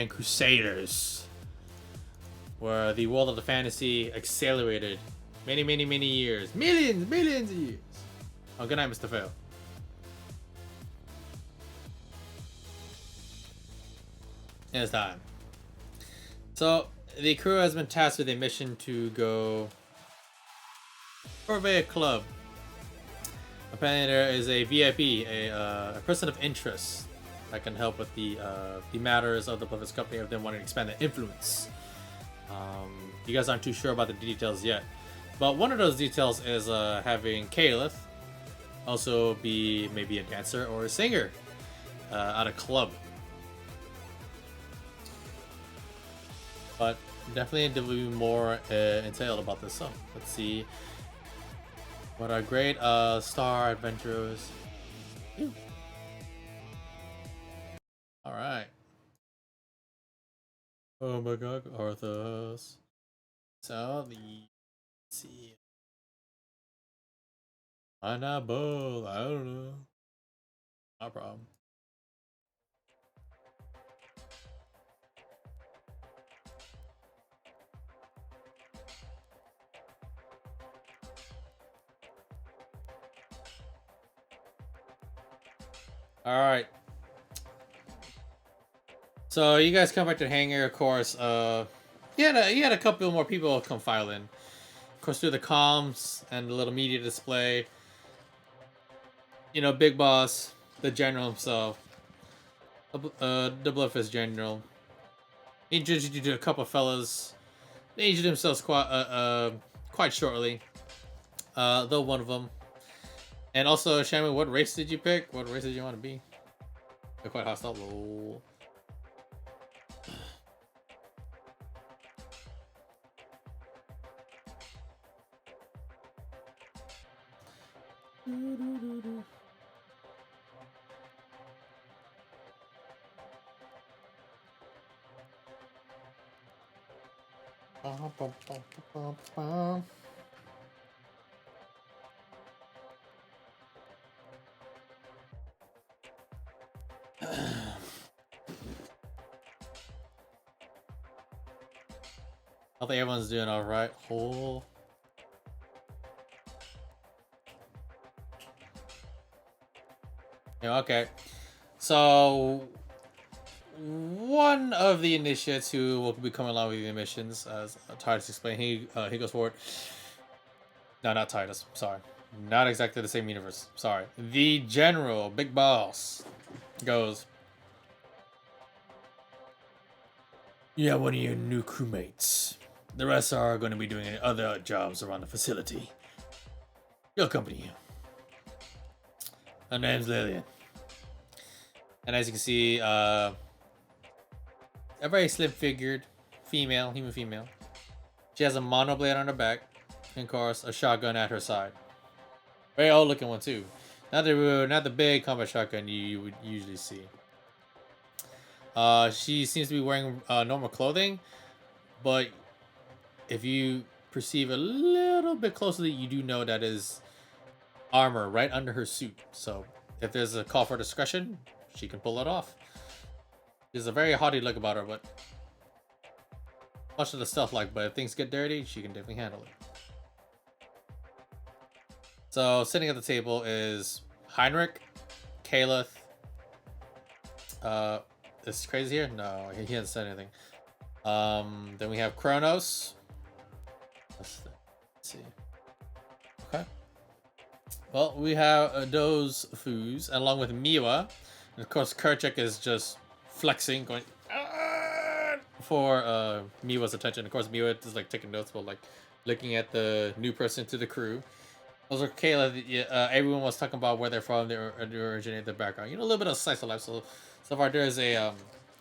and Crusaders, where the world of the fantasy accelerated many years. Millions of years. Oh, good night, Mr. Phil. It's time. So, the crew has been tasked with a mission to go survey a club. Apparently there is a VIP, a person of interest that can help with the matters of the Bluffers Company of them wanting to expand their influence. You guys aren't too sure about the details yet, but one of those details is having Caliph also be maybe a dancer or a singer at a club. But definitely there will be more entailed about this. So let's see what our great star adventurers do. All right. Oh my God, Arthas. So let's see. Why not both? I don't know. No problem. All right. So you guys come back to the hangar, of course. You had a couple more people come file in. Of course, through the comms and the little media display. You know, Big Boss, the general himself, the Bloodfist general. He introduced you to a couple of fellas. They introduced themselves quite shortly. Though one of them. And also, Shaman, what race did you pick? What race did you want to be? They're quite hostile. Lol. I think everyone's doing all right. Whole. Yeah, okay. So one of the initiates who will be coming along with the missions, as Titus explained, he goes forward. No, not Titus. Sorry, not exactly the same universe. Sorry. The general, Big Boss, goes. You have one of your new crewmates. The rest are going to be doing other jobs around the facility. You'll accompany you. Her name's Lillian. And as you can see, a very slim-figured female, human female. She has a monoblade on her back, and of course, a shotgun at her side. Very old-looking one too. Not the big combat shotgun you would usually see. She seems to be wearing normal clothing, but if you perceive a little bit closely, you do know that is armor right under her suit. So if there's a call for discretion, she can pull it off. There's a very haughty look about her, but much of the stuff like. But if things get dirty, she can definitely handle it. So sitting at the table is Heinrich, Caliph. Is crazy here? No, he hasn't said anything. Then we have Kronos. Let's see. Okay. Well, we have those foos along with Miwa. And of course, Kerchak is just flexing, going for Miwa's attention. Of course, Miwa is like taking notes while like looking at the new person to the crew. Also, Kayla, everyone was talking about where they're from, they originate, their background. You know, a little bit of slice of life. So far, there's a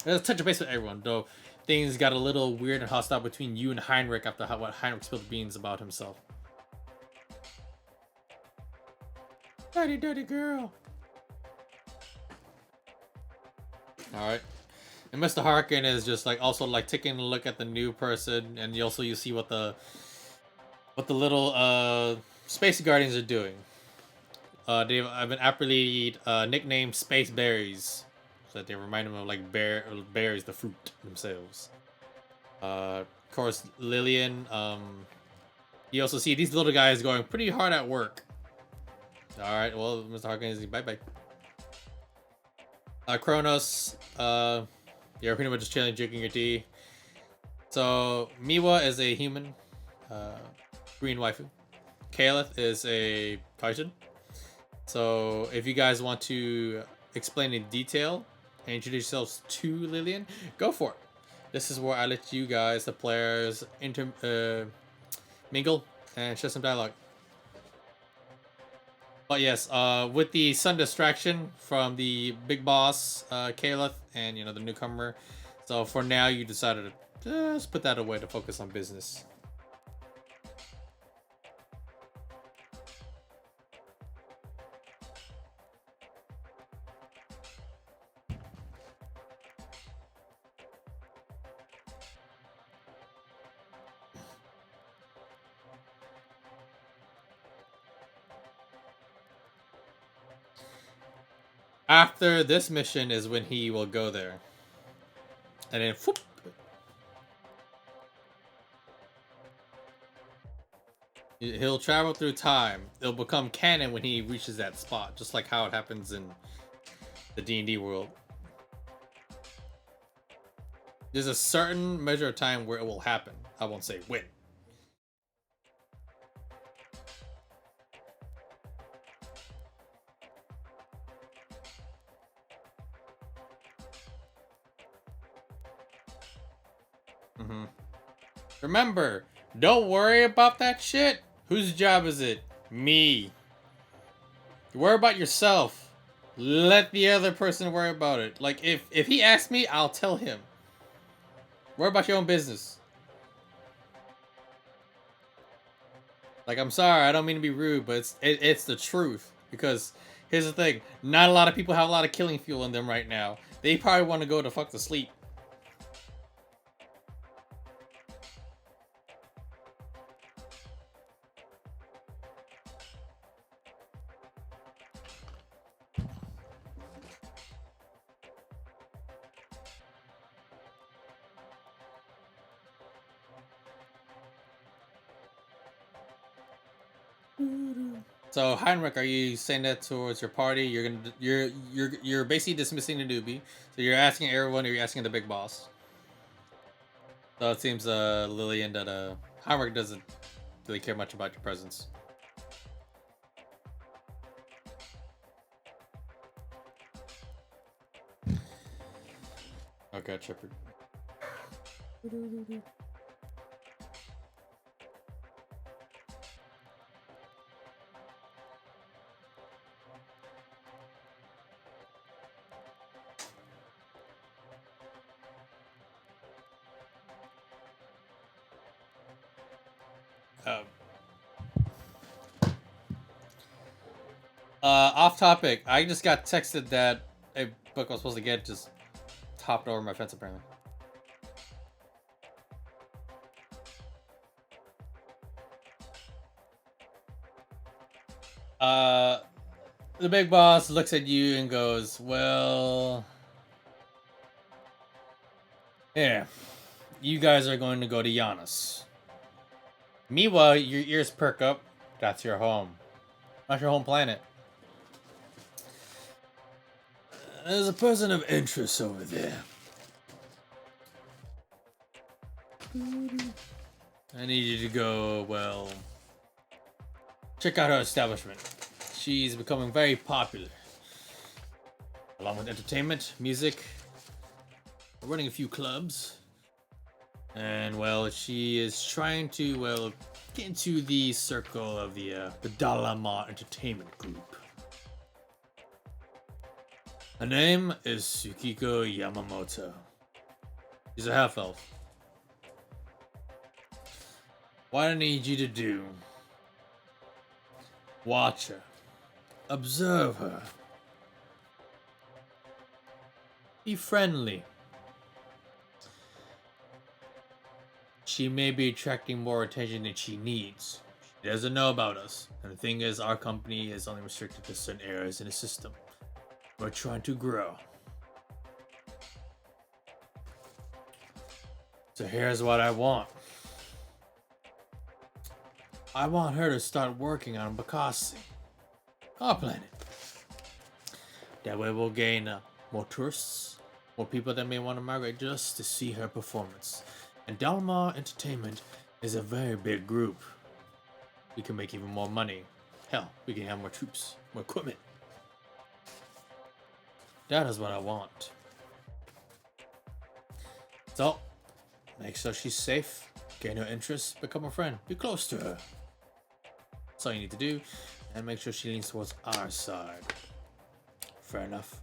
touch of base with everyone. Though things got a little weird and hostile between you and Heinrich after what Heinrich spilled the beans about himself. Dirty girl. All right. And Mr. Harkin is just like also like taking a look at the new person, and you see what the little Space Guardians are doing. They've been aptly nicknamed Space Berries. so that they remind him of like berries, the fruit themselves. Of course, Lillian. You also see these little guys going pretty hard at work. All right, well, Mr. Harkins, bye bye. Kronos, you're pretty much just chilling, drinking your tea. So Miwa is a human, green waifu. Kaleth is a Titan. So if you guys want to explain in detail and introduce yourselves to Lillian, go for it. This is where I let you guys, the players, mingle and share some dialogue. But yes, with the sun distraction from the big boss, Kaleth, and the newcomer. So for now, you decided to just put that away to focus on business. After this mission is when he will go there. And then, whoop. He'll travel through time. It'll become canon when he reaches that spot, just like how it happens in the D&D world. There's a certain measure of time where it will happen. I won't say when. Remember, don't worry about that shit. Whose job is it? Me. Worry about yourself. Let the other person worry about it. Like, if he asks me, I'll tell him. Worry about your own business. Like, I'm sorry, I don't mean to be rude, but it's the truth. Because, here's the thing. Not a lot of people have a lot of killing fuel in them right now. They probably want to go to fuck to sleep. So Heinrich, are you saying that towards your party? You're basically dismissing the newbie. So you're asking everyone, or you're asking the big boss. So it seems Lillian that Heinrich doesn't really care much about your presence. Okay, Chipper. Off topic. I just got texted that a book I was supposed to get just hopped over my fence apparently. The big boss looks at you and goes, "Well, yeah, you guys are going to go to Giannis. Meanwhile, your ears perk up. That's your home. Not your home planet. There's a person of interest over there. I need you to go, well, check out her establishment. She's becoming very popular. Along with entertainment, music, running a few clubs. And, well, she is trying to, well, get into the circle of the Dalama Entertainment Group. Her name is Tsukiko Yamamoto. She's a half-elf. What I need you to do, watch her, observe her, be friendly. She may be attracting more attention than she needs. She doesn't know about us. And the thing is, our company is only restricted to certain areas in the system. We're trying to grow. So here's what I want. I want her to start working on Bakassi, our planet. That way we'll gain more tourists, more people that may want to migrate just to see her performance. And Dalmar Entertainment is a very big group. We can make even more money. Hell, we can have more troops, more equipment. That is what I want. So, make sure she's safe, gain her interest, become a friend, be close to her. That's all you need to do, and make sure she leans towards our side. Fair enough.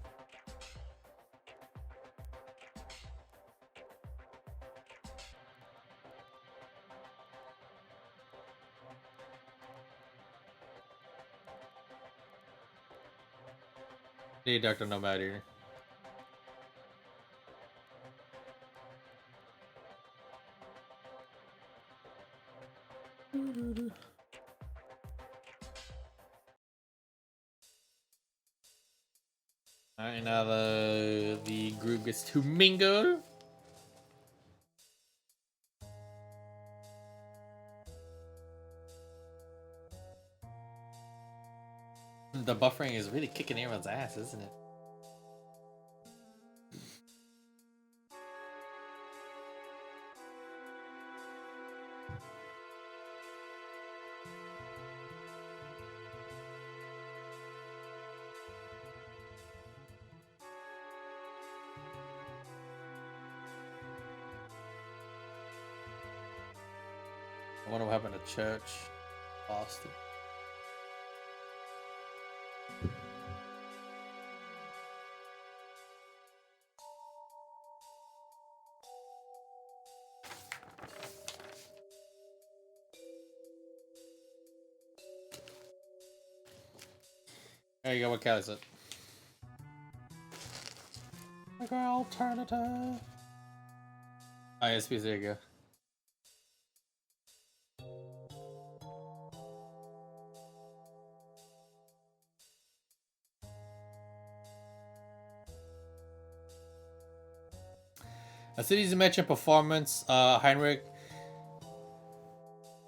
Need Dr. Nomad here. Alright, now the group gets to mingle. The buffering is really kicking everyone's ass, isn't it? I wonder what happened to church. Boston. There you go, what Callie said. Like our alternative. Oh, yes, please, there you go. A city's mentioned performance, Heinrich.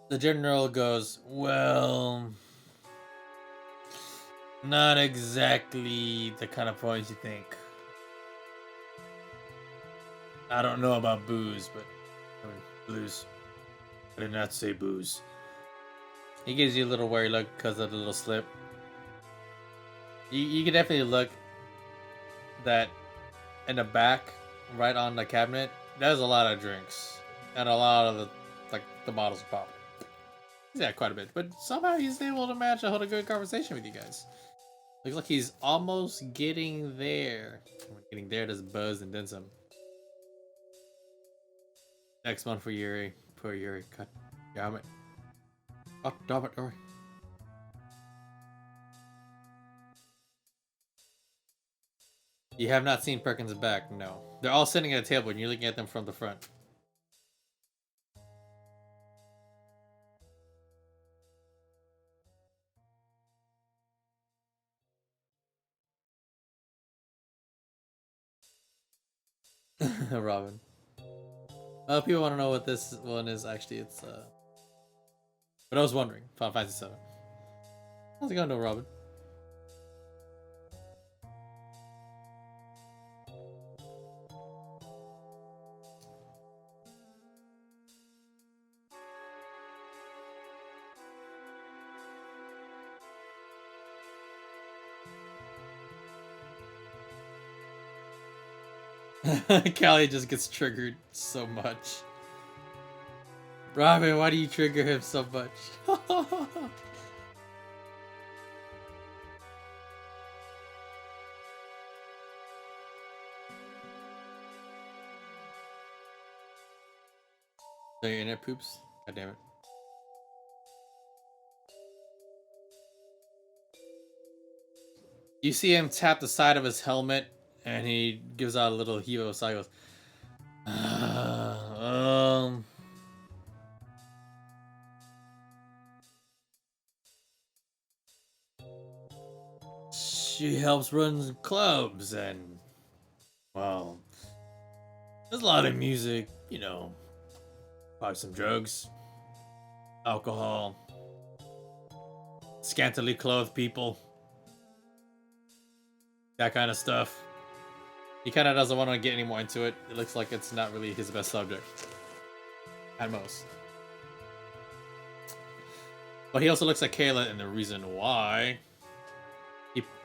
The general goes, well, not exactly the kind of points you think. I don't know about booze, but I mean, blues. I did not say booze. He gives you a little worry look because of the little slip. You can definitely look that in the back, right on the cabinet. There's a lot of drinks and a lot of the bottles of pop. He's had quite a bit, but somehow he's able to manage to hold a good conversation with you guys. Looks like he's almost getting there. Getting there, does buzz and then some. Next month for Yuri. Poor Yuri. God damn it. Oh, damn it, Yuri. You have not seen Perkins' back, no. They're all sitting at a table and you're looking at them from the front. Robin. People want to know what this one is. Actually, it's but I was wondering. Final Fantasy VII. How's it going, no Robin? Callie just gets triggered so much. Robin, why do you trigger him so much? So your internet poops? God damn it. You see him tap the side of his helmet and he gives out a little heave of a sigh. He goes, she helps run clubs and, well, there's a lot of music, you know, Buy some drugs, alcohol, scantily clothed people, that kind of stuff. He kind of doesn't want to get any more into it. It looks like it's not really his best subject. At most. But he also looks at Kayla, and the reason why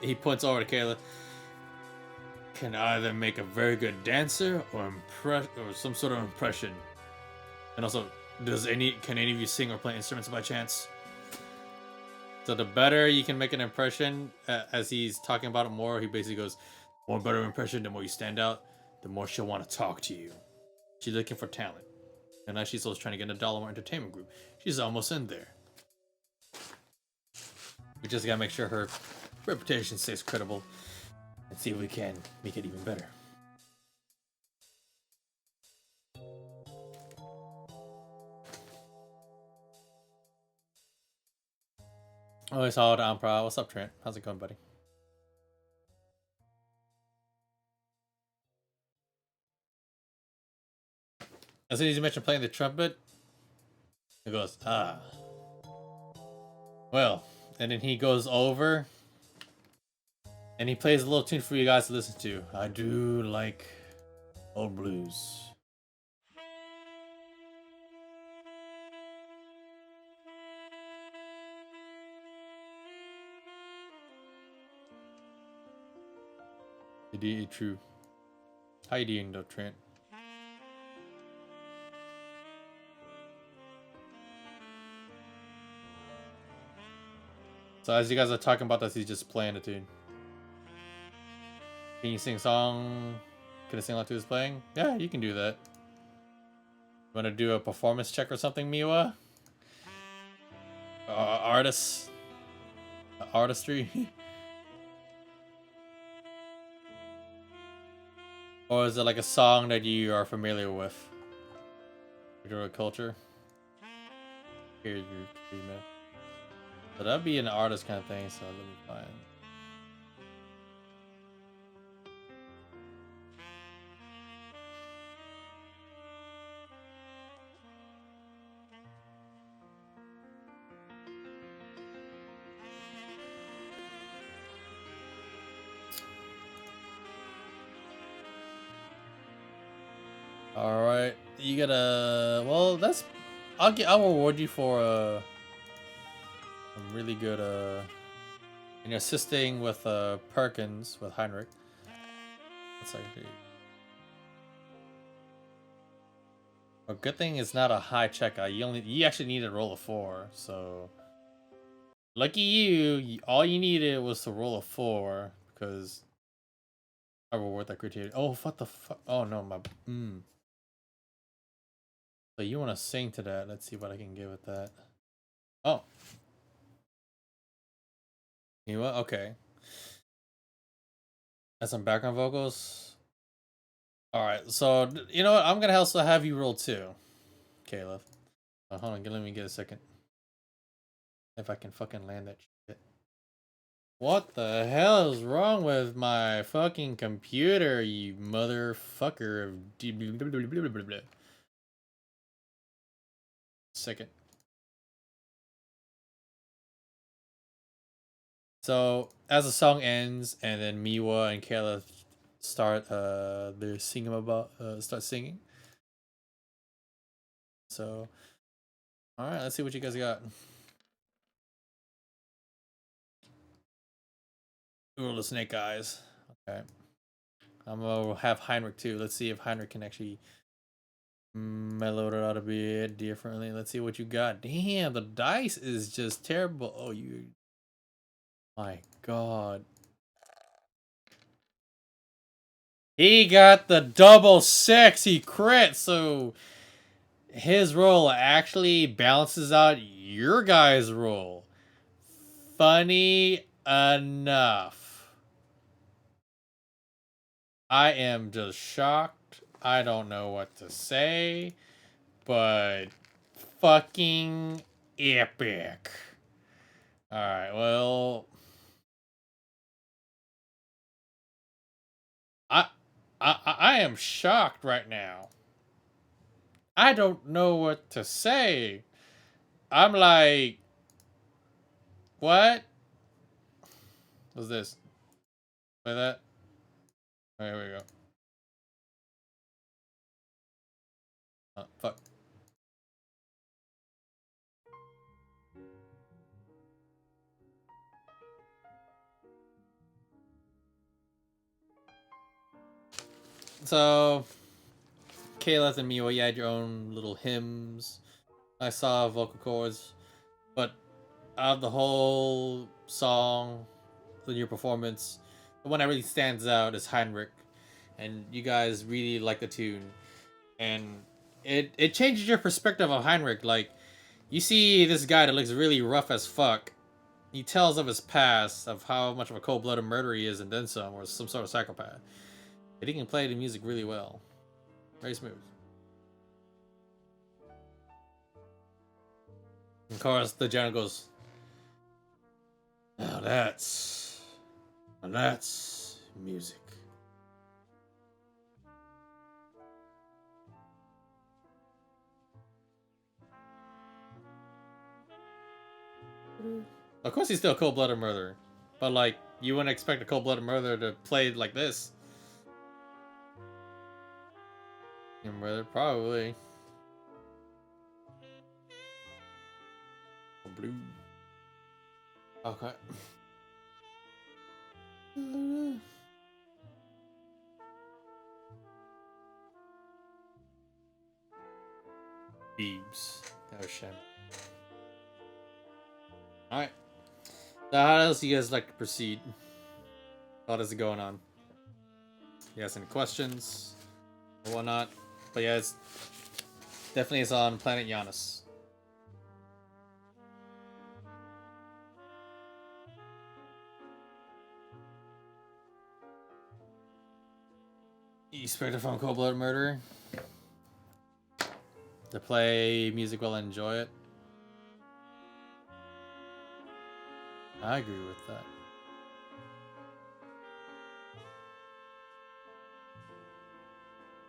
he points over to Kayla. Can either make a very good dancer or some sort of impression. And also, can any of you sing or play instruments by chance? So the better you can make an impression, as he's talking about it more, he basically goes, the more better impression, the more you stand out, the more she'll want to talk to you. She's looking for talent. And now she's also trying to get in a Dollar Entertainment Group. She's almost in there. We just gotta make sure her reputation stays credible and see if we can make it even better. Oh, it's all I'm proud. What's up, Trent? How's it going, buddy? As soon as you mentioned playing the trumpet, he goes, ah. Well, and then he goes over and he plays a little tune for you guys to listen to. I do like old blues. Indeed, true. How you doing, though, Trent? So as you guys are talking about this, he's just playing the tune. Can you sing a song? Can I sing along to his playing? Yeah, you can do that. You want to do a performance check or something, Miwa? Artistry? Or is it like a song that you are familiar with? Your culture? Here's your email. So that'd be an artist kind of thing, so let me find. All right, you gotta. Well, that's. I'll reward you for a really good in assisting with Perkins with Heinrich. That's actually. A good thing it's not a high checkout. You actually need to roll a 4. So lucky you. All you needed was to roll a 4 because I reward that criteria. Oh, what the fuck? Oh no, my. So you want to sing to that? Let's see what I can get with that. Oh. You know what? Okay. That's some background vocals. Alright, so you know what? I'm gonna also have you roll 2. Caleb. Hold on, let me get a second. If I can fucking land that shit. What the hell is wrong with my fucking computer, you motherfucker of second. So as the song ends and then Miwa and Kayla start they're singing about start singing. So alright, let's see what you guys got. Ooh, the snake eyes. Okay. I'm gonna have Heinrich too. Let's see if Heinrich can actually mellow it out a bit differently. Let's see what you got. Damn, the dice is just terrible. Oh, you. My god. He got the double 6. He crit, so his roll actually balances out your guy's roll. Funny enough. I am just shocked. I don't know what to say, but fucking epic. Alright, well, I am shocked right now. I don't know what to say. I'm like, what? What's this? Play that? There we go. Fuck. So, Kayla and Miwa, you had your own little hymns. I saw vocal cords, but out of the whole song, in your performance, the one that really stands out is Heinrich, and you guys really like the tune, and it changes your perspective of Heinrich. Like, you see this guy that looks really rough as fuck. He tells of his past, of how much of a cold-blooded murderer he is, and then some, or some sort of psychopath. But he can play the music really well, very smooth. Of course, the general goes, now that's music. Of course, he's still a cold-blooded murderer, but like, you wouldn't expect a cold-blooded murderer to play like this. Brother, probably. Blue. Okay. Beebs. That was shame. Alright. So how else do you guys like to proceed? What is going on? You guys any questions? Or whatnot? But yeah, it's definitely is on planet Giannis. You expect a phone cold-blooded murderer to play music well and enjoy it? I agree with that.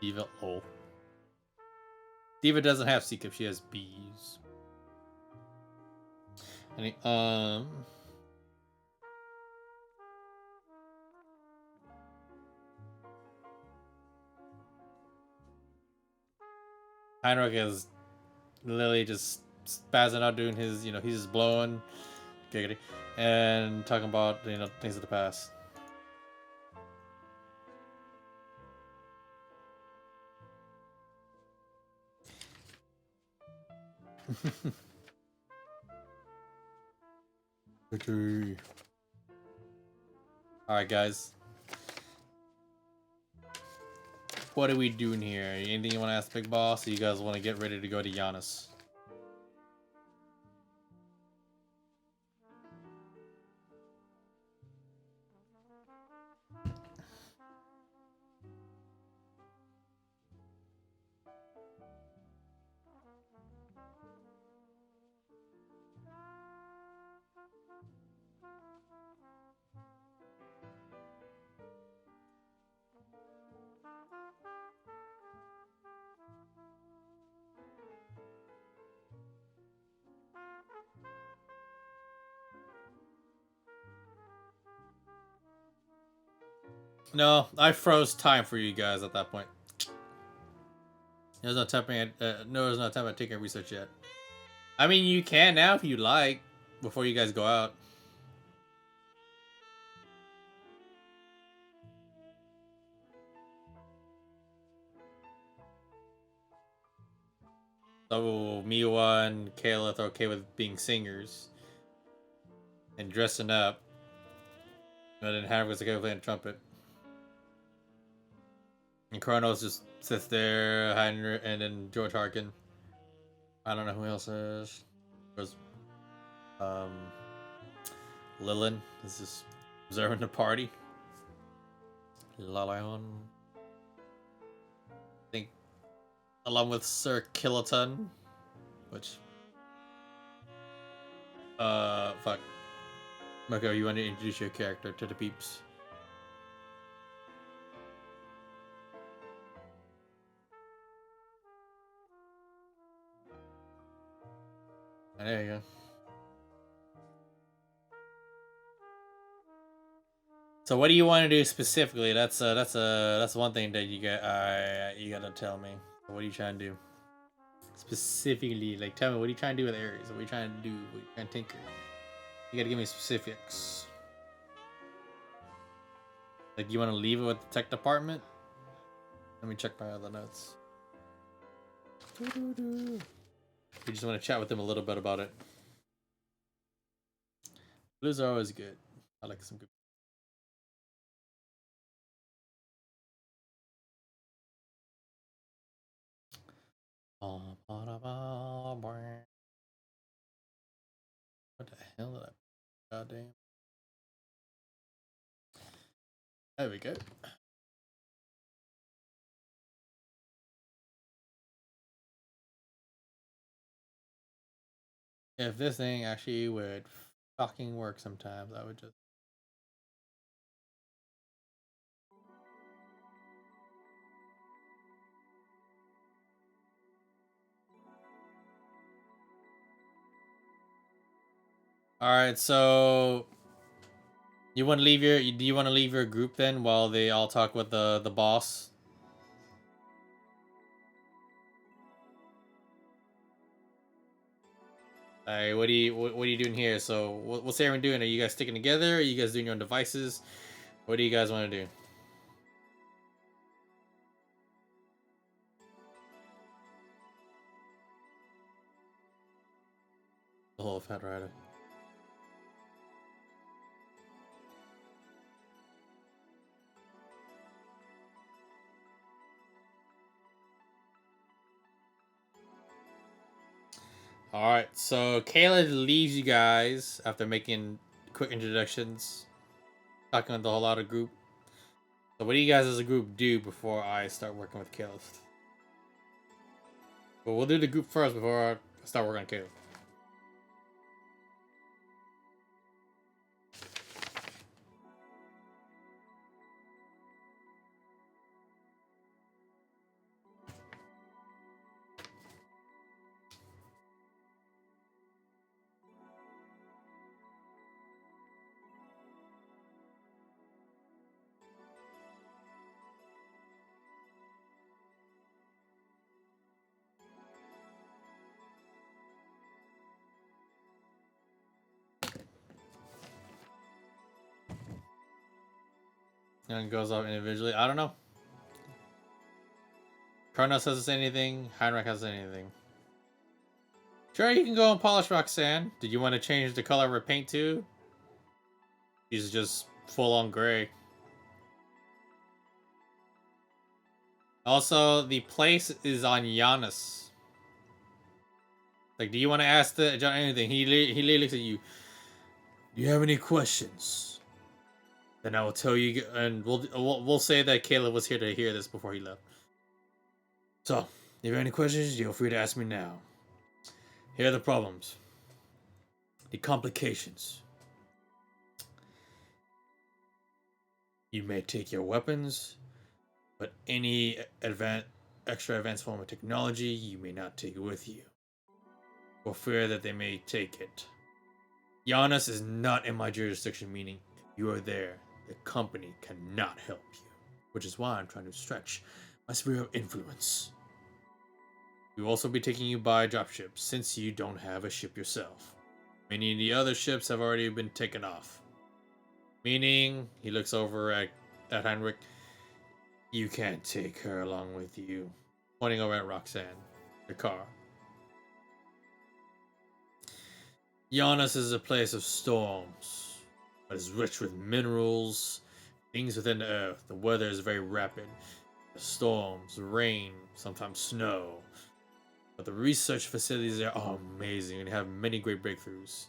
Diva, oh. Diva doesn't have Seek if she has bees. Any, Heinrich is literally just spazzing out, doing his, he's just blowing, giggity, and talking about, things of the past. Victory. Alright, guys. What are we doing here? Anything you want to ask Big Boss? Or you guys want to get ready to go to Giannis? No, I froze time for you guys at that point. There's no time there's no time at taking research yet. I mean, you can now if you like, before you guys go out. So Miwa and Kayla are okay with being singers and dressing up, and then Hannah was okay with playing trumpet. And Kronos just sits there, Heinrich, and then George Harkin. I don't know who else is. There's, Lilin is just observing the party. Lalion. I think, along with Sir Killaton, which, fuck. Marco, you want to introduce your character to the peeps? There you go. So what do you want to do specifically? That's one thing that you gotta tell me. What are you trying to do specifically? Like, tell me, what are you trying to do with Ares? What are you trying to do? What are you trying to tinker? You gotta give me specifics. Like, you want to leave it with the tech department? Let me check my other notes. You just want to chat with them a little bit about it. Blues are always good. I like some good. What the hell did I? Goddamn. There we go. If this thing actually would fucking work sometimes, I would just. All right, so you want to leave your? Do you want to leave your group then while they all talk with the boss? All right, what are you doing here? So what's everyone doing? Are you guys sticking together? Are you guys doing your own devices? What do you guys want to do? The whole Fat Rider. All right, so Kayla leaves you guys after making quick introductions, talking with the whole lot of group. So what do you guys as a group do before I start working with Kayla? Well, we'll do the group first before I start working on Kayla. And it goes off individually. I don't know. Kronos hasn't said anything. Heinrich hasn't said anything. Sure, you can go and polish Roxanne. Did you want to change the color of her paint too? She's just full on gray. Also, the place is on Giannis. Like, do you want to ask the John anything? He literally looks at you. Do you have any questions? Then I will tell you, and we'll say that Caleb was here to hear this before he left. So, if you have any questions, feel free to ask me now. Here are the problems. The complications. You may take your weapons, but any extra advanced form of technology you may not take with you. For fear that they may take it. Giannis is not in my jurisdiction, meaning if you are there, the company cannot help you. Which is why I'm trying to stretch my sphere of influence. We will also be taking you by dropship, since you don't have a ship yourself. Many of the other ships have already been taken off. Meaning, he looks over at Heinrich, you can't take her along with you. Pointing over at Roxanne, the car. Giannis is a place of storms, but is rich with minerals, things within the earth. The weather is very rapid. Storms, rain, sometimes snow. But the research facilities there are amazing and have many great breakthroughs.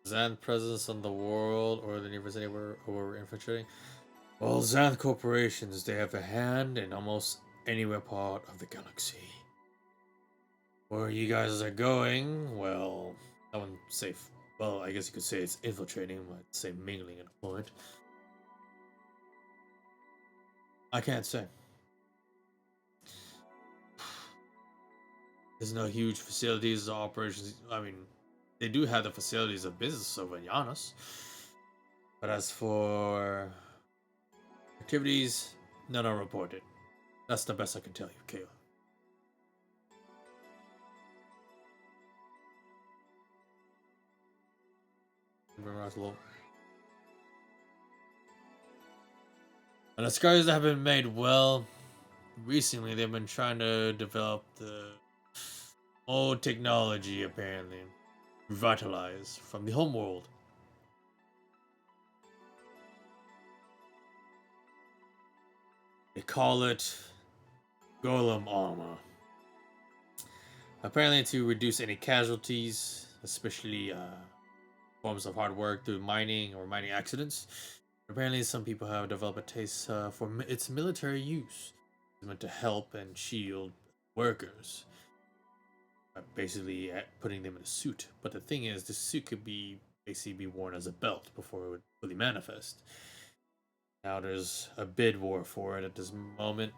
Xanth presence on the world or the universe anywhere or we're infiltrating? Well, Xanth corporations, they have a hand in almost anywhere part of the galaxy. Where you guys are going, well, that one's safe. well, I guess you could say it's infiltrating. I'd say mingling at a point. I can't say. There's no huge facilities or operations. I mean, they do have the facilities of business over in Giannis. But as for activities, none are reported. That's the best I can tell you, Kayla. And the scars that have been made well, recently they've been trying to develop the old technology, apparently. Revitalize from the homeworld. They call it Golem Armor. Apparently to reduce any casualties, especially forms of hard work through mining or mining accidents. Apparently some people have developed a taste for its military use. It's meant to help and shield workers. Basically putting them in a suit. But the thing is, the suit could be basically be worn as a belt before it would fully manifest. Now there's a bid war for it at this moment.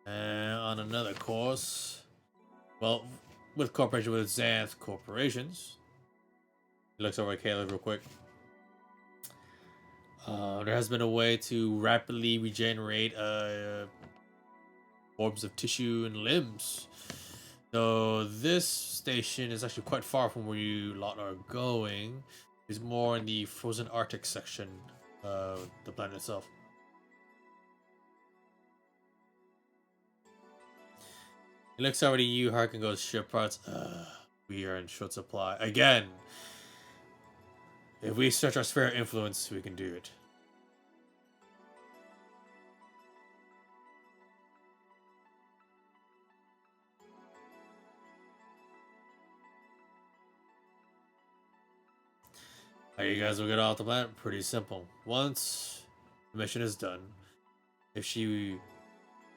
And on another course, well, with cooperation with Xanth Corporations, he looks over at Caleb real quick. There has been a way to rapidly regenerate forms of tissue and limbs. So this station is actually quite far from where you lot are going. It's more in the frozen Arctic section of the planet itself. He looks over to you, Hark, and goes, ship parts. We are in short supply. Again! If we stretch our sphere of influence, we can do it. How you guys will get off the planet? Pretty simple. Once the mission is done, if she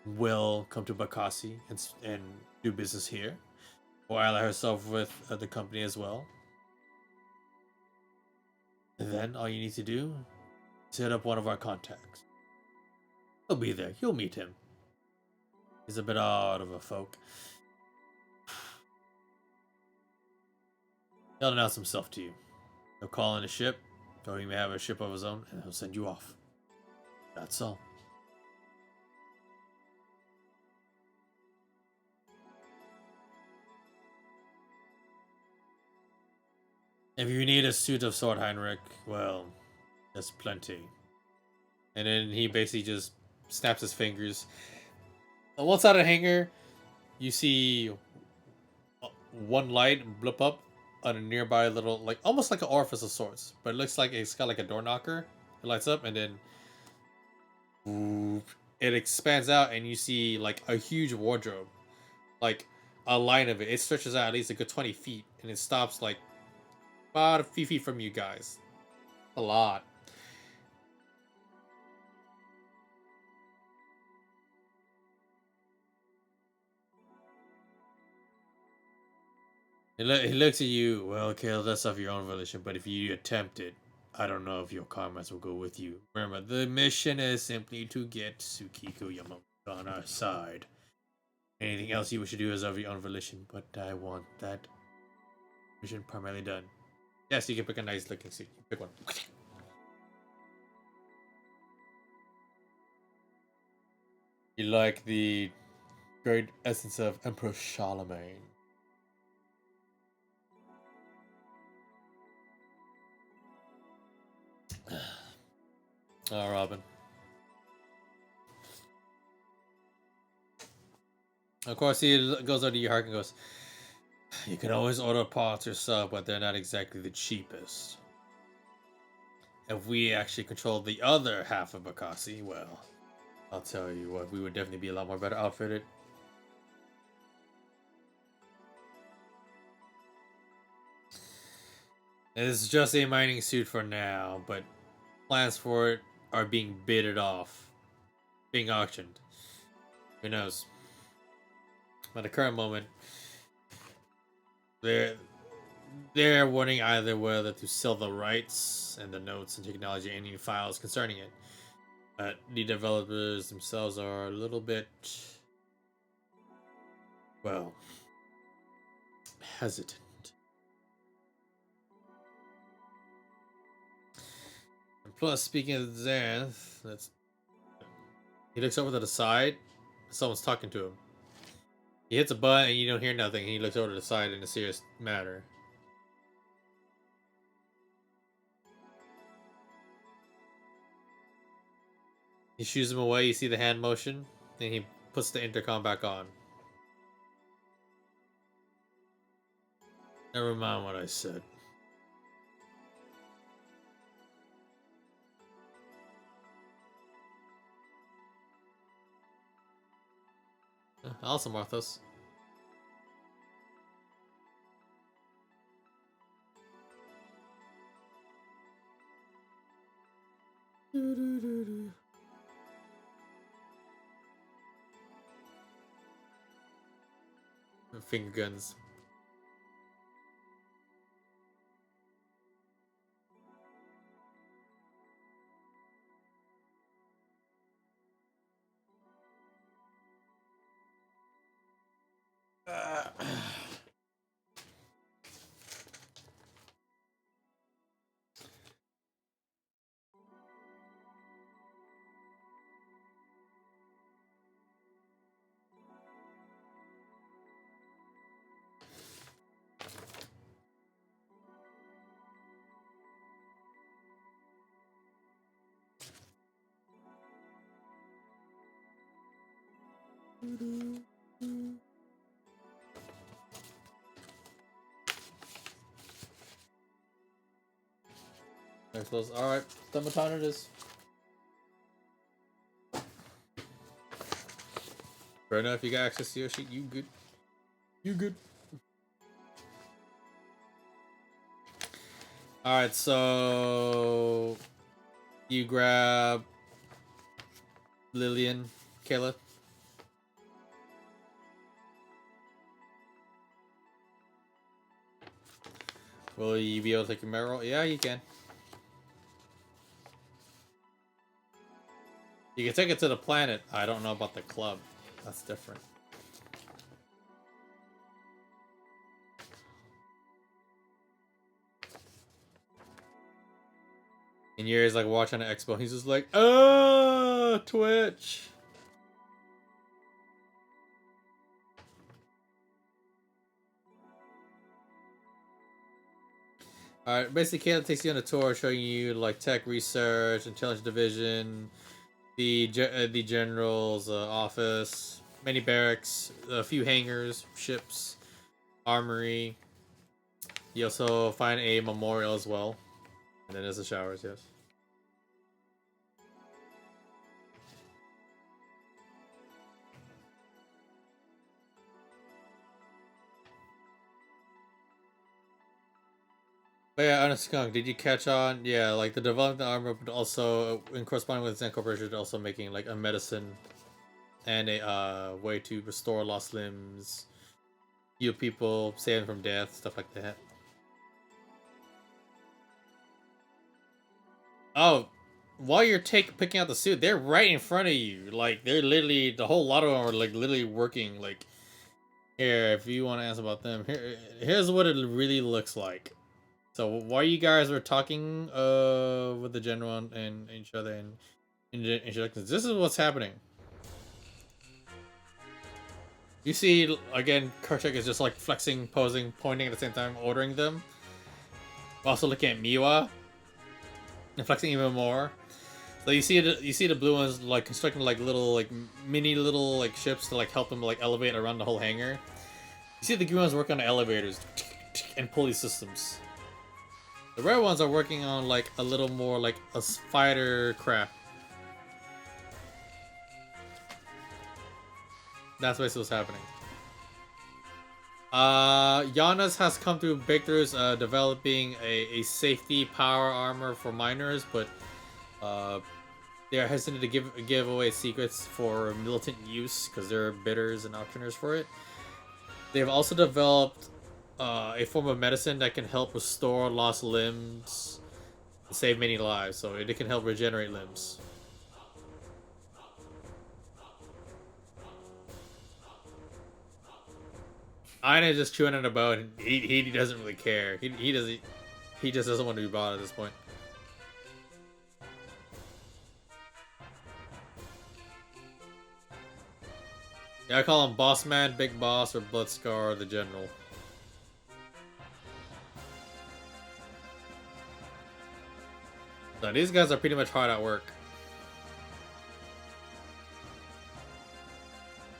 will come to Bakassi and do business here, or ally herself with the company as well, and then all you need to do is hit up one of our contacts. He'll be there. You'll meet him. He's a bit odd of a folk. He'll announce himself to you. He'll call in a ship, or he may have a ship of his own, and he'll send you off. That's all. If you need a suit of sword, Heinrich, well, there's plenty. And then he basically just snaps his fingers. On one side of the hangar, you see one light blip up on a nearby little, like almost like an orifice of sorts, but it looks like it's got like a door knocker. It lights up and then it expands out and you see like a huge wardrobe, like a line of it. It stretches out at least a good 20 feet and it stops like about a few feet from you guys. A lot. He looks at you. Well, Kale, that's of your own volition, but if you attempt it, I don't know if your comrades will go with you. Remember, the mission is simply to get Tsukiko Yamamoto on our side. Anything else you wish to do is of your own volition, but I want that mission primarily done. Yes, you can pick a nice looking suit. Pick one. You like the great essence of Emperor Charlemagne. Oh, Robin. Of course, he goes over to your heart and goes, you can always order parts yourself, but they're not exactly the cheapest. If we actually controlled the other half of Bakassi, well, I'll tell you what, we would definitely be a lot more better outfitted. It's just a mining suit for now, but plans for it are being bidded off, being auctioned. Who knows? At the current moment, they're wondering either whether to sell the rights and the notes and technology and any files concerning it. But the developers themselves are a little bit, well, hesitant. And plus, speaking of Xanth, he looks over to the side. Someone's talking to him. He hits a button and you don't hear nothing. He looks over to the side in a serious matter. He shoos him away. You see the hand motion, and he puts the intercom back on. Never mind what I said. Awesome, Marthos. Finger guns. Alright, Thumbaton it is. Fair enough, you got access to your sheet, you good. You good. Alright, so you grab Lillian, Kayla. Will you be able to take a merit roll? Yeah, you can. You can take it to the planet. I don't know about the club. That's different. And Yuri's like watching an expo. He's just like, Twitch. Alright, basically Caleb takes you on a tour showing you like tech research, intelligence division, the general's office, many barracks, a few hangars, ships, armory. You also find a memorial as well. And then there's the showers, yes. But yeah, on a skunk, did you catch on? Yeah, like the development armor, but also in corresponding with Zen Corporation, also making like a medicine and a way to restore lost limbs, heal people, save them from death, stuff like that. Oh, while you're picking out the suit, they're right in front of you. Like they're literally the whole lot of them are like literally working. Like here, if you want to ask about them, here's what it really looks like. So while you guys were talking with the general and each other and introductions, this is what's happening. You see again, Kerchak is just like flexing, posing, pointing at the same time, ordering them. Also looking at Miwa and flexing even more. So you see the blue ones like constructing like little like mini little like ships to like help them like elevate around the whole hangar. You see the green ones working on the elevators and pulley systems. The red ones are working on like a little more like a fighter craft. That's basically what's happening. Giannis has come through breakthroughs developing a safety power armor for miners, but they are hesitant to give away secrets for militant use because there are bidders and auctioneers for it. They've also developed a form of medicine that can help restore lost limbs and save many lives. So it can help regenerate limbs. Aina just chewing on a bone. He doesn't really care. He just doesn't want to be bothered at this point. Yeah, I call him Boss Man, Big Boss, or Bloodscar, the General. So these guys are pretty much hard at work.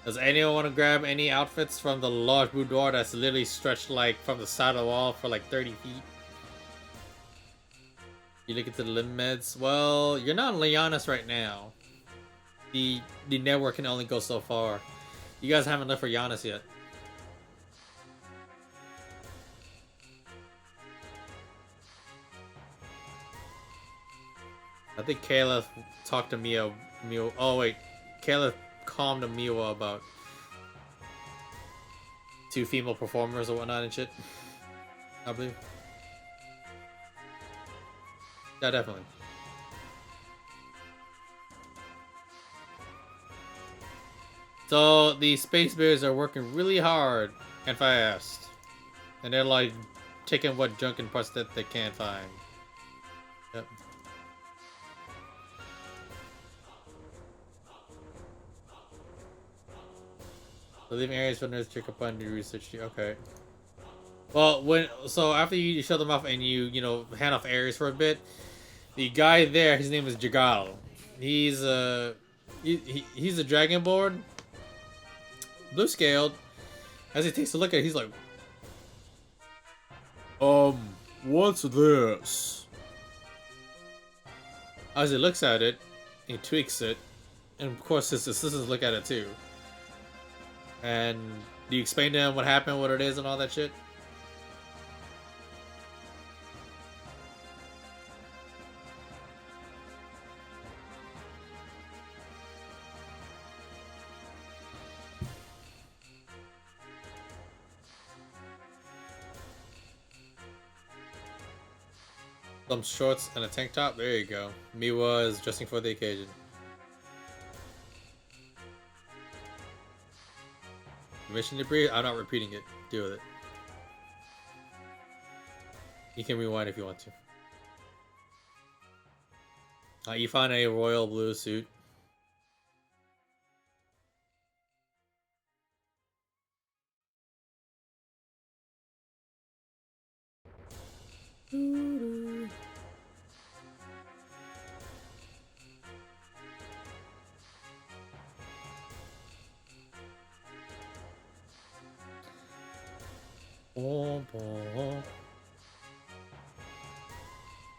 Does anyone want to grab any outfits from the large boudoir that's literally stretched like from the side of the wall for like 30 feet? You look into the limb meds. Well, you're not Leonis right now. The network can only go so far. You guys haven't left for Giannis yet. I think Kayla talked to Mia. Oh wait, Kayla calmed to Miwa about 2 female performers or whatnot and shit. I believe. Yeah, definitely. So the Space Bears are working really hard and fast, and they're like taking what junk and parts that they can find. Yep. So leaving areas for nerds to check up on new research. Okay. Well, so after you show them off and you hand off areas for a bit, the guy there, his name is Jagal. He's he's a dragonborn, blue scaled. As he takes a look at it, he's like, what's this? As he looks at it, he tweaks it, and of course his assistants look at it too. And do you explain to him what happened, what it is, and all that shit? Some shorts and a tank top. There you go. Miwa is dressing for the occasion. Mission debris. I'm not repeating it. Deal with it. You can rewind if you want to. You find a royal blue suit.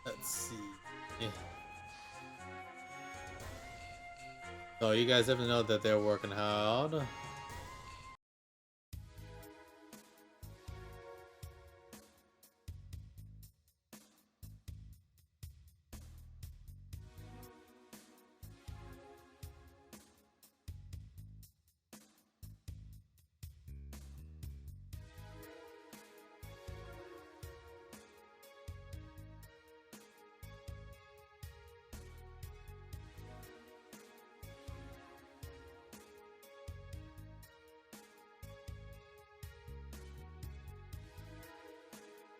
Let's see. Yeah. So you guys have to know that they're working hard.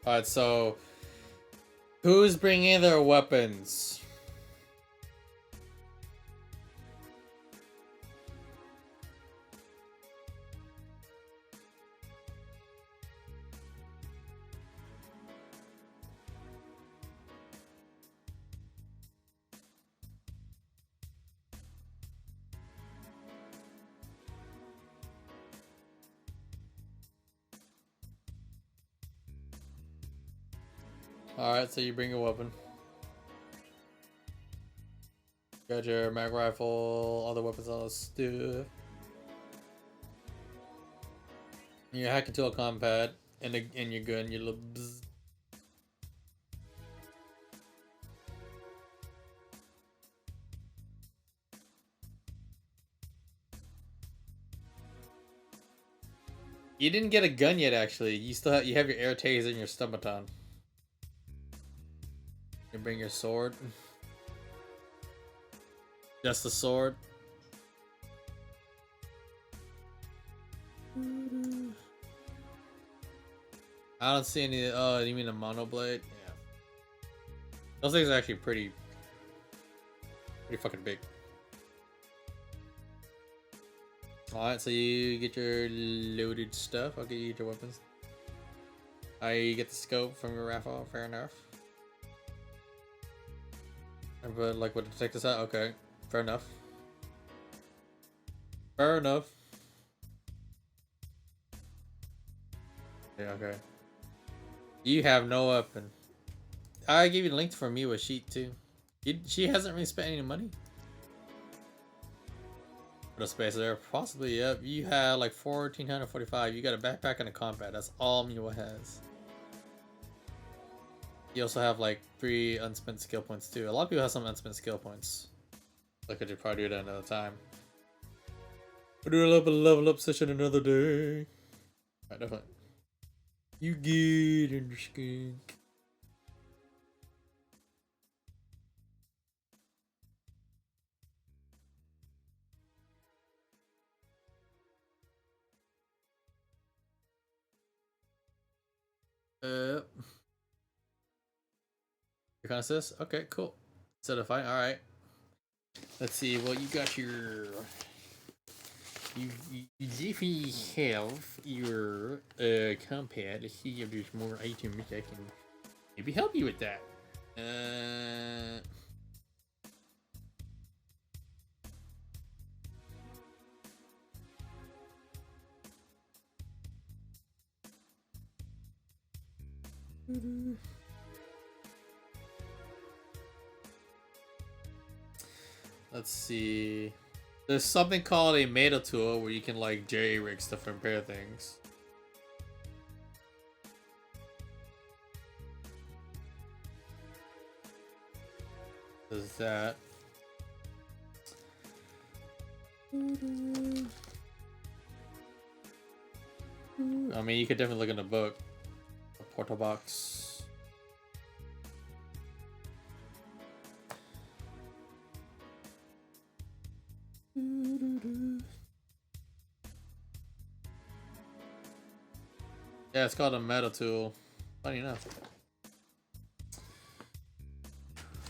Alright, so who's bringing their weapons? Alright, so you bring a weapon. Got your mag rifle, other weapons, all this stuff. You're hacking to a compad, and your gun, your little bzz. You didn't get a gun yet, actually. You still have your air taser and your stumpaton. You bring your sword. Just the sword. I don't see any. Oh, you mean a monoblade? Yeah. Those things are actually pretty fucking big. Alright, so you get your loaded stuff. Okay, you get your weapons. You get the scope from your raffle. Fair enough. But like, what to take this out? Okay, fair enough. Fair enough. Yeah, okay. You have no weapon. I gave you the link for me with sheet too. She hasn't really spent any money. For the space there, possibly. Yep. You had like 1,445. You got a backpack and a combat. That's all Miwa has. You also have like 3 unspent skill points too. A lot of people have some unspent skill points. I could probably do that another time. We'll do a little bit of level up session another day. Alright, definitely. You get in the skink. Reconnaissance? Okay, cool. Set of fight. Alright. Let's see. Well, you got your. You definitely have your compat. Let's see if there's more items I can maybe help you with that. Let's see. There's something called a meta tool where you can like jerry-rig stuff and repair things. There's that. I mean, you could definitely look in the book. A portal box. Yeah, it's called a meta tool. Funny enough.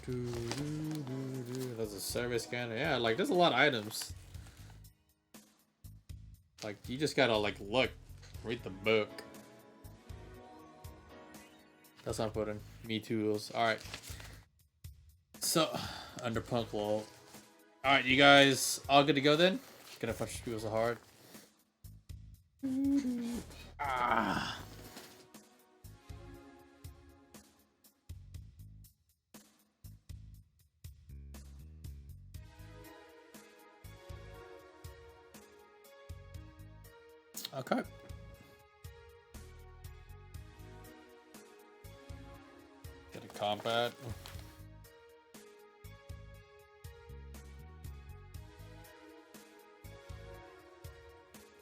There's a service scanner. Yeah, like there's a lot of items. Like you just gotta like look, read the book. That's not putting me tools. All right. So under punk wall. All right, you guys all good to go then? Gonna punch people so hard. Ah. Okay. Get a combat.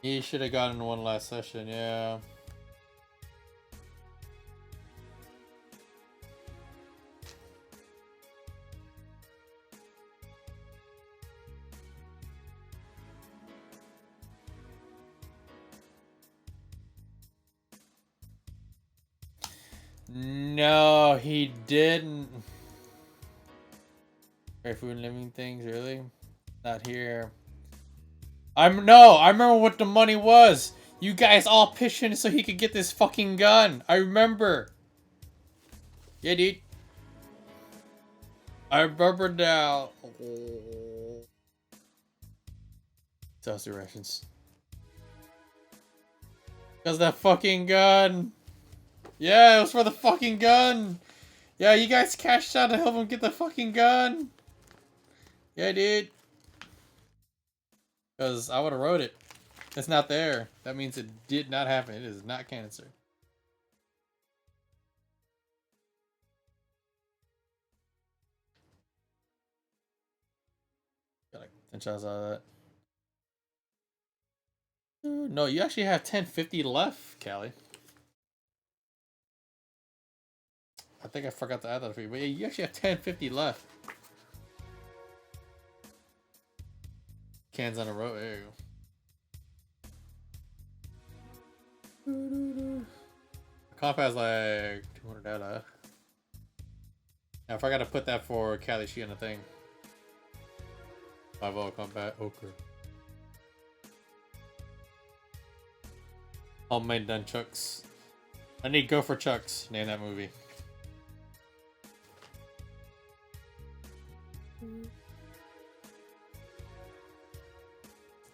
He should have gotten one last session, yeah. No, he didn't. Rare food and living things, really? Not here. I remember what the money was. You guys all pitched in so he could get this fucking gun. I remember. Yeah, dude. I remember now. Oh. Toast rations. Because that fucking gun. Yeah, it was for the fucking gun. Yeah, you guys cashed out to help him get the fucking gun. Yeah, dude. Because I would have wrote it. It's not there. That means it did not happen. It is not cancer. Got like 10 shots out of that. No, you actually have 1050 left, Callie. I think I forgot to add that for you, but yeah, you actually have 1050 left. Cans on a row. There you go. Comp has like 200 data. Now, if I gotta put that for Callie, she on the thing. 5-0 combat. Okay. Homemade nunchucks. I need Go for Chucks. Name that movie.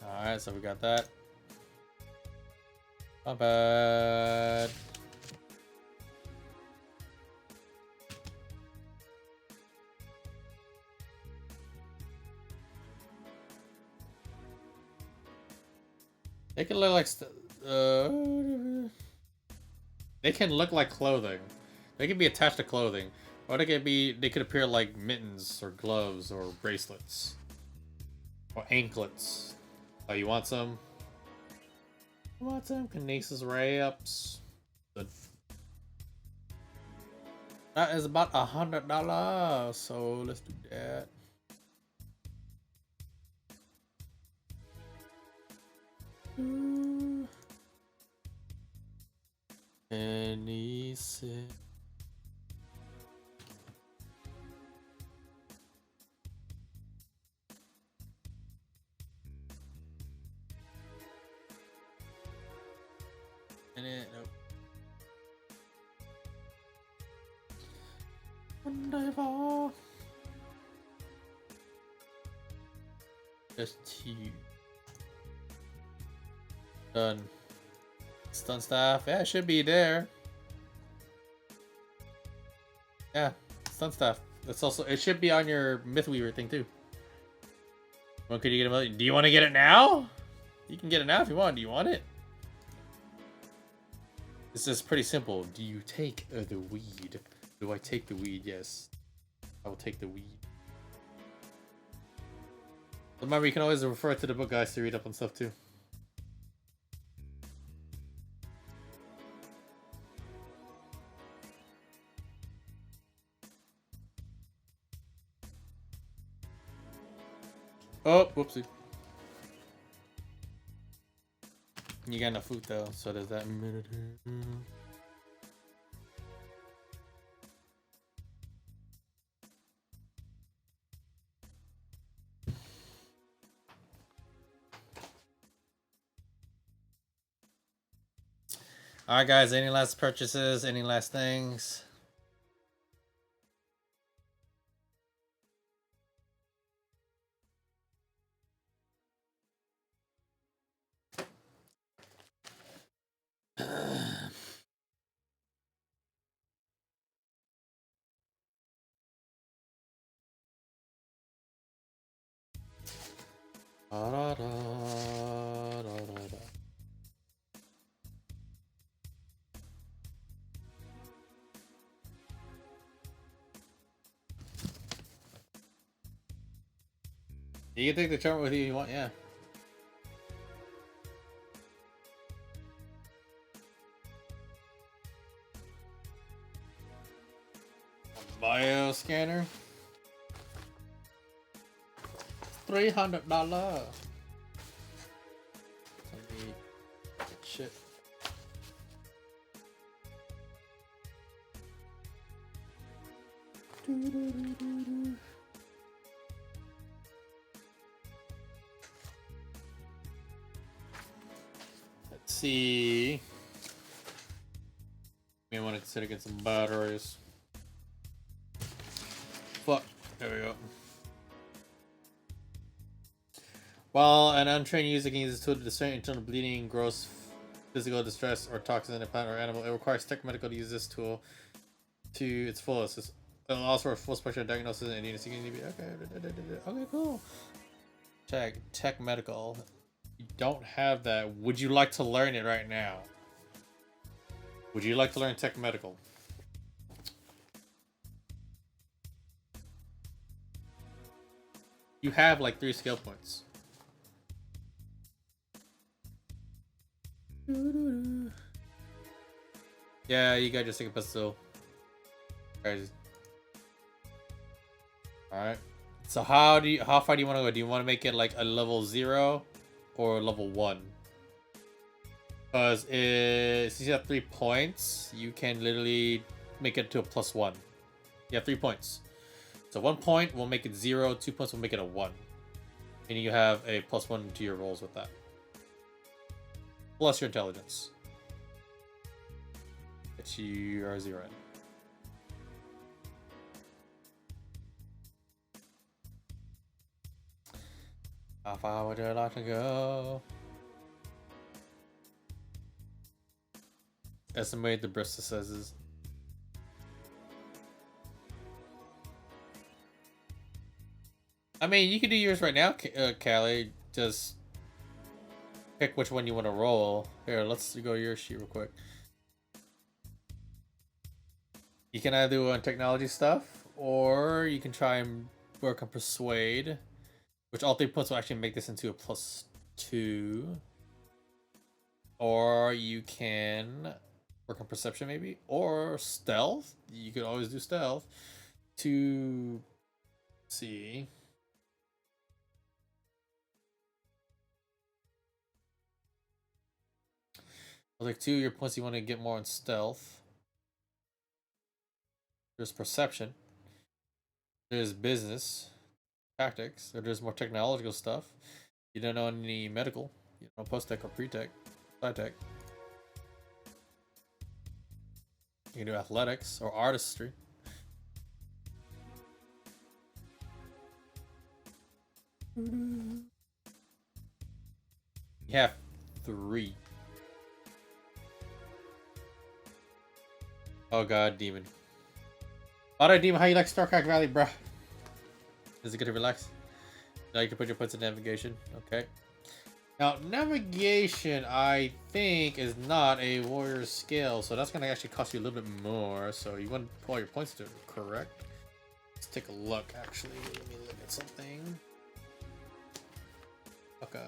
Alright, so we got that. Not bad. They can look like they can look like clothing. They can be attached to clothing, or they could appear like mittens or gloves or bracelets or anklets. Oh, you want some? You want some Kinesis Ray-ups? Good. That is about $100, so let's do that. Kinesis. Nope. Wonderful. Just two. Done. Stun staff. Yeah, it should be there. Yeah, stun staff. That's also. It should be on your Mythweaver thing too. When could you get a? Do you want to get it now? You can get it now if you want. Do you want it? This is pretty simple. Do you take the weed? Do I take the weed? Yes. I will take the weed. Remember, you can always refer to the book, guys, to read up on stuff too. Oh, whoopsie. You got enough food though, so there's that minute. Alright guys, any last purchases? Any last things? You can take the charm with you if you want, yeah. Bio scanner. $300. Shit. Let's see. May want to consider getting some batteries. Fuck. There we go. While an untrained user can use this tool to discern internal bleeding, gross physical distress, or toxins in a plant or animal, it requires tech medical to use this tool to its fullest. It allows for a full spectrum diagnosis and units. Okay, cool. Tech medical. You don't have that. Would you like to learn it right now? Would you like to learn tech medical? You have like 3 skill points. Yeah, you guys just take a pistol. Guys. Alright. So how far do you want to go? Do you want to make it like a level 0 or level 1? Because since you have 3 points, you can literally make it to a +1. You have 3 points. So 1 point will make it 0, 2 points will make it a 1. And you have a +1 to your rolls with that. Plus your intelligence. That you are 0 in. How far would you like to go? Estimate the breast sizes. I mean, you can do yours right now, Callie. Just pick which one you want to roll. Here, let's go your sheet real quick. You can either do on technology stuff, or you can try and work on persuade, which all 3 points will actually make this into a +2. Or you can work on perception maybe, or stealth. You could always do stealth to see. Like 2 of your points you want to get more on stealth. There's perception. There's business, tactics. Or there's more technological stuff. You don't know any medical. You don't know post-tech or pre-tech. Sci-tech. You can do athletics or artistry. You have 3. Oh god, demon. Alright, demon, how you like Starcraft Valley, bruh? Is it good to relax? Now you can put your points in navigation. Okay. Now, navigation, I think, is not a warrior skill, so that's going to actually cost you a little bit more. So you want to pull all your points to it, correct? Let's take a look, actually. Let me look at something. Okay.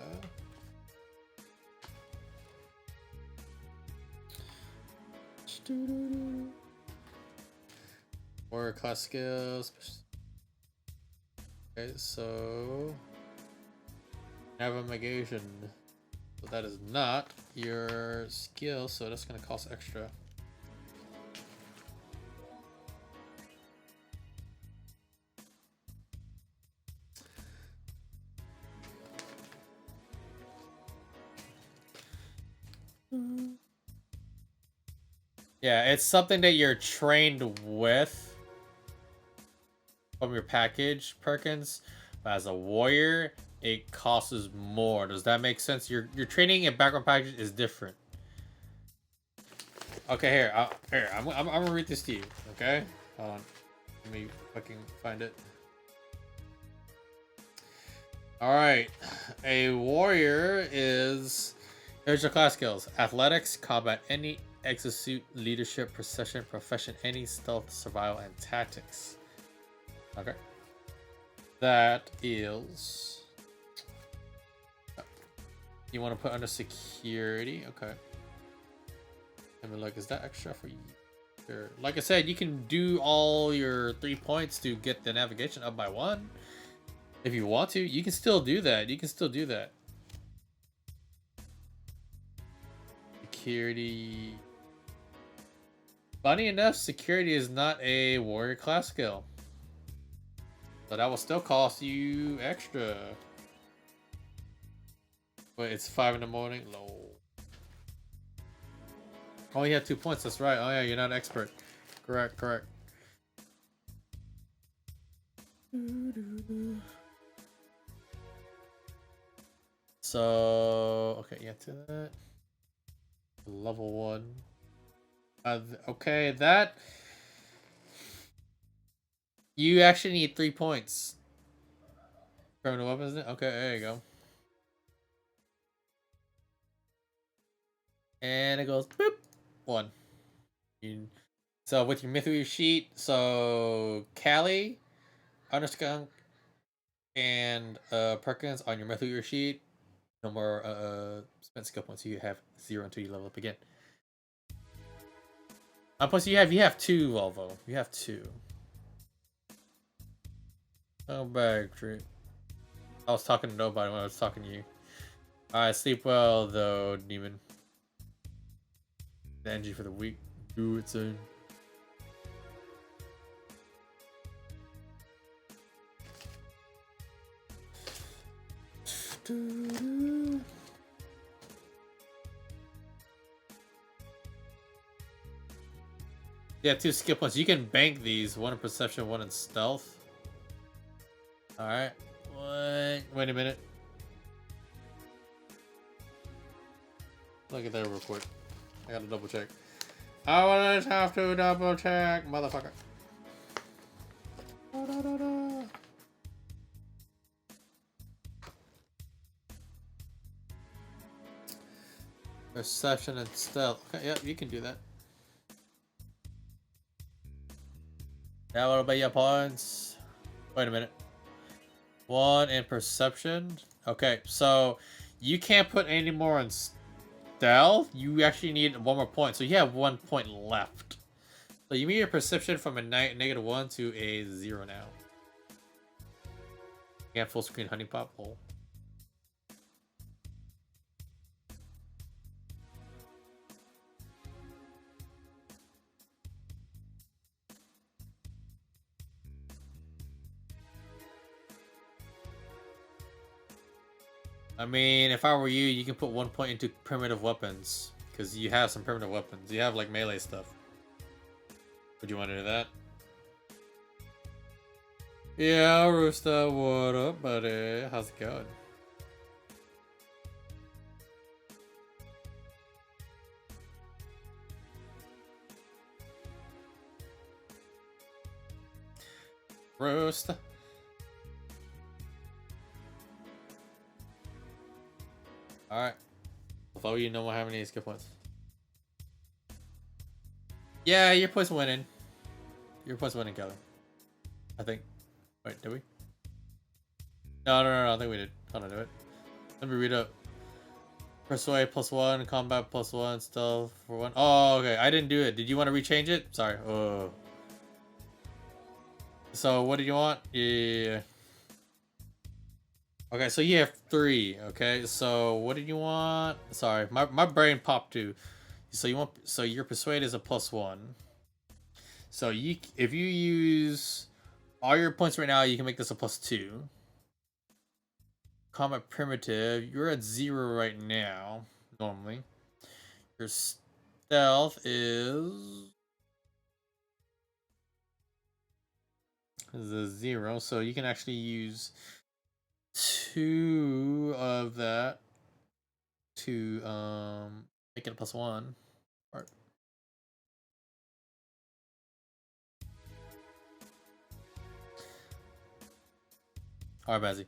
Warrior class skills. Okay, so navigation. So that is not your skill, so that's gonna cost extra. Yeah, it's something that you're trained with from your package, Perkins. But as a warrior, it costs more. Does that make sense? Your training and background package is different. Okay, here, I'm gonna read this to you. Okay, hold on. Let me fucking find it. All right, a warrior is. Here's your class skills: athletics, combat, any exosuit, leadership, procession, profession, any stealth, survival, and tactics. Okay. That is. You want to put under security? Okay. Let me look. Is that extra for you? Sure. Like I said, you can do all your 3 points to get the navigation up by 1. If you want to, you can still do that. You can still do that. Security. Funny enough, security is not a warrior class skill. So that will still cost you extra. But it's 5 in the morning. Low. Oh, you have 2 points. That's right. Oh yeah, you're not an expert. Correct. So okay, yeah, to that. Level 1. Okay, that you actually need 3 points. Criminal weapons. Okay, there you go. And it goes boop 1. So with your mythical sheet, so Callie, Underskunk, and Perkins on your mythical sheet. No more spent skill points. You have 0 until you level up again. Plus you have 2, Volvo. You have 2. Oh, bad treat. I was talking to nobody when I was talking to you. Alright, sleep well though, demon. The energy for the week. Do it soon. Yeah, 2 skill points. You can bank these. 1 in perception, 1 in stealth. Alright. Wait a minute. Look at that real quick. I gotta double check. I always have to double check, motherfucker. Perception and stealth. Okay, yep, you can do that. Yeah, what about your points? Wait a minute. 1 in perception. Okay, so you can't put any more in stealth. You actually need 1 more point. So you have 1 point left. So you move your perception from a -1 to a 0 now. You have full screen honey pop hole. I mean, if I were you, you can put 1 point into primitive weapons. Because you have some primitive weapons. You have, like, melee stuff. Would you want to do that? Yeah, Rooster, what up, buddy? How's it going? Rooster. Alright. Although you don't have any skill points. Yeah, your points winning. Your points winning, Kelly. I think. Wait, did we? No, I think we did. Hold on, do it. Let me read up. Persuade +1, combat +1, stealth for 1. Oh, okay. I didn't do it. Did you want to rechange it? Sorry. Oh. So, what do you want? Yeah. Okay, so you have 3. Okay, so what did you want? Sorry, my brain popped too. So your persuade is a +1. So if you use all your points right now, you can make this a +2. Combat primitive, you're at 0 right now, normally. Your stealth is a 0, so you can actually use 2 of that to make it a +1. Alright, Bazzy.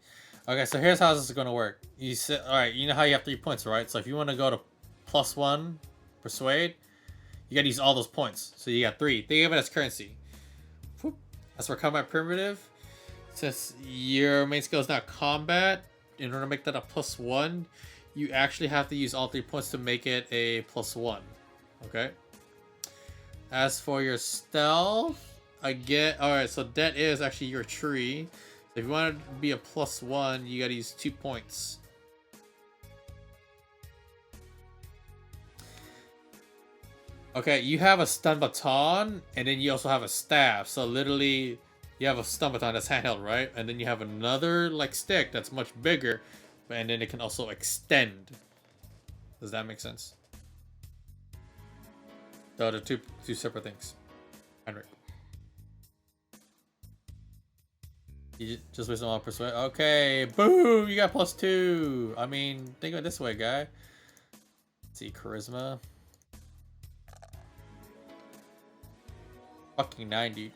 Okay, so here's how this is gonna work. You said, alright, you know how you have 3 points, right? So if you want to go to +1 persuade, you gotta use all those points. So you got 3. Think of it as currency. Whoop. As for combat primitive, since your main skill is not combat, in order to make that a +1, you actually have to use all 3 points to make it a +1. Okay. As for your stealth, alright, so that is actually your tree. So if you want it to be a +1, you gotta use 2 points. Okay, you have a stun baton, and then you also have a staff. So literally, you have a stun baton that's handheld, right? And then you have another like stick that's much bigger, and then it can also extend. Does that make sense? So they're two separate things. Henrik. You just wasted all persuade. Okay, boom! You got +2. I mean, think of it this way, guy. Let's see, charisma. Fucking 90.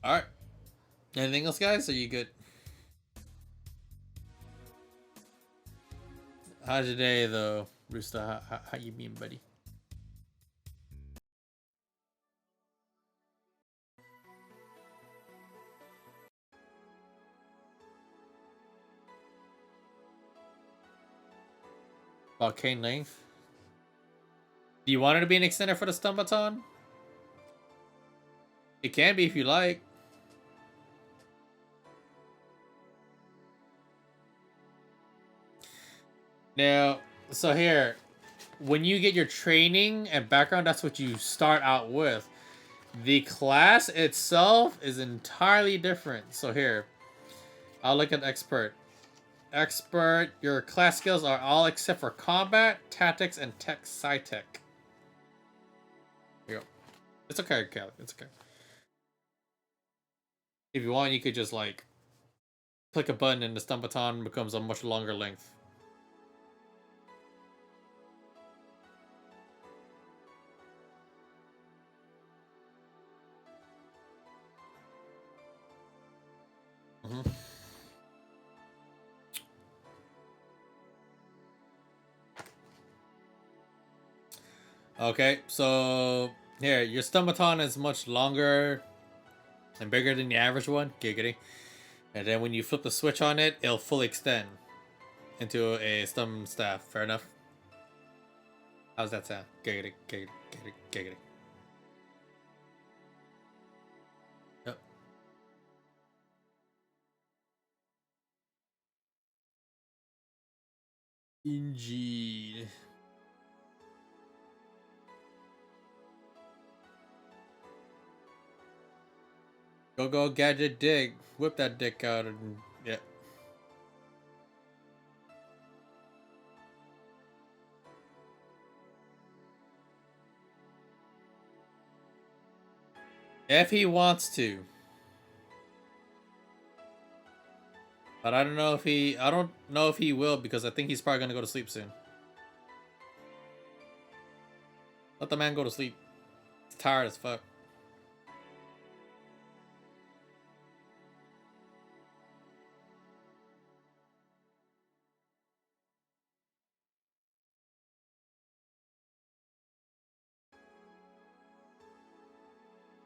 All right. Anything else, guys? Are you good? How's your day, though, Rooster? How you been, buddy? Volcane length. Do you want it to be an extender for the stun baton? It can be if you like. Now, so here, when you get your training and background, that's what you start out with. The class itself is entirely different. So here, I'll look at expert. Expert, your class skills are all except for combat, tactics, and tech sci-tech. Here you go. It's okay, Callie. It's okay. If you want, you could just like click a button and the stun baton becomes a much longer length. Mm-hmm. Okay, so here, your stun baton is much longer and bigger than the average one. Giggity. And then when you flip the switch on it, it'll fully extend into a stun staff. Fair enough? How's that sound? Giggity, giggity, giggity, giggity. Yep. Indeed. Go, gadget dig. Whip that dick out and... yeah. If he wants to. But I don't know if he will because I think he's probably gonna go to sleep soon. Let the man go to sleep. He's tired as fuck.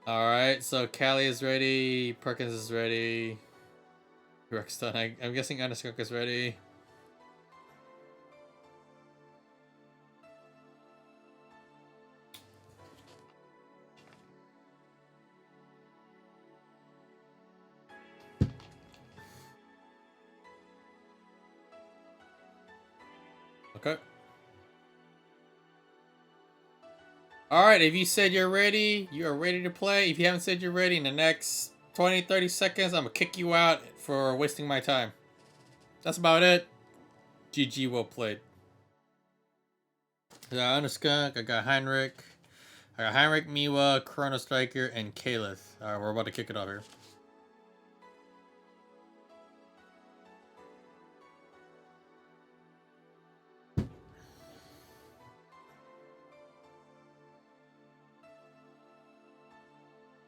Alright, so Callie is ready, Perkins is ready. Rexton, I'm guessing Underskirk is ready. Okay. Alright, if you said you're ready, you are ready to play. If you haven't said you're ready in the next 20-30 seconds, I'm gonna kick you out for wasting my time. That's about it. GG, well played. I got Underskunk, I got Heinrich. I got Heinrich, Miwa, Chrono Striker, and Kalith. Alright, we're about to kick it off here.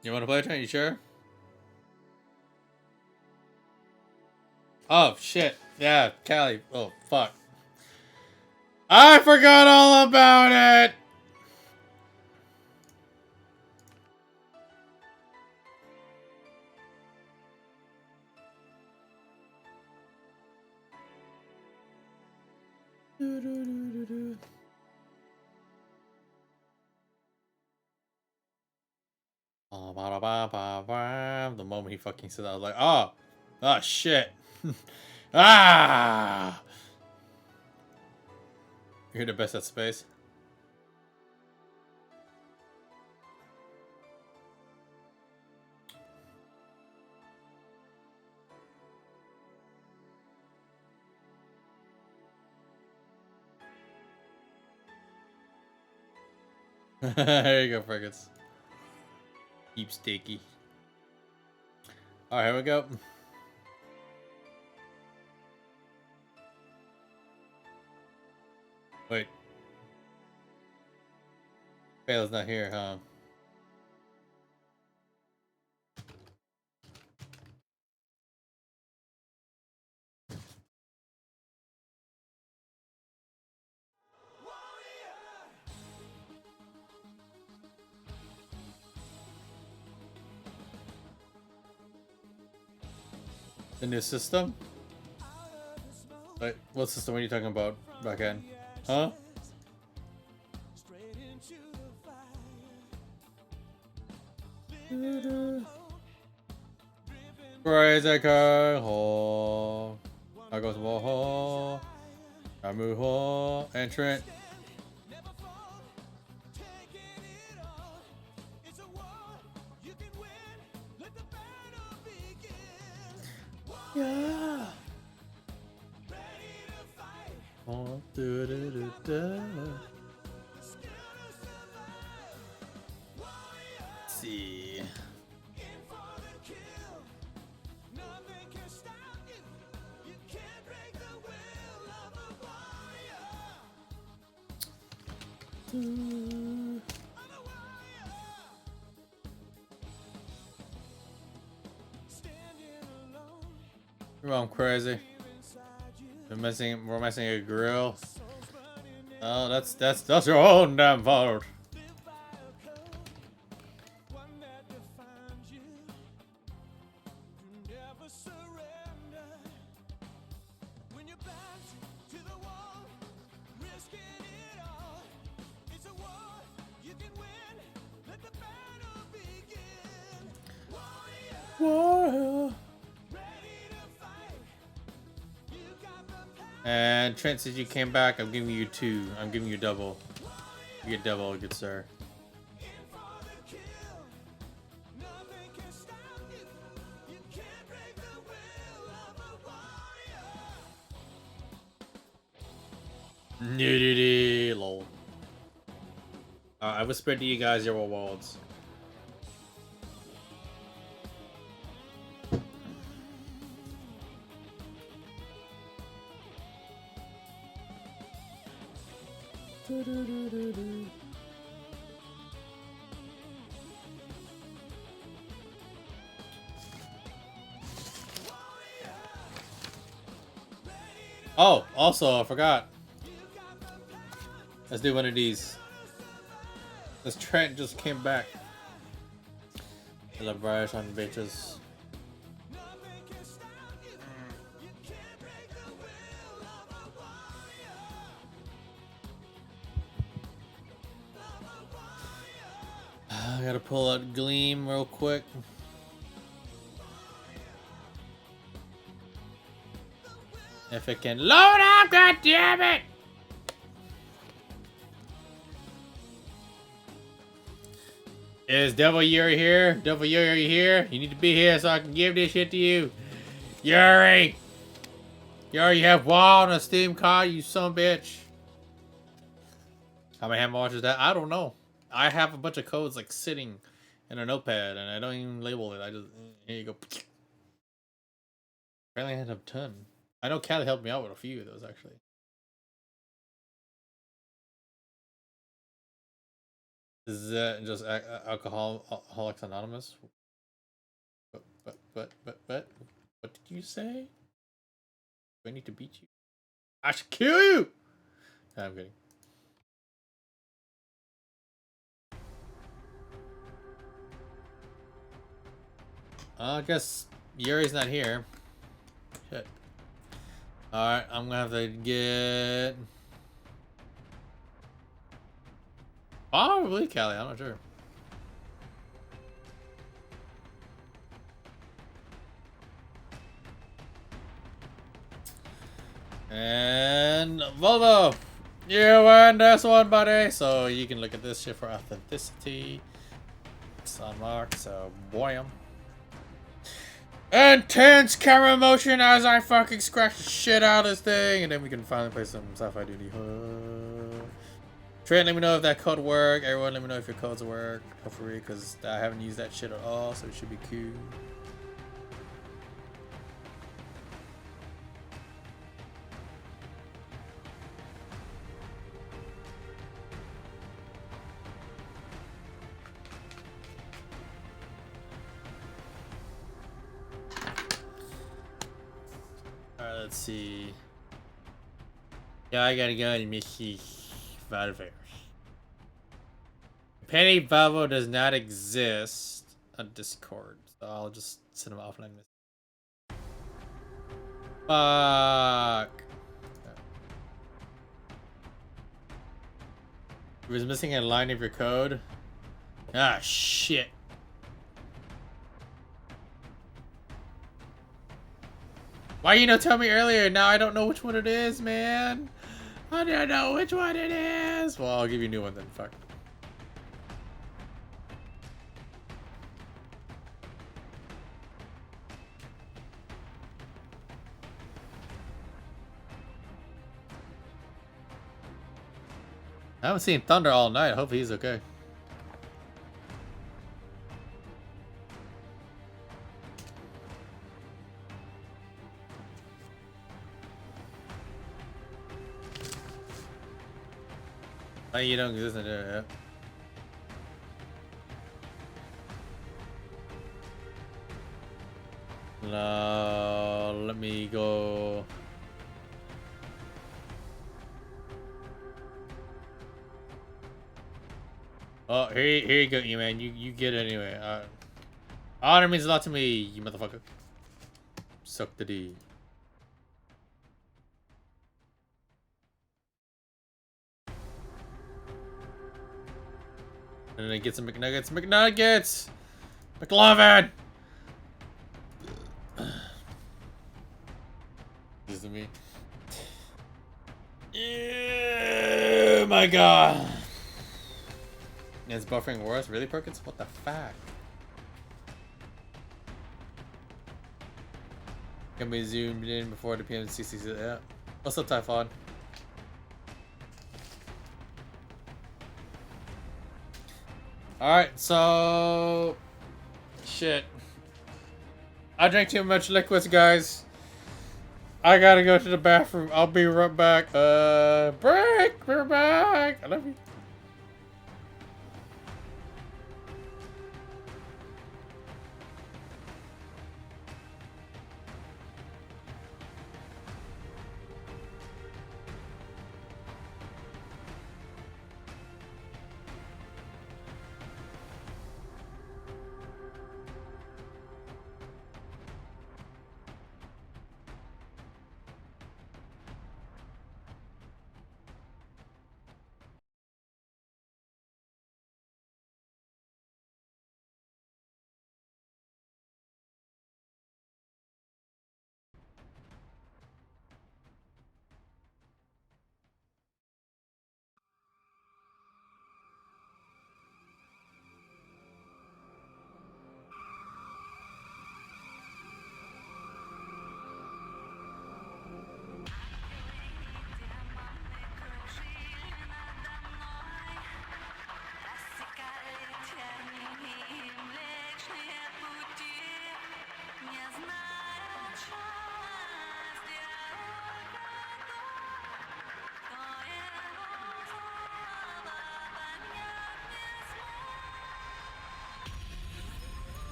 You want to play a turn? You sure? Oh, shit. Yeah, Callie. Oh, fuck. I forgot all about it! The moment he fucking said that, I was like, oh shit. Ah! You're the best at space. There you go, frigates. Keep sticky. Alright, here we go. Wait. Bale's not here, huh? The new system? Wait, what system are you talking about, Backhand? Huh? Crazy car, ho. I goes ho. I move ho. Entrant. Yeah. Oh, do, do, do, do. Let's see. I'm crazy. We're missing a grill. Oh, that's your own damn fault. Whoa. And Trent, since you came back, I'm giving you 2. I'm giving you double. You get double, good sir. Nudity, lol. I whispered to you guys your walls. Oh, also, I forgot. Let's do one of these. This Trent just came back. Celebration, bitches. I gotta pull out Gleam real quick. If it can load up, god damn it! Is Devil Yuri here? Devil Yuri, are you here? You need to be here so I can give this shit to you. Yuri! Yuri, you have WoW on a Steam card, you son of a bitch. How many hammer watches that? I don't know. I have a bunch of codes like sitting in a notepad and I don't even label it. I just, here you go. Apparently I had a ton. I know Callie helped me out with a few of those actually. Is that just Alcoholics Anonymous? What did you say? Do I need to beat you? I should kill you! No, I'm kidding. I guess Yuri's not here. Shit. Alright, I'm gonna have to get... Probably Callie, I'm not sure. And Volvo, you win this one, buddy. So you can look at this shit for authenticity. It's unlocked, so boyam. Intense camera motion as I fucking scratch the shit out of this thing, and then we can finally play some Sci-Fi Duty. Trent, let me know if that code worked. Everyone, let me know if your codes work. Hopefully, because I haven't used that shit at all, so it should be cool. Alright, let's see. Yeah, I gotta go and Mickey Valverde. Penny Valvo does not exist on Discord, so I'll just send him offline. Fuck. It was missing a line of your code. Ah, shit. Why you not tell me earlier? Now I don't know which one it is, man. I don't know which one it is. Well, I'll give you a new one then. Fuck. I haven't seen Thunder all night. I hope he's okay. You don't exist in there, yeah. No, let me go. Oh, here you go, you man. You get it anyway. Honor means a lot to me, you motherfucker. Suck the D. And then get some McNuggets. McNuggets! McLovin! This is me. Yeah, my god. It's buffering worse? Really, Perkins? What the fuck? Can be zoomed in before the PMC sees it. Yeah. What's up, Typhon? Alright, so... Shit. I drank too much liquids, guys. I gotta go to the bathroom. I'll be right back. Break! We're back! I love you.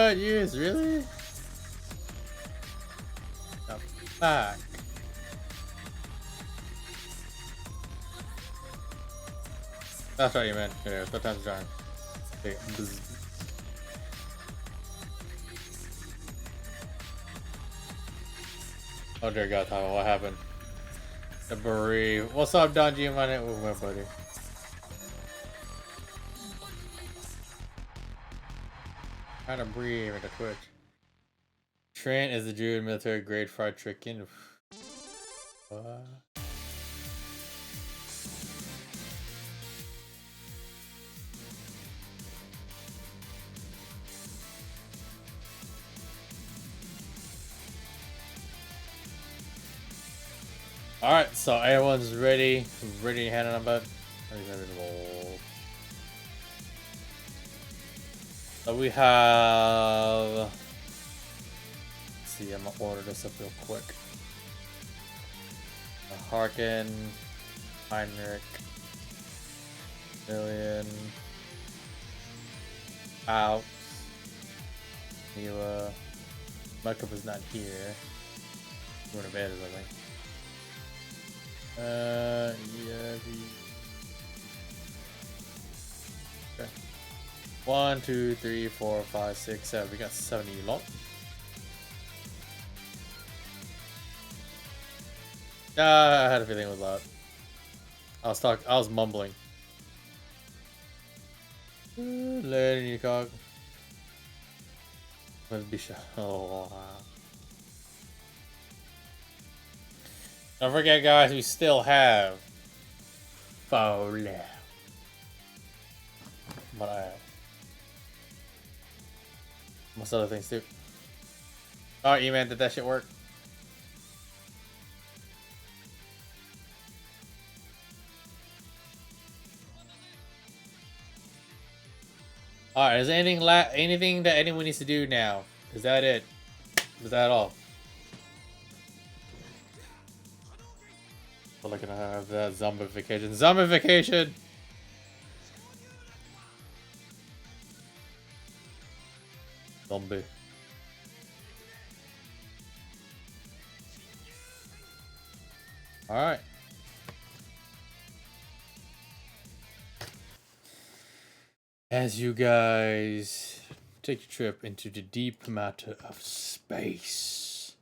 What? Yes, really? The fuck? That's right, you man. Yeah, what time's drawing? Okay. Oh dear God, Tom, what happened? The bereave. What's up, Don G? My name with my buddy. Trying to breathe into Twitch. Trent is the Jew military grade fried chicken. What? Alright, so everyone's ready to hand on about. So we have. Let's see, I'm gonna order this up real quick. Harkin, Heinrich, Million, Alps, Mila. Makeup is not here. Going to bed or something. Yeah. Okay. 1, 2, 3, 4, 5, 6, 7. We got 70 lot. I had a feeling it was loud. I was mumbling. Lady you cock. Must be sure. Oh wow. Don't forget, guys, we still have four left. But I have most other things too. Alright, E-Man, did that shit work? Alright, is there anything that anyone needs to do now? Is that it? Is that all? We're looking to have that zombification. Zombification! Zombie. Alright. As you guys take your trip into the deep matter of space,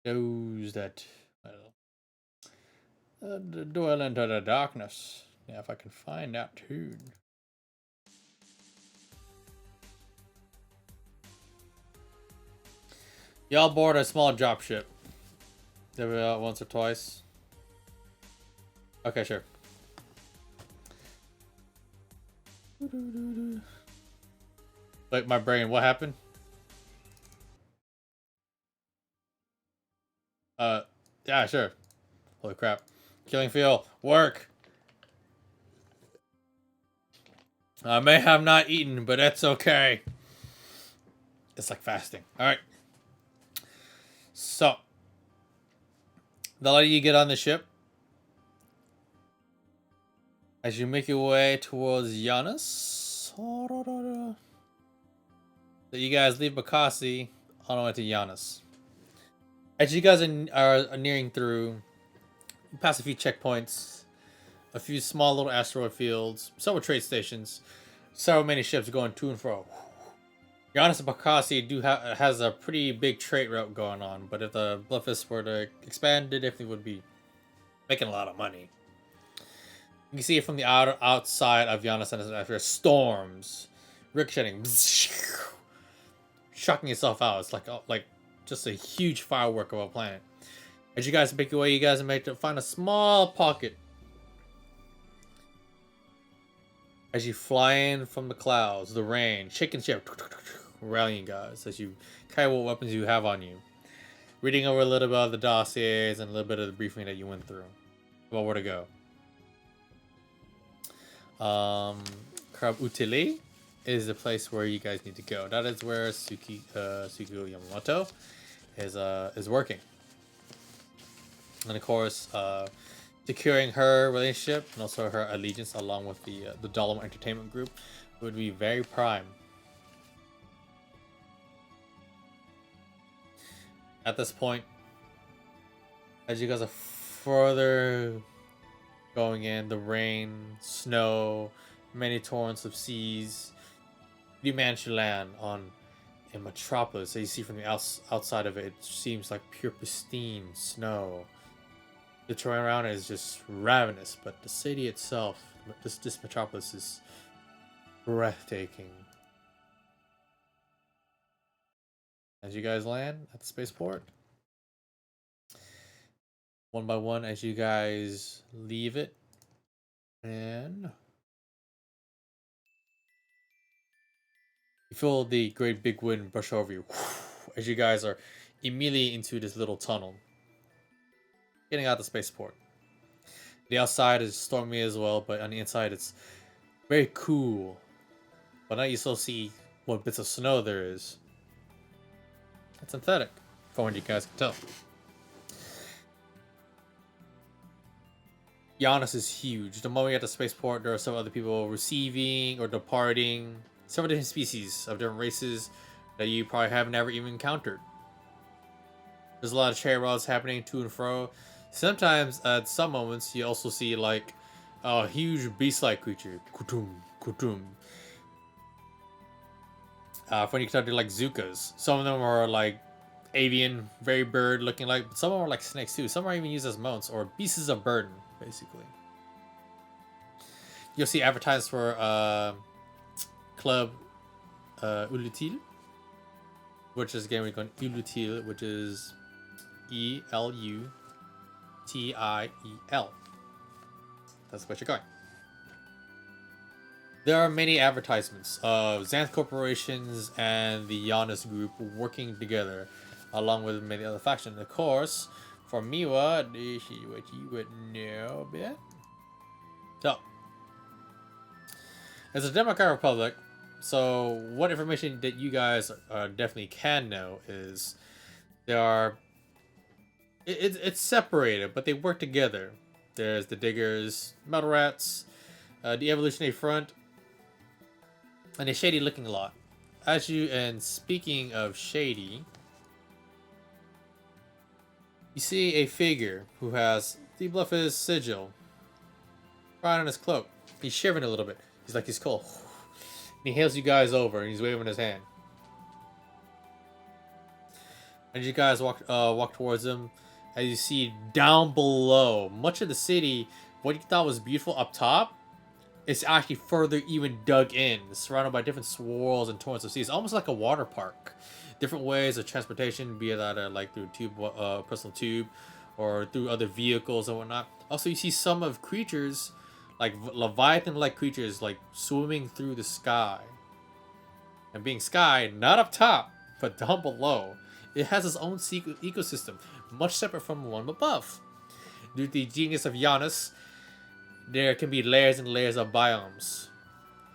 those that dwell into the darkness. Yeah, if I can find that tune. Y'all board a small dropship. Did we once or twice? Okay, sure. Like my brain, what happened? Yeah, sure. Holy crap. Killing Field, work! I may have not eaten, but that's okay. It's like fasting. Alright. So. They'll let you get on the ship. As you make your way towards Giannis. So you guys leave Bakassi on the way to Giannis. As you guys are nearing through, you pass a few checkpoints, a few small little asteroid fields, several trade stations, several many ships going to and fro. Giannis and Bakassi has a pretty big trade route going on, but if the Bluffist were to expand, it definitely would be making a lot of money. You can see it from the outside of Giannis and after storms, ricocheting, shocking yourself out. It's like just a huge firework of a planet. As you guys make your way, you guys make to find a small pocket. As you fly in from the clouds, the rain, shaking ship, rallying guys as you carry what weapons you have on you. Reading over a little bit of the dossiers and a little bit of the briefing that you went through about where to go. Krab Utile is the place where you guys need to go. That is where Suki Yamamoto is working. And of course, securing her relationship and also her allegiance along with the Dolom Entertainment Group would be very prime. At this point, as you guys are further going in, the rain, snow, many torrents of seas, you manage to land on a metropolis that you see from the outside of it. It seems like pure pristine snow. The terrain around it is just ravenous, but the city itself, this metropolis, is breathtaking. As you guys land at the spaceport, one by one, as you guys leave it, and you feel the great big wind brush over you as you guys are immediately into this little tunnel, getting out the spaceport. The outside is stormy as well, but on the inside it's very cool. But now you still see what bits of snow there is. It's synthetic, from what you guys can tell. Giannis is huge. The moment you get to the spaceport, there are some other people receiving or departing. Several different species of different races that you probably have never even encountered. There's a lot of chariot rides happening to and fro. Sometimes, at some moments, you also see like a huge beast-like creature. Kutum, kutum. When you can do like Zukas. Some of them are like avian, very bird looking like, but some of them are like snakes too. Some are even used as mounts or beasts of burden, basically. You'll see advertisements for Club Ulutil, which is again we're going Ulutil, which is ELUTIEL. That's what you're going. There are many advertisements of Xanth corporations and the Giannis group working together, along with many other factions. Of course, for Miwa, this is what you would know a bit. So, it's a democratic republic, so what information that you guys definitely can know is there are... It's separated, but they work together. There's the diggers, metal rats, the evolutionary front, and a shady looking lot. And speaking of shady, you see a figure who has the Bluff's sigil right on his cloak. He's shivering a little bit. He's cold. And he hails you guys over and he's waving his hand. And you guys walk towards him, as you see down below, much of the city, what you thought was beautiful up top, it's actually further even dug in, surrounded by different swirls and torrents of seas, almost like a water park. Different ways of transportation, be it either like through personal tube, or through other vehicles and whatnot. Also, you see some of creatures, like Leviathan-like creatures, like swimming through the sky. And being sky, not up top, but down below. It has its own ecosystem, much separate from the one above. Due to the genius of Giannis, there can be layers and layers of biomes.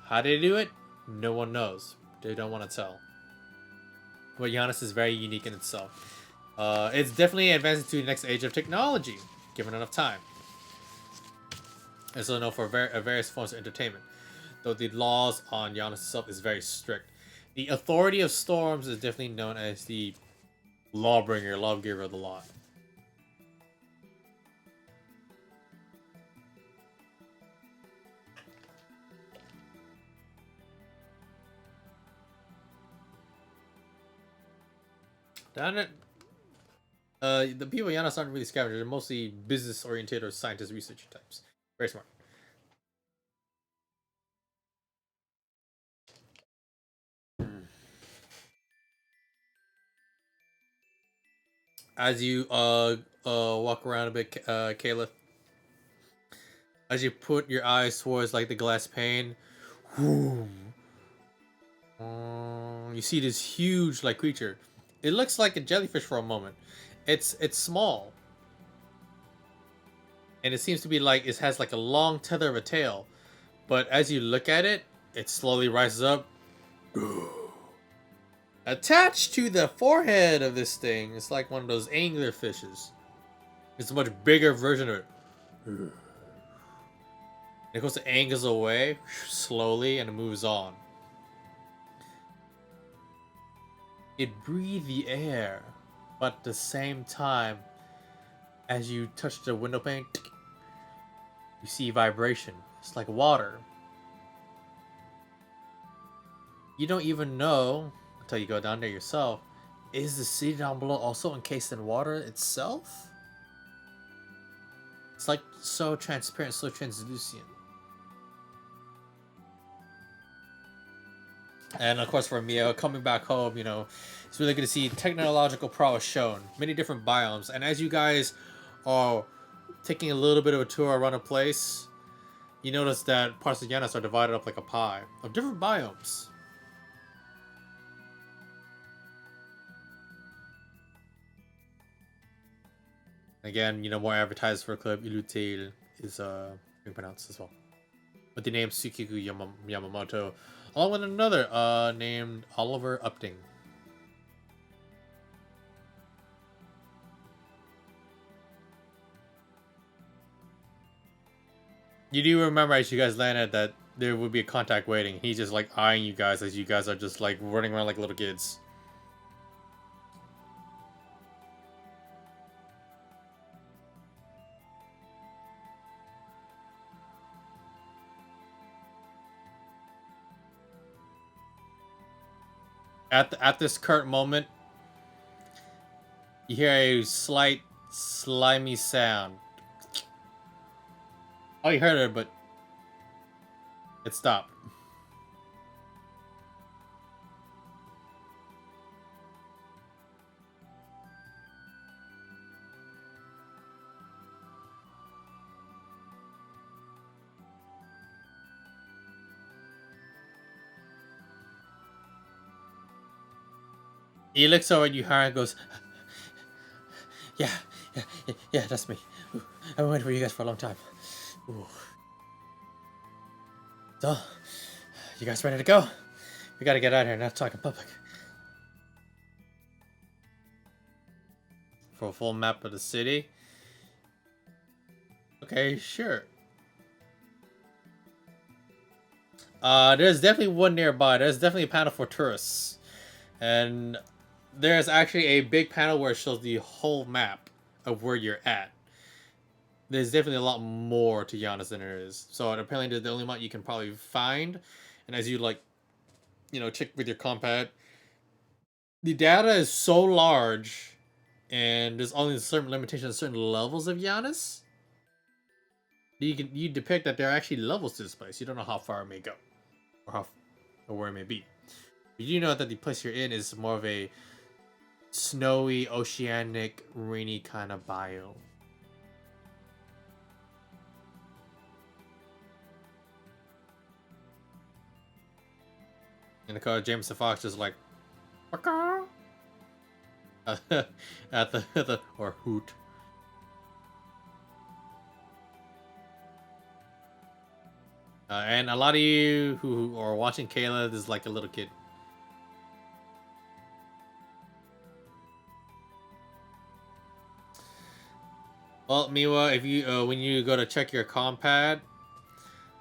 How they do it? No one knows. They don't want to tell. But Giannis is very unique in itself. It's definitely advancing to the next age of technology, given enough time. It's also known for various forms of entertainment, though the laws on Giannis itself is very strict. The Authority of Storms is definitely known as the lawgiver of the law. Down it. The people in Giannis aren't really scavengers. They're mostly business-oriented or scientist researcher types. Very smart. As you walk around a bit, Caliph, as you put your eyes towards like the glass pane, whoom, you see this huge like creature. It looks like a jellyfish for a moment. It's small, and it seems to be like it has like a long tether of a tail. But as you look at it, it slowly rises up. Attached to the forehead of this thing, it's like one of those angler fishes. It's a much bigger version of it. It goes to angles away slowly and it moves on. It breathed the air but at the same time, as you touch the window pane, you see vibration. It's like water. You don't even know until you go down there yourself. Is the city down below also encased in water itself? It's like so transparent, so translucent. And of course, for Mio coming back home, it's really good to see technological prowess shown, many different biomes. And as you guys are taking a little bit of a tour around a place, you notice that parts of Yanis are divided up like a pie of different biomes. Again, more advertised for Club Ilutil is being pronounced as well. With the name Tsukiku Yamamoto, along with another named Oliver Upting. You do remember as you guys landed that there would be a contact waiting. He's just like eyeing you guys as you guys are just like running around like little kids. At this current moment, you hear a slight slimy sound. Oh, you heard it, but it stopped. He looks over at you, Hara, and goes, yeah, that's me. Ooh, I've been waiting for you guys for a long time. Ooh. So, you guys ready to go? We gotta get out of here and not talk in public. For a full map of the city? Okay, sure. There's definitely one nearby. There's definitely a panel for tourists. And there's actually a big panel where it shows the whole map of where you're at. There's definitely a lot more to Giannis than there is. So apparently the only amount you can probably find. And as you check with your compad, the data is so large and there's only certain limitations, certain levels of Giannis. You depict that there are actually levels to this place. You don't know how far it may go. Or where it may be. But you know that the place you're in is more of a snowy, oceanic, rainy kind of biome. And the car, James the Fox is like, at the or hoot. And a lot of you who are watching Kayla is like a little kid. Well, Miwa, if you when you go to check your compad,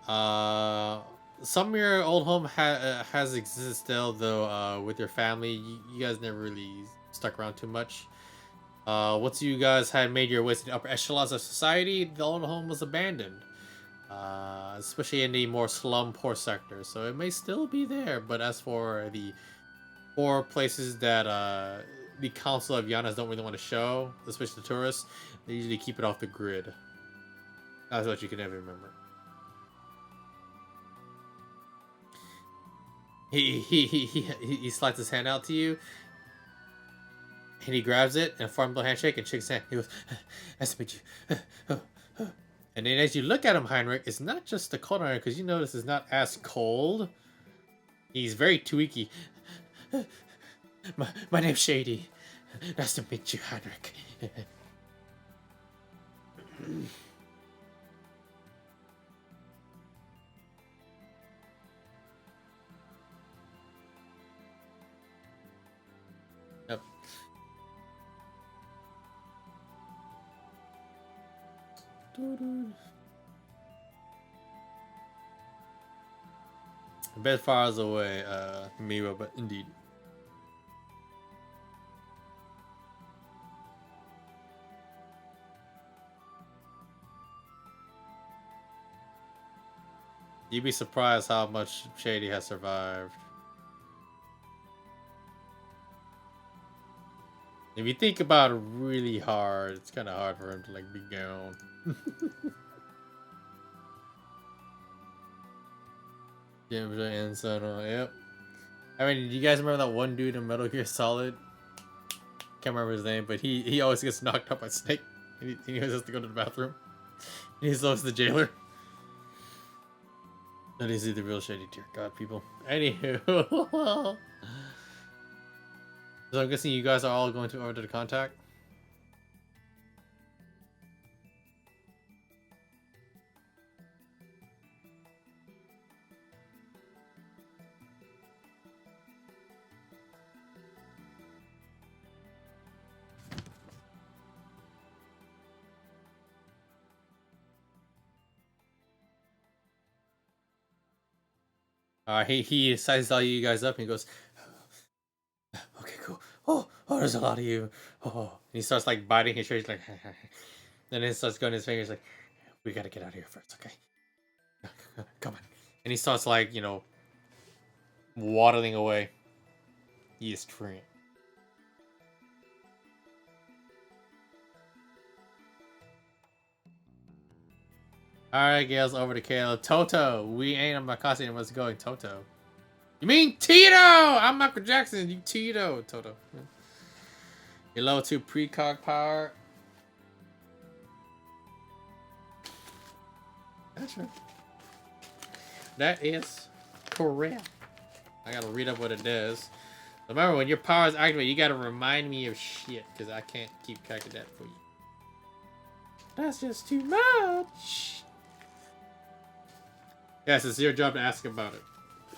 some of your old home has existed still, though. With your family, you guys never really stuck around too much. Once you guys had made your way to the upper echelons of society, the old home was abandoned. Especially in the more slum poor sectors, so it may still be there. But as for the poor places that the Council of Yanas don't really want to show, especially the tourists, they usually keep it off the grid. That's what you can never remember. He slides his hand out to you, and he grabs it and forms a handshake and shakes his hand. He goes, "Nice to meet you." And then as you look at him, Heinrich, it's not just the cold iron, because you notice it's not as cold. He's very tweaky. My name's Shady. Nice to meet you, Heinrich. Yep. A bit far away, Miwa, but indeed. You'd be surprised how much Shady has survived. If you think about it really hard, it's kind of hard for him to like be gone. James and Sono, yep. I mean, do you guys remember that one dude in Metal Gear Solid? Can't remember his name, but he always gets knocked up by Snake. He always has to go to the bathroom. He's always the jailer. That is the real Shady, dear God, people. Anywho. So I'm guessing you guys are all going to order the contact? He decides to tell you guys up and he goes, okay, cool. Oh, there's a lot of you. Oh, and he starts like biting his shirt. He's like, then he starts going his fingers like, we gotta get out of here first, okay? Come on. And he starts like, you know, waddling away. He is trained. Alright, Gail's over to Caleb. Toto, we ain't on Makasi and what's going, Toto. You mean Tito? I'm Michael Jackson, you Tito, Toto. Your level 2 precog power. That's right. That is correct. I gotta read up what it does. Remember, when your power is activated, you gotta remind me of shit, because I can't keep track of that for you. That's just too much. Yes, it's your job to ask about it.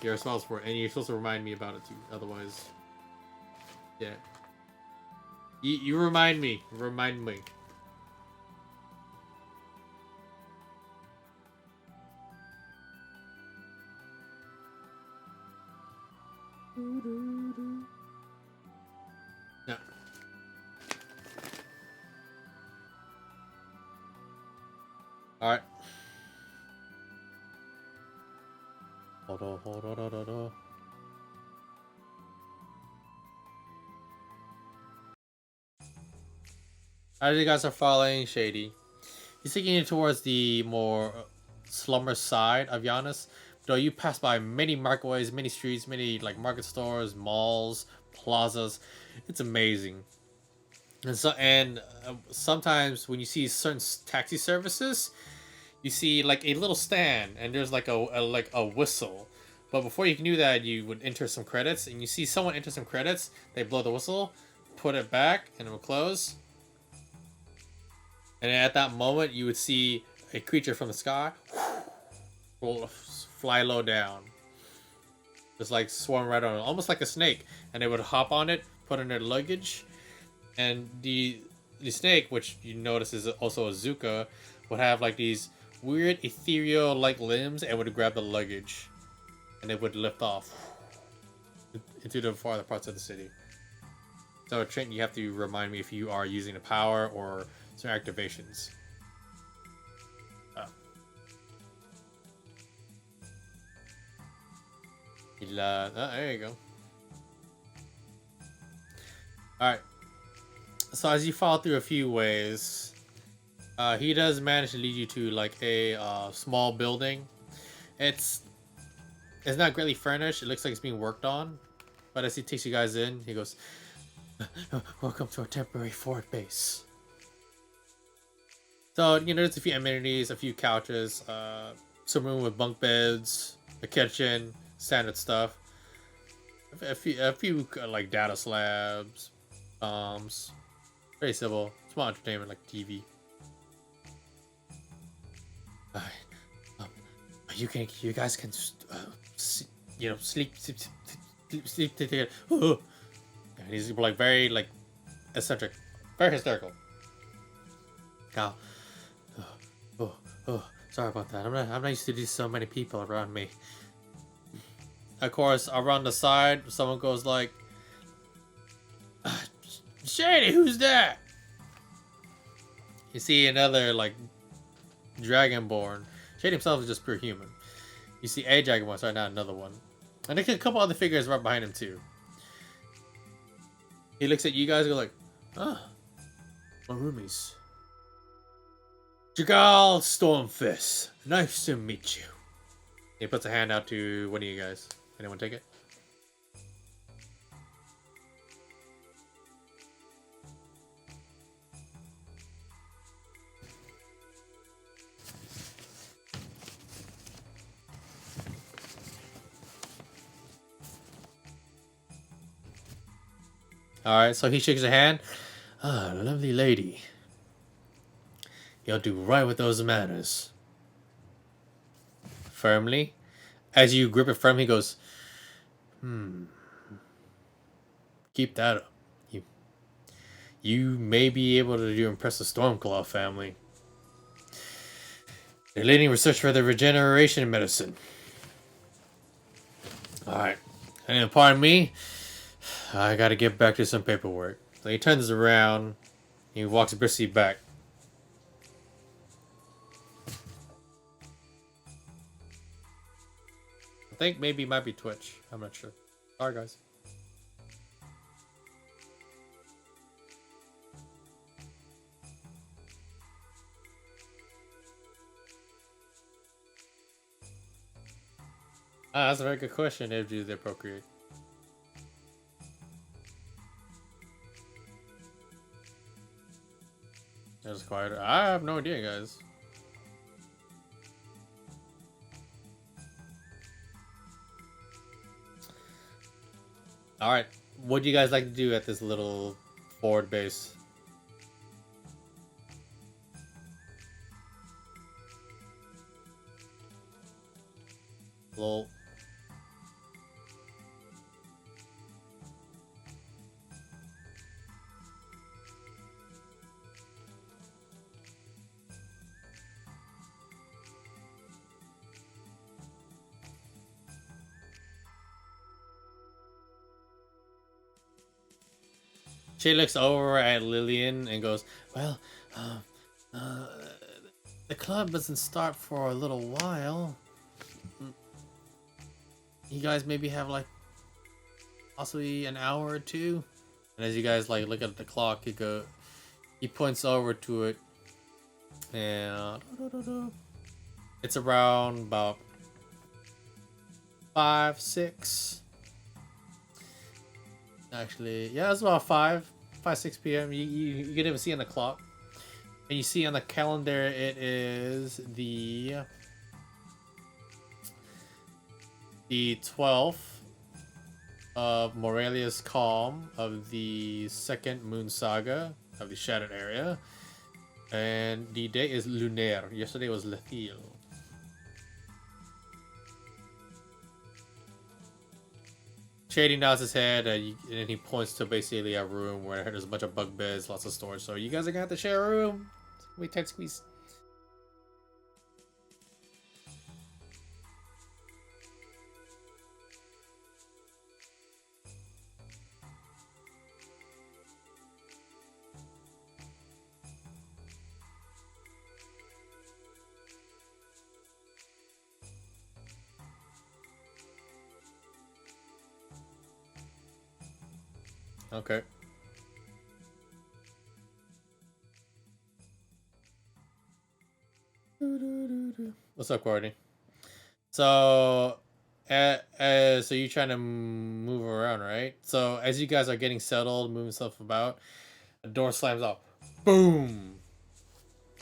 You're responsible for it, and you're supposed to remind me about it too. Otherwise, yeah. You remind me. Remind me. No. All right. Hold on. As you guys are following Shady, he's taking you towards the more slumber side of Giannis. Though you pass by many marketways, many streets, many like market stores, malls, plazas. It's amazing. And sometimes when you see certain taxi services, you see like a little stand and there's like a whistle. But before you can do that, you would enter some credits, and you see someone enter some credits. They blow the whistle, put it back, and it will close. And at that moment, you would see a creature from the sky fly low down, just like swarm right on it, almost like a snake. And they would hop on it, put in their luggage, and the snake, which you notice is also a Zuka, would have like these weird ethereal like limbs and would grab the luggage. And it would lift off into the farther parts of the city. So Trent, you have to remind me if you are using the power or certain activations. There you go. Alright. So as you follow through a few ways, he does manage to lead you to like a small building. It's not greatly furnished. It looks like it's being worked on. But as he takes you guys in, he goes, welcome to our temporary fort base. So, you know, there's a few amenities, a few couches, some room with bunk beds, a kitchen, standard stuff. A few like data slabs, very simple, small entertainment like TV. You guys can, you know, sleep together. And he's like very like eccentric, very hysterical. Now, sorry about that. I'm not used to these so many people around me. Of course, around the side, someone goes like, Shady, who's that? You see another like dragonborn. Shady himself is just pure human. You see a dragon once, right now another one. And there's a couple other figures right behind him too. He looks at you guys and go like, ah, my roomies. Jagal Stormfist, nice to meet you. He puts a hand out to one of you guys. Anyone take it? Alright, so he shakes your hand. Ah, lovely lady. You'll do right with those manners. Firmly. As you grip it firmly, he goes, keep that up. You may be able to impress the Stormclaw family. They're leading research for the regeneration medicine. Alright. And pardon me, I gotta get back to some paperwork. So he turns around, he walks briskly back. I think maybe it might be Twitch. I'm not sure. Sorry, guys. That's a very good question. If do they procreate? That's quiet. I have no idea, guys. All right, what do you guys like to do at this little forward base? Lol. She looks over at Lillian and goes, well, the club doesn't start for a little while. You guys maybe have like possibly an hour or two. And as you guys like look at the clock, he points over to it, and it's around about 5, 6. Actually, yeah, it's about 5, 6 p.m. You can even see on the clock, and you see on the calendar it is the 12th of Morelia's Calm of the second Moon Saga of the Shattered Area, and the day is lunaire. Yesterday was Lethil. Shady nods his head, and he points to basically a room where there's a bunch of bug beds, lots of storage. So you guys are gonna have to share a room. We tight squeeze. Okay. What's up, Courtney? So, so you're trying to move around, right? So as you guys are getting settled, moving stuff about, the door slams off. Boom!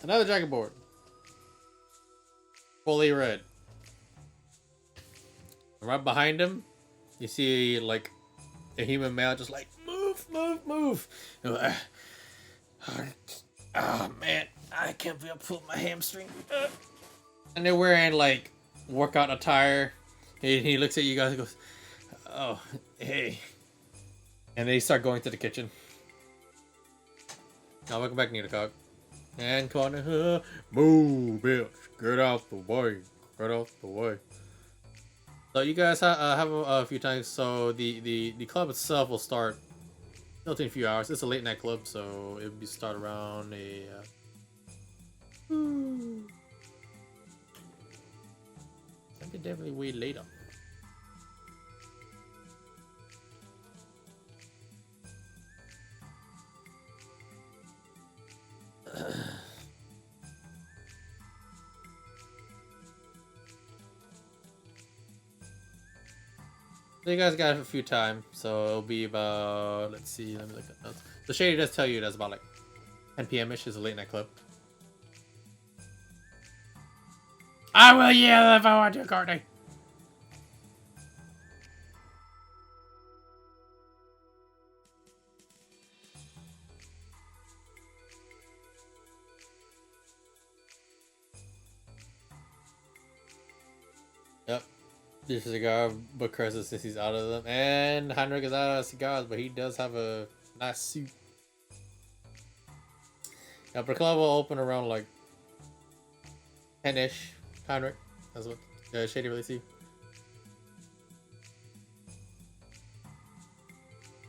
Another dragon board. Fully red. Right behind him, you see like a human male just like move. Oh man, I can't feel pull my hamstring. And they're wearing like workout attire. He looks at you guys and goes, "Oh, hey," and they start going to the kitchen. Now welcome back, Nitacog. And Connor, move, bitch, get out the way, get out the way. So you guys have a few times. So the club itself will start in a few hours. It's a late night club, so it'll be start around a. definitely way later. So you guys got a few time, so it'll be about, let's see, let me look at notes. So Shady does tell you that's about like 10 p.m. ish is a late night club. I will yell if I want to, Courtney. Yep. This is a cigar, but Chris says he's out of them. And Heinrich is out of cigars, but he does have a nice suit. Yeah, but the club will open around like 10-ish. Heinrich. That's what Shady really see.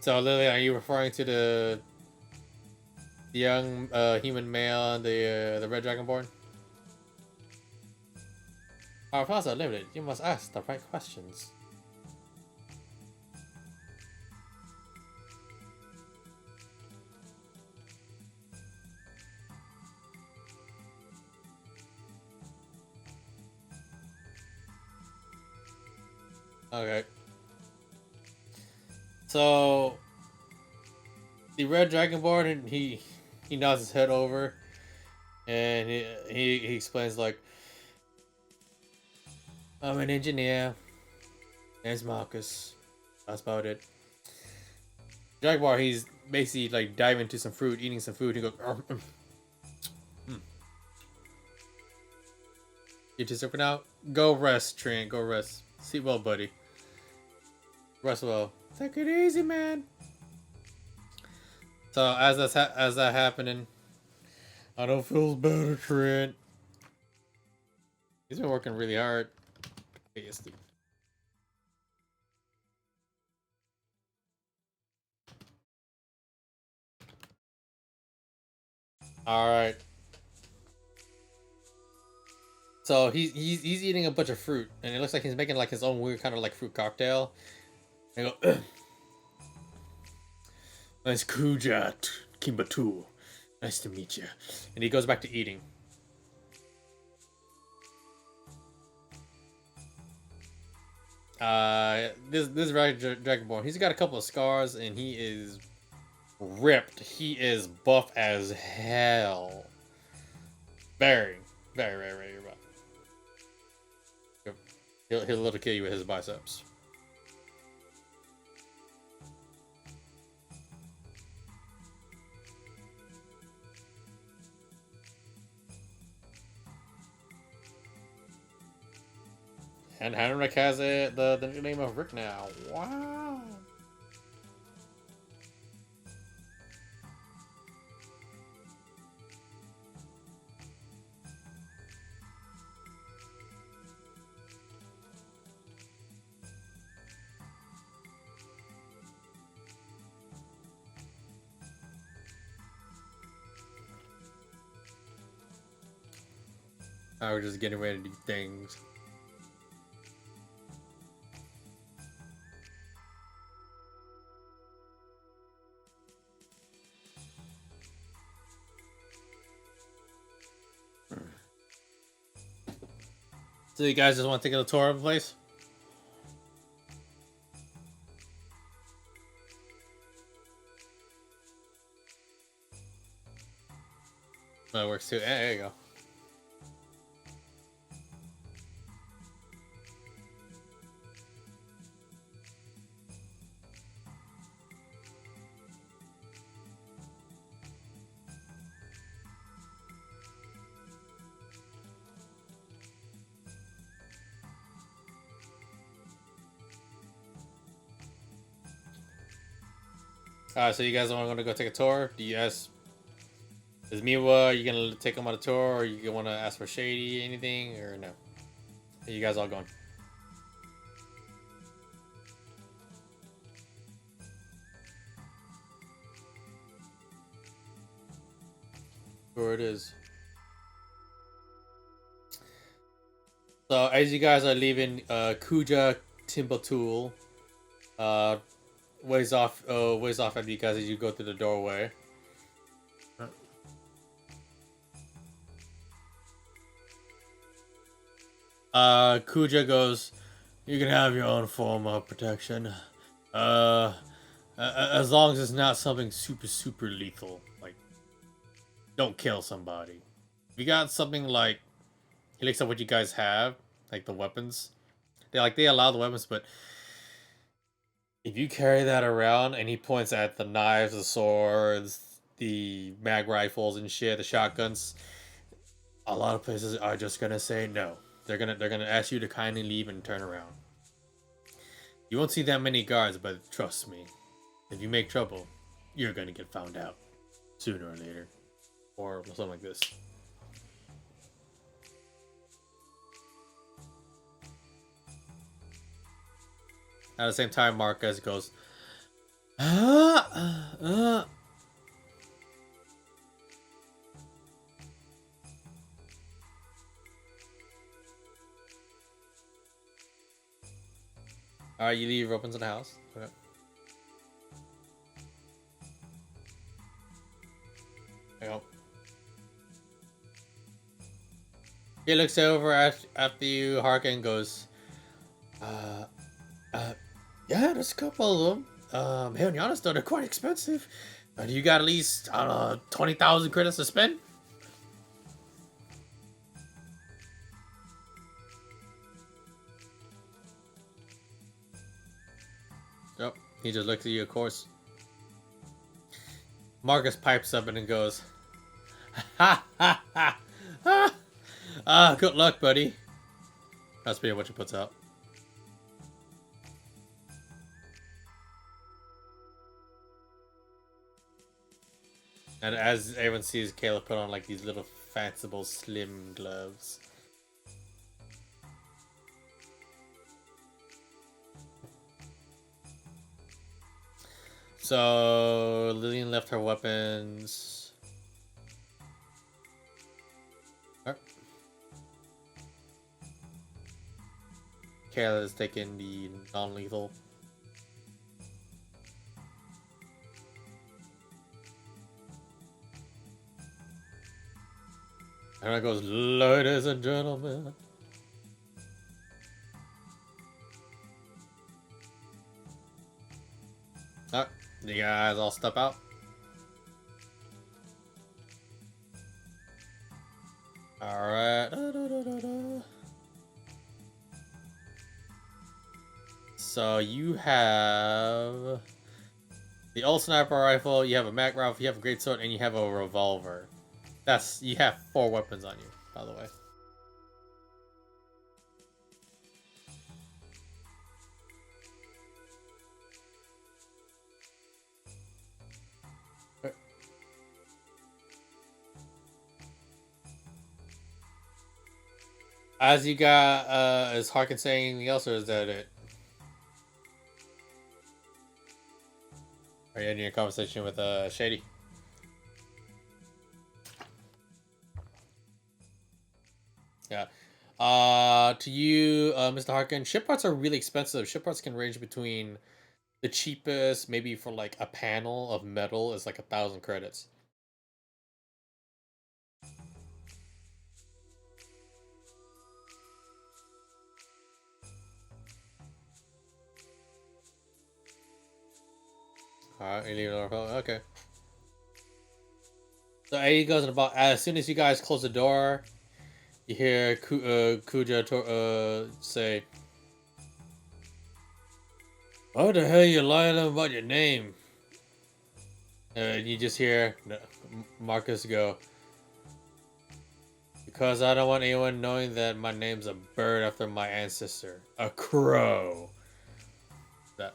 So Lily, are you referring to the young human male and the red dragonborn? Our files are limited. You must ask the right questions. Okay. So the red dragonborn, he nods his head over, and he explains like, I'm an engineer. There's Marcus. That's about it. Jaguar, he's basically like diving into some fruit, eating some food. He goes, You too sick for now? Go rest, Trent. Go rest. Sleep well, buddy. Rest well. Take it easy, man. So as that happening, I don't feel better, Trent. He's been working really hard. All right. So he's eating a bunch of fruit, and it looks like he's making like his own weird kind of like fruit cocktail. And I go, nice Kujat Kimbatu. Nice to meet you. And he goes back to eating. This Dragonborn, he's got a couple of scars, and he is ripped. He is buff as hell. Very rough. He'll little kill you with his biceps. And Henrik has the name of Rick now. Wow. I was just getting ready to do things. So you guys just want to take a tour of the place? That works too. There you go. So you guys want to go take a tour? Do you guys... Is Miwa, you gonna take him on a tour, or you want to ask for Shady, anything, or no? Are you guys all going? Sure it is. So as you guys are leaving, Kuja Timbatul, ways off at you guys as you go through the doorway. Kuja goes, "You can have your own form of protection. Uh, as long as it's not something super lethal. Like, don't kill somebody. If you got something like, he looks at what you guys have, like the weapons. They allow the weapons, but if you carry that around," and he points at the knives, the swords, the mag rifles and shit, the shotguns, a lot of places are just gonna say no. They're gonna ask you to kindly leave and turn around. You won't see that many guards, but trust me, if you make trouble, you're gonna get found out sooner or later, or something like this. At the same time, Marquez goes, Alright, you leave your weapons in the house. Okay. There you go. He looks over after you, Harkin goes, yeah, there's a couple of them. Hey, to be honest though, they're quite expensive. You got at least, I don't know, 20,000 credits to spend? Yep, he just looks at you, of course. Marcus pipes up and then goes, ha ha ha ha! Good luck, buddy. That's pretty much what he puts out. And as everyone sees, Caleb put on like these little fanciful slim gloves. So Lillian left her weapons. Kayla is taking the non-lethal. And it goes, ladies and gentlemen. Alright, you guys all step out. Alright. So you have the old sniper rifle, you have a mag rifle, you have a greatsword, and you have a revolver. You have 4 weapons on you, by the way. As you got, is Harkin saying anything else, or is that it? Are you ending your conversation with Shady? Yeah. To you, Mr. Harkin, ship parts are really expensive. Ship parts can range between the cheapest, maybe for like a panel of metal, is like 1,000 credits. Alright, you leave it over. Okay. So he goes in about, as soon as you guys close the door, you hear Kuja say, "What the hell are you lying about your name?" And you just hear Marcus go, "Because I don't want anyone knowing that my name's a bird after my ancestor. A crow." That.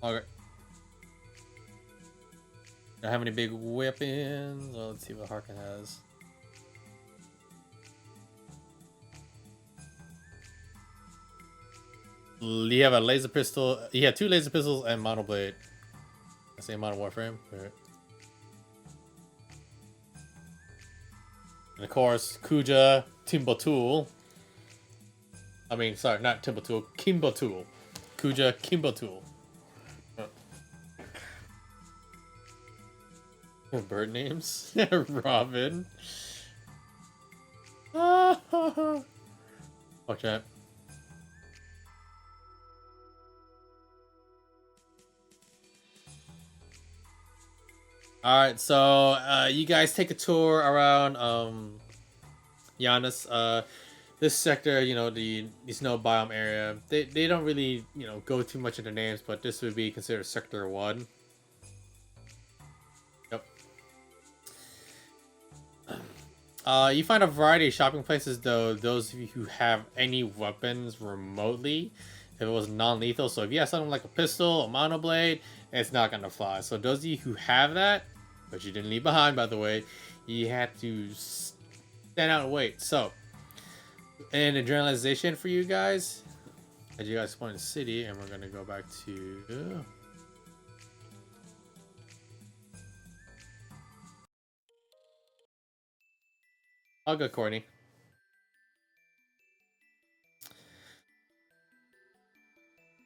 Okay. Don't have any big weapons. Well, let's see what Harkin has. You have a laser pistol. You have 2 laser pistols and monoblade. That's the amount of Warframe. All right. And of course, Kuja Timbatul. I mean, sorry, not Timbatul, Kimbatul. Kuja Kimbatul. Bird names? Robin. Watch out. Alright, so you guys take a tour around Giannis. This sector, you know, the snow biome area. They don't really, you know, go too much into names, but this would be considered sector 1. Yep. You find a variety of shopping places, though. Those of you who have any weapons remotely, if it was non-lethal, so if you have something like a pistol, a monoblade, it's not gonna fly. So those of you who have that, but you didn't leave behind, by the way, you had to stand out and wait. So, and adrenalization for you guys, as you guys spawn in the city, and we're gonna go back to. I'll go, Courtney.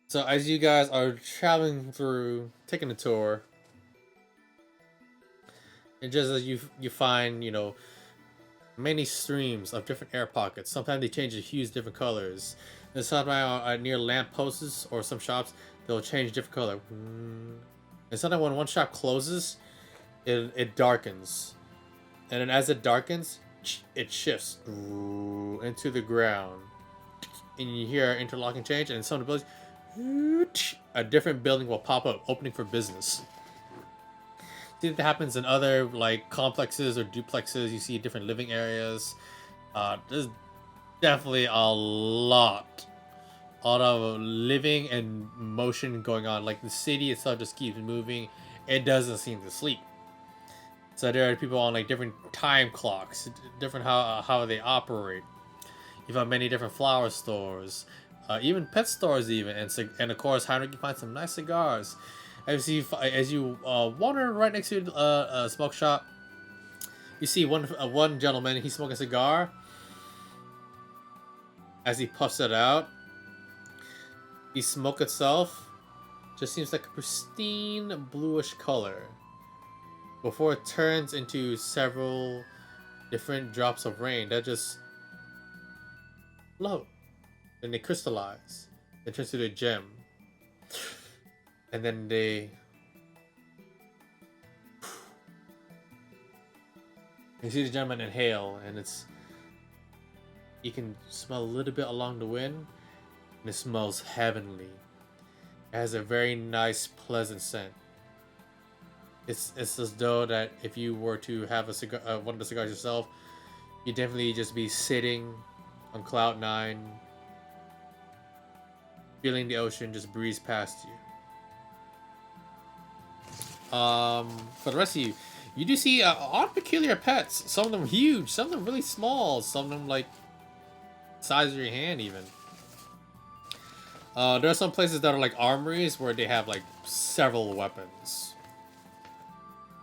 So as you guys are traveling through, taking a tour, and just as you find, you know, many streams of different air pockets. Sometimes they change the hues different colors. And sometimes near lamp posts or some shops, they'll change different color. And sometimes when one shop closes, it darkens. And then as it darkens, it shifts into the ground. And you hear interlocking change, and some of the buildings, a different building will pop up, opening for business. See that happens in other like complexes or duplexes. You see different living areas. There's definitely a lot of living and motion going on. Like the city itself just keeps moving. It doesn't seem to sleep. So there are people on like different time clocks, different how they operate. You find many different flower stores, even pet stores, even, and of course, Heinrich, you find some nice cigars. As you wander right next to a smoke shop, you see one gentleman. He's smoking a cigar. As he puffs it out, the smoke itself just seems like a pristine bluish color before it turns into several different drops of rain that just float. Then they crystallize. It turns into a gem. And then you see the gentleman inhale, and you can smell a little bit along the wind, and it smells heavenly. It has a very nice, pleasant scent. It's as though that if you were to have a cigar, one of the cigars yourself, you'd definitely just be sitting on cloud 9, feeling the ocean just breeze past you. For the rest of you, you do see odd, peculiar pets. Some of them huge, some of them really small, some of them like size of your hand even. There are some places that are like armories where they have like several weapons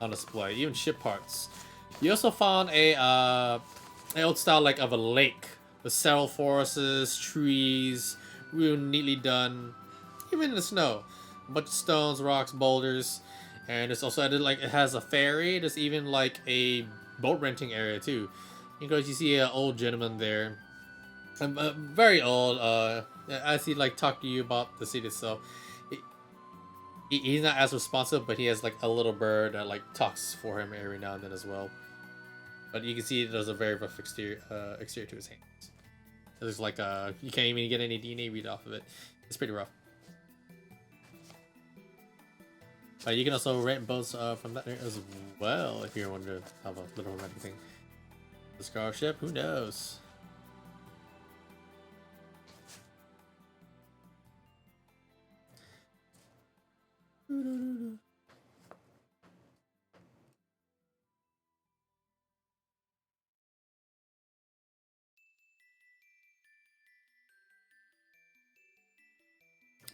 on display, even ship parts. You also found an old style like of a lake with several forests, trees, real neatly done, even in the snow. A bunch of stones, rocks, boulders. And it's also like it has a ferry. There's even like a boat renting area too. Because you see an old gentleman there, very old. As he like talked to you about the city itself, he's not as responsive, but he has like a little bird that like talks for him every now and then as well. But you can see there's a very rough exterior to his hands. There's like you can't even get any DNA read off of it. It's pretty rough. You can also rent boats from that area as well if you want to have a little romantic thing. The Scar ship, who knows?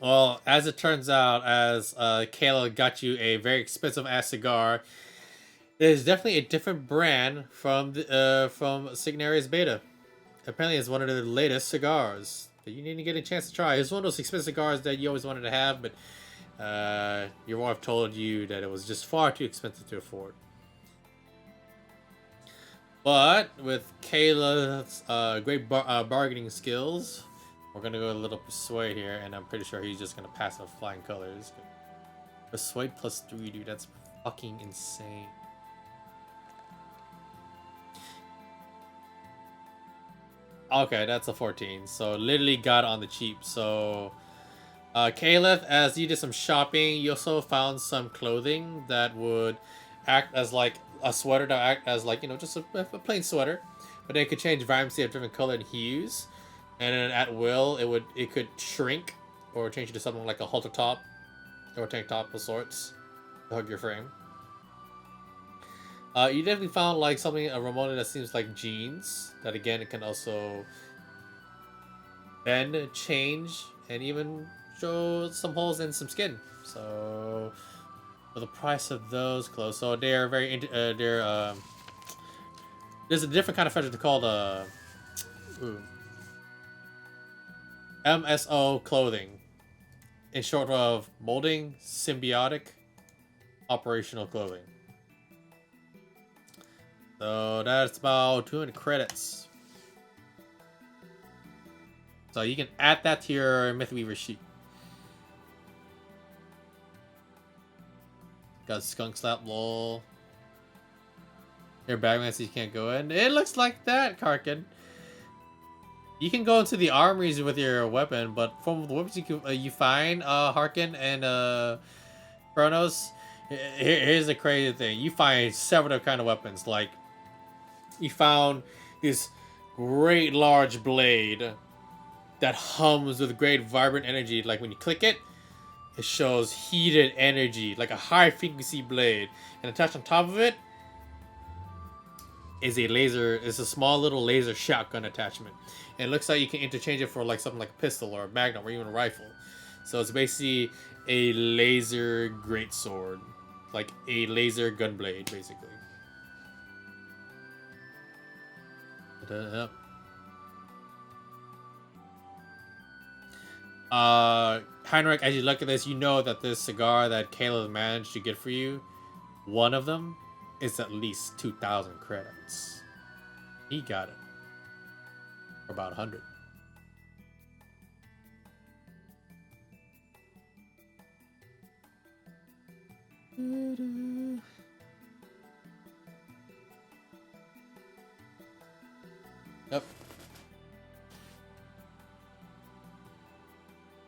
Well, as it turns out, as Kayla got you a very expensive ass cigar, There's definitely a different brand from Signarius Beta. Apparently, it's one of the latest cigars that you need to get a chance to try. It's one of those expensive cigars that you always wanted to have, but your wife told you that it was just far too expensive to afford. But with Kayla's great bargaining skills, we're gonna go a little persuade here, and I'm pretty sure he's just gonna pass with flying colors. Persuade +3, dude. That's fucking insane. Okay, that's a 14. So literally got on the cheap. So Caleb, as you did some shopping, you also found some clothing that would act as like a sweater, to act as like, you know, just a plain sweater, but it could change vibrancy of different color and hues, and then at will it could shrink or change to something like a halter top or tank top of sorts to hug your frame. You definitely found like something a Ramona that seems like jeans. That again, it can also bend, change, and even show some holes in some skin. So for the price of those clothes, so they're very there's a different kind of feather called MSO clothing, in short of molding symbiotic operational clothing. So that's about 200 credits. So you can add that to your Mythweaver sheet. Got skunk slap lol. Your bagman says you can't go in. It looks like that, Karkin. You can go into the armories with your weapon, but from the weapons you find, Harkin and Kronos, here's the crazy thing. You find several kind of weapons. Like, you found this great large blade that hums with great vibrant energy. Like when you click it, it shows heated energy, like a high frequency blade. And attached on top of it is a laser. It's a small little laser shotgun attachment. And it looks like you can interchange it for like something like a pistol or a magnum or even a rifle. So it's basically a laser greatsword, like a laser gunblade, basically. Yep. Heinrich, as you look at this, you know that this cigar that Caleb managed to get for you, one of them is at least 2,000 credits. He got it for about 100. Yep.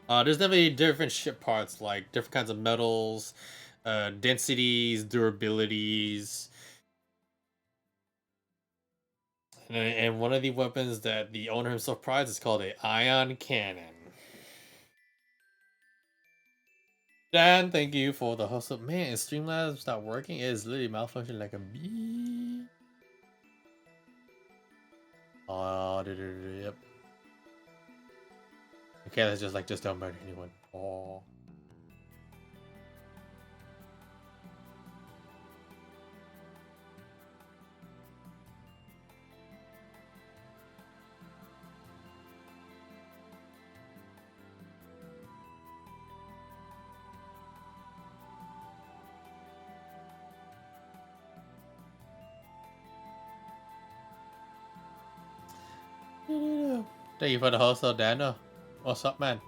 There's definitely different ship parts, like different kinds of metals, densities, durabilities. And one of the weapons that the owner himself prides is called a ion cannon. Dan, thank you for the hustle. Man, is Streamlabs not working? It is literally malfunctioning like a bee. Oh, yep. Okay, that's just don't murder anyone. Oh. Thank you for the hustle, Dano. What's up, man?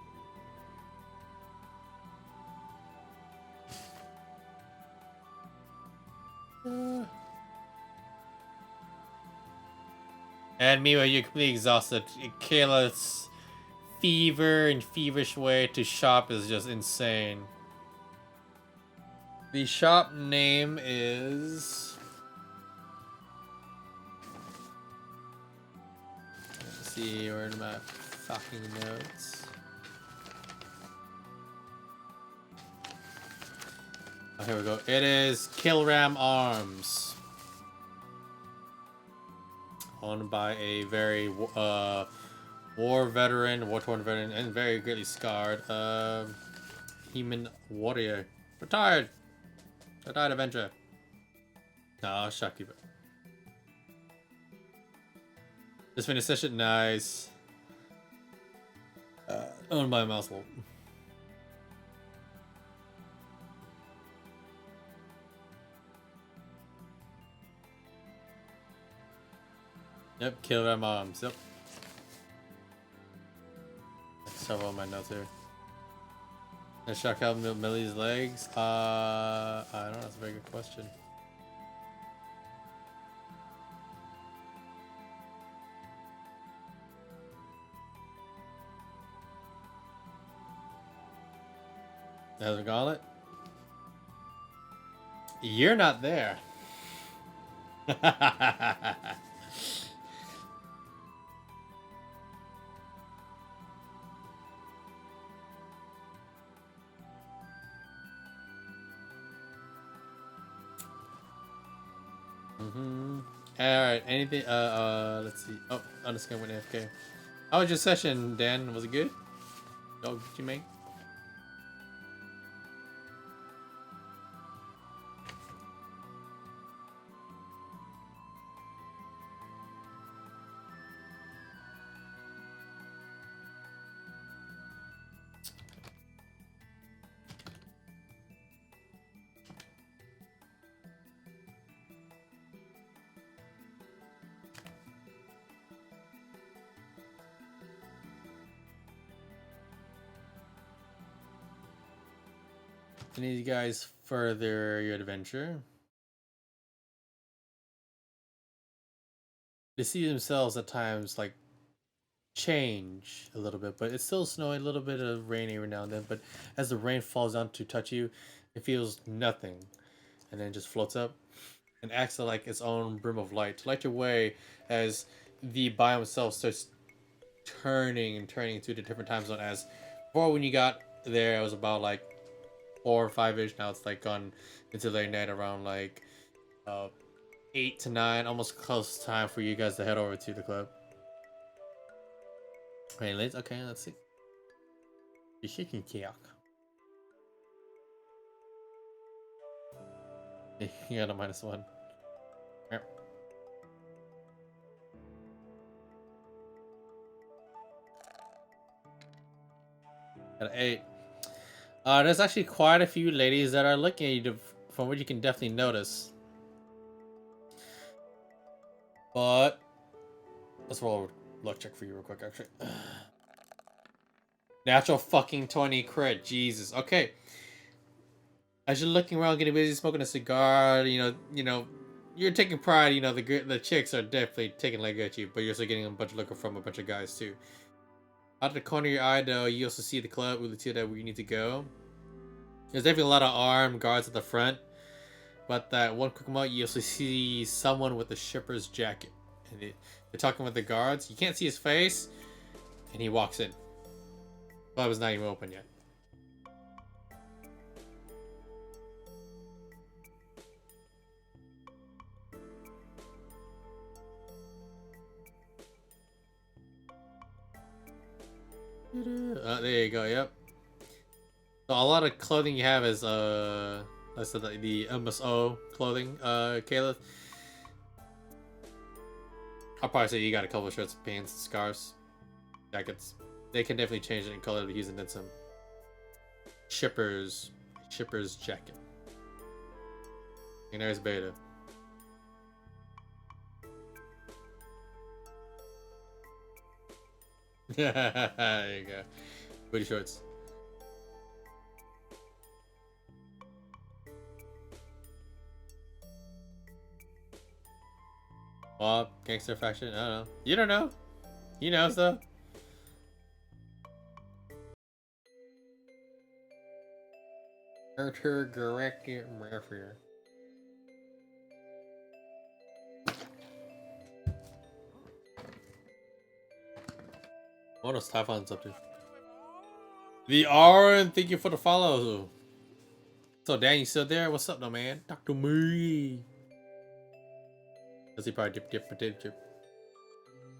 And meanwhile, you're completely exhausted. Kayla's fever and feverish way to shop is just insane. The shop name is... Let's see, where are my fucking notes? Oh, here we go. It is Killram Arms. Owned by a very war-torn veteran, and very greatly scarred human warrior. Retired Avenger. No, shock you. Just finished session. Nice. Owned by a mouthful. Yep, killed our moms. Yep. Several of my notes here. I shock out Millie's legs. I don't know. That's a very good question. Has a gauntlet? You're not there. Alright, anything let's see. Oh, I'm just gonna win AFK. How was your session, Dan? Was it good? Oh, did you make? Any of you guys further your adventure? They see themselves at times like change a little bit, but it's still snowing, a little bit of rain every now and then. But as the rain falls down to touch you, it feels nothing, and then just floats up and acts like its own brim of light to light your way as the biome itself starts turning and turning to the different time zone. As before, when you got there, it was about like 4 or 5-ish. Now it's like gone into late night around like 8 to 9, almost close time for you guys to head over to the club. Hey, okay, let's see. The chicken kiok. You got a -1. Yep. Got an 8. There's actually quite a few ladies that are looking at you, from what you can definitely notice. But let's roll a luck check for you real quick, actually. Natural fucking 20 crit, Jesus. Okay. As you're looking around, getting busy, smoking a cigar, you know, you're taking pride. You know, the chicks are definitely taking a leg at you, but you're also getting a bunch of looking from a bunch of guys too. Out of the corner of your eye, though, you also see the club with the two that where you need to go. There's definitely a lot of armed guards at the front, but that one quick moment, you also see someone with a shipper's jacket, and they're talking with the guards. You can't see his face, and he walks in. The club is not even open yet. There you go. Yep. So a lot of clothing you have is I said the MSO clothing, Caleb. I'll probably say you got a couple of shirts, pants, scarves, jackets. They can definitely change it in color to use it in some shipper's jacket. And there's Beta. There you go. Booty shorts. Mob, gangster faction. I don't know. You don't know. He knows though. Arthur Garek Murphy. What is Typhon's up to? The Aaron, thank you for the follow. So Dan, you still there? What's up, though, man? Talk to me. Does he probably dip?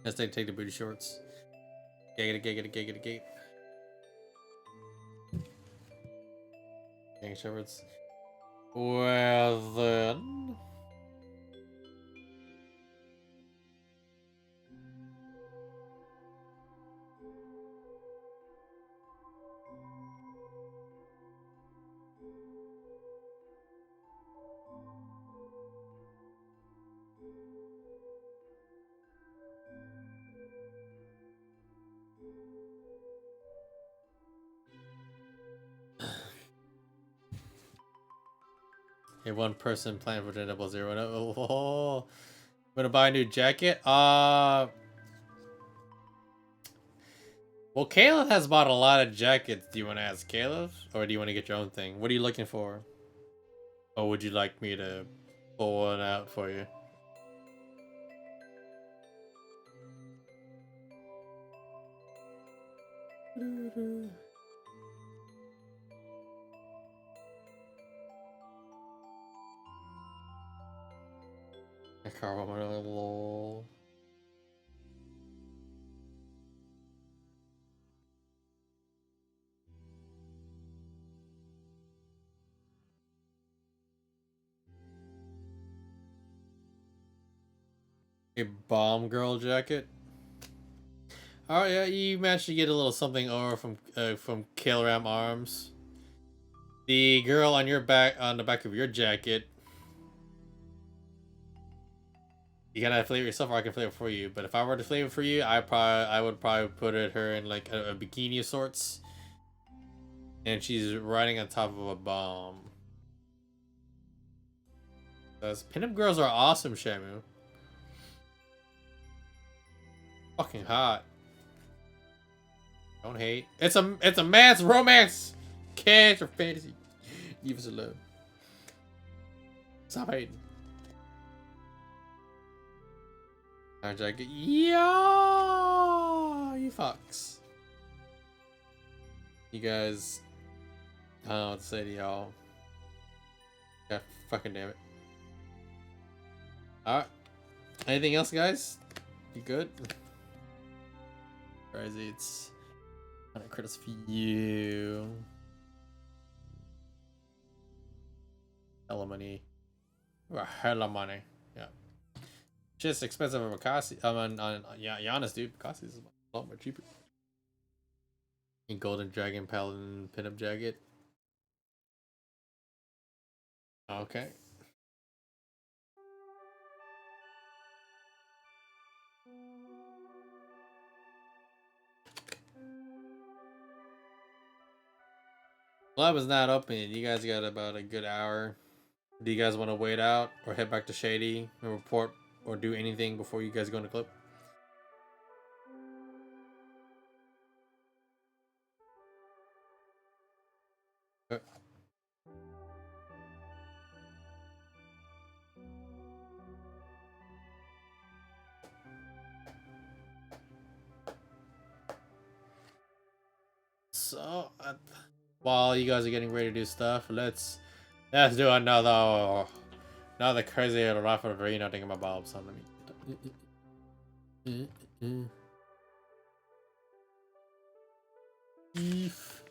Let's take the booty shorts. Gate. Gang shepherds. Well then. A one person plan for double zero. No. Oh, gonna buy a new jacket. Well, Caleb has bought a lot of jackets. Do you want to ask Caleb, or do you want to get your own thing? What are you looking for? Or would you like me to pull one out for you? A bomb girl jacket. Oh yeah, you managed to get a little something over from Kaleram Arms. The girl on your back, on the back of your jacket. You gotta flavor yourself, or I can flavor for you. But if I were to flavor for you, I would probably put her in like a bikini of sorts, and she's riding on top of a bomb. Because pinup girls are awesome, Shamu. Fucking hot. Don't hate. It's a man's romance, cash or fantasy. Give us a love. Stop hating. Our jacket. Yeah, you fucks. You guys. I don't know what to say to y'all. God fucking damn it. Alright. Anything else, guys? You good? Crazy. It's kind of credits for you. Hella money. Hella money. Yeah. Just expensive over Kasi. Yeah, Giannis, dude. Kasi is a lot more cheaper. And Golden Dragon Paladin pinup jacket. Okay. Lab is not open. You guys got about a good hour. Do you guys want to wait out or head back to Shady and report or do anything before you guys go into clip? Okay. So, while you guys are getting ready to do stuff, let's do another crazy rap of arena thing about Bob. So let me. Beef.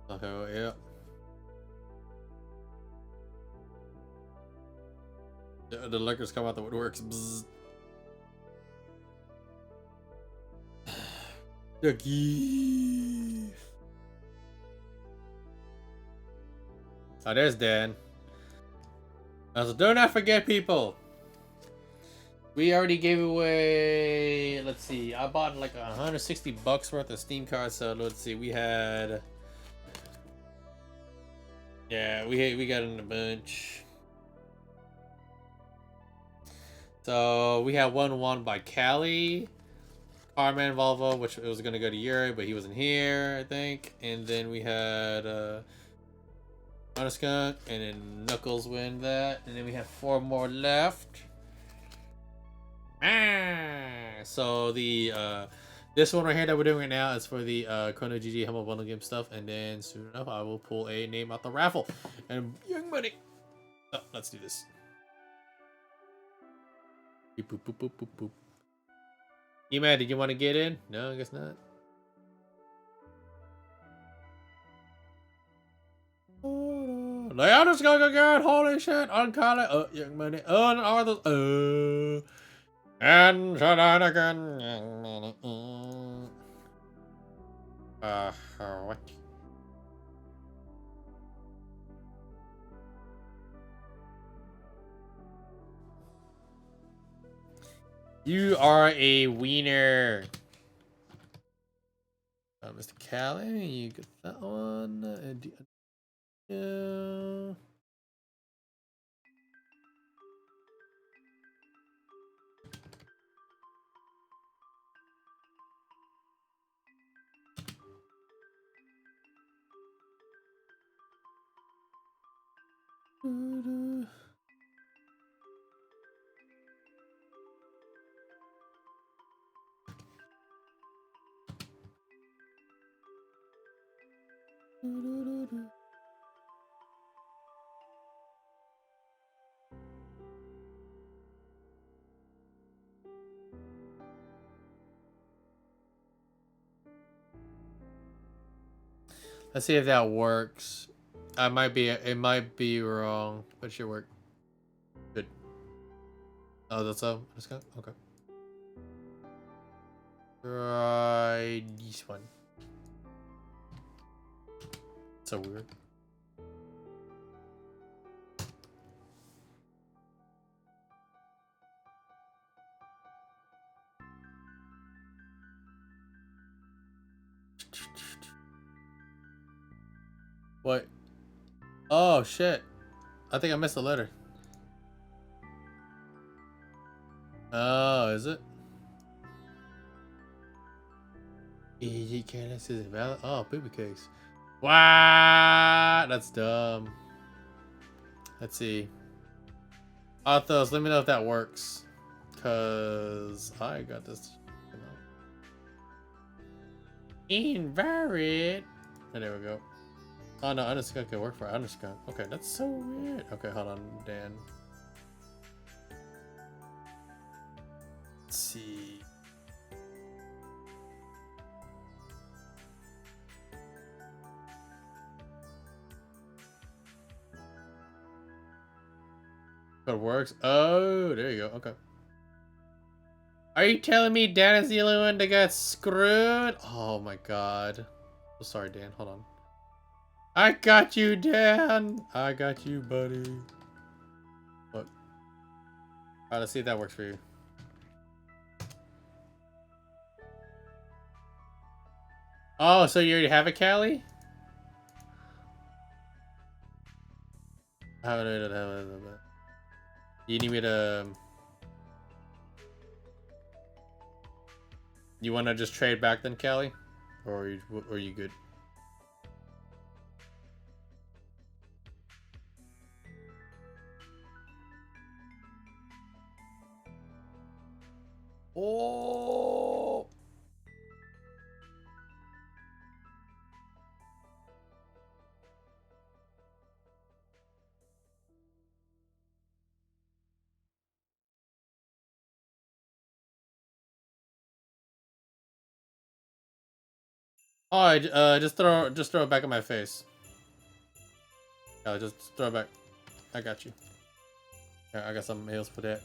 Okay, well, yeah. The liquors come out the woodworks. Bzzz. The geef. Oh, there's Dan. So do not forget, people. We already gave away. Let's see. I bought like $160 worth of Steam cards. So let's see. We had. Yeah, we got in a bunch. So we had one won by Callie, Carman Volvo, which it was gonna go to Yuri, but he wasn't here, I think. And then we had Skunk, and then Knuckles win that, and then we have 4 more left. So the this one right here that we're doing right now is for the Chrono GG Humble Bundle Game stuff, and then soon enough I will pull a name out the raffle and young money. Oh, let's do this. Boop, boop, boop, boop, boop, boop. E-Man, did you want to get in? No, I guess not. Leonard's going again. Holy shit. Uncall it. Young money. And shenanigan. Young money. What? You are a wiener. Mr. Callie, you get that one. Yeah. Let's see if that works. It might be wrong, but it should work. Good. Oh, that's a okay. Try this one. So weird. What? Oh shit! I think I missed a letter. Oh, is it? Easy careless is valid. Oh, booby cakes. What? That's dumb. Let's see. Authos, let me know if that works. Cause I got this. Invalid. Oh, there we go. Oh no, underskunk can work for underskunk. Okay, that's so weird. Okay, hold on, Dan. Let's see. If it works. Oh, there you go. Okay. Are you telling me Dan is the only one that got screwed? Oh my god. Oh, sorry, Dan. Hold on. I got you, Dan. I got you, buddy. What? Alright, let's see if that works for you. Oh, so you already have a Callie? You need me to... You want to just trade back then, Callie? Or are you good? Oh! Oh, just throw it back in my face. Yeah, just throw it back. I got you. Yeah, I got some heals for that.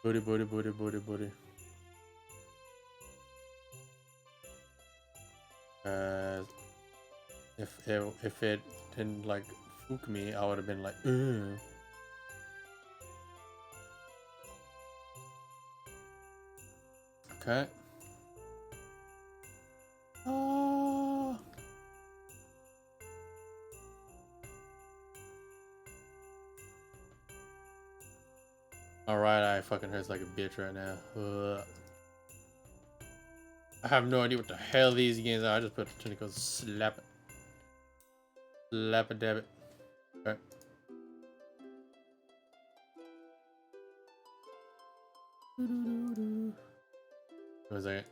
Booty, booty, booty, booty, booty. If it didn't like fook me, I would have been like, ugh. Okay. Oh. Alright, I fucking hurts like a bitch right now. Ugh. I have no idea what the hell these games are. I just put Tunico slap it. Slap it, dab it. Okay. Wait a second.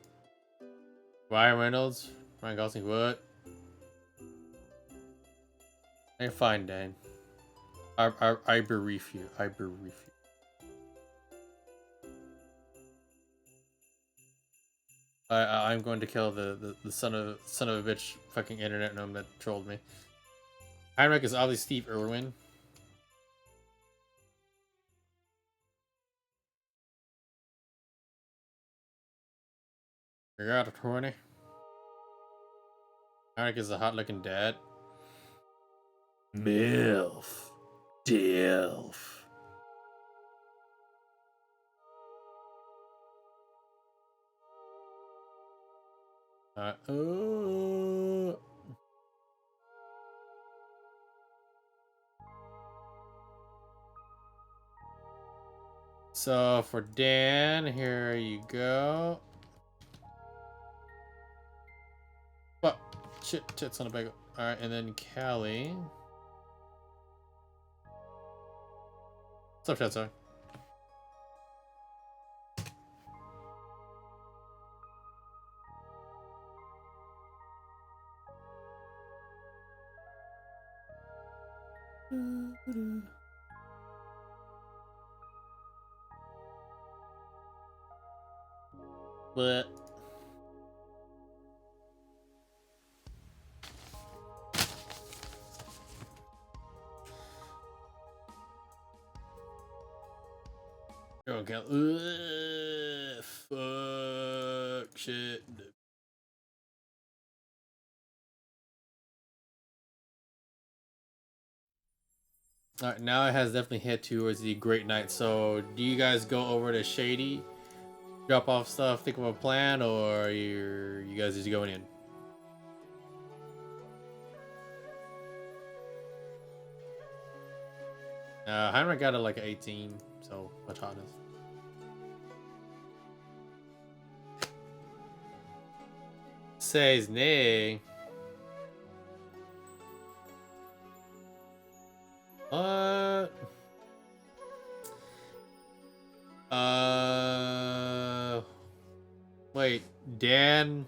Ryan Reynolds? Ryan Gosling, what? You're fine, Dan. I bereave you. I bereave you. I'm going to kill the son of a bitch fucking internet gnome that trolled me. Heinrich is obviously Steve Irwin. You got a 20. Heinrich is a hot looking dad. MILF. DILF. Alright. So for Dan, here you go. But shit, tits on a bagel. Alright, and then Callie. What's up, Chatso? But okay. Fuck shit. Alright, now it has definitely hit towards the Great Night. So do you guys go over to Shady, drop off stuff, think of a plan, or you guys just going in? Heinrich got it like an 18, so much hotness. Says nay. What? Wait, Dan.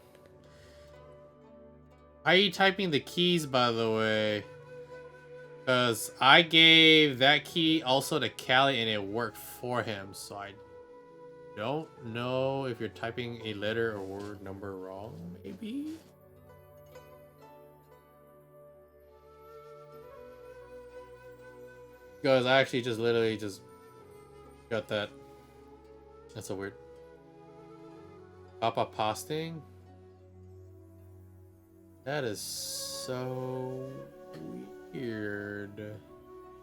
How are you typing the keys, by the way? Because I gave that key also to Callie and it worked for him, so I don't know if you're typing a letter or word number wrong, maybe? Because I actually just literally just got that. That's so weird. Papa posting? That is so weird.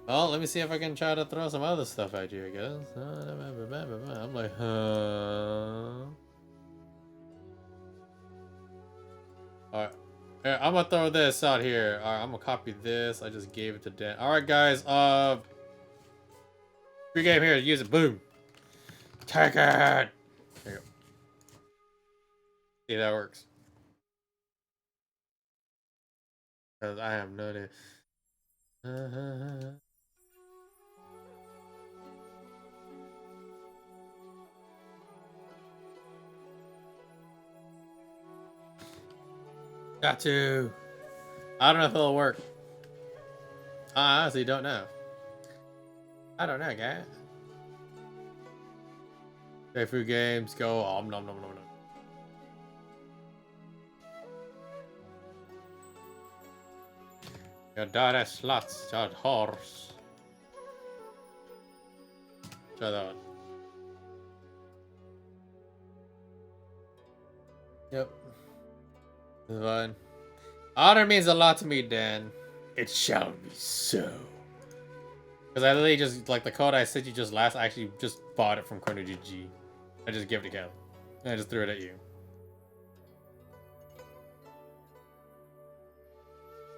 Well, let me see if I can try to throw some other stuff at you, I guess. I'm like, huh? Alright. I'm gonna throw this out here. Alright, I'm gonna copy this. I just gave it to Dan. Alright, guys. Free game here. Use it. Boom. Take it. There you go. See, that works. Because I have no idea. Got to. I don't know if it'll work. I honestly don't know. I don't know, guy. Play food games. Go. Nom nom nom nom nom. Your daughter sluts, your horse. Try that one. Yep. Fine. Honor means a lot to me, Dan. It shall be so. Because I literally just, like, the code I sent you just last, I actually just bought it from Corner GG. I just gave it to Cal. And I just threw it at you.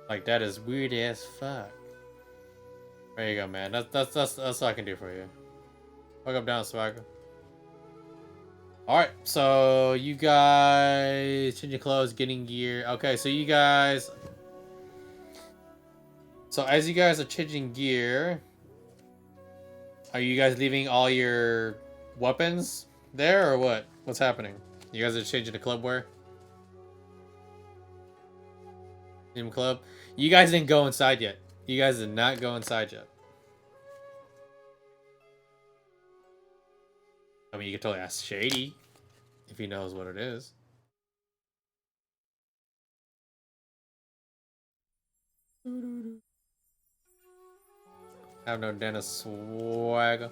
Like, that is weird as fuck. There you go, man. That's what I can do for you. Fuck up down, swagger. Alright, so you guys changing clothes, getting gear. Okay, so you guys. So as you guys are changing gear, are you guys leaving all your weapons there or what? What's happening? You guys are changing to club wear? Team club? You guys didn't go inside yet. You guys did not go inside yet. I mean, you could totally ask Shady if he knows what it is. Have no Dennis swagger.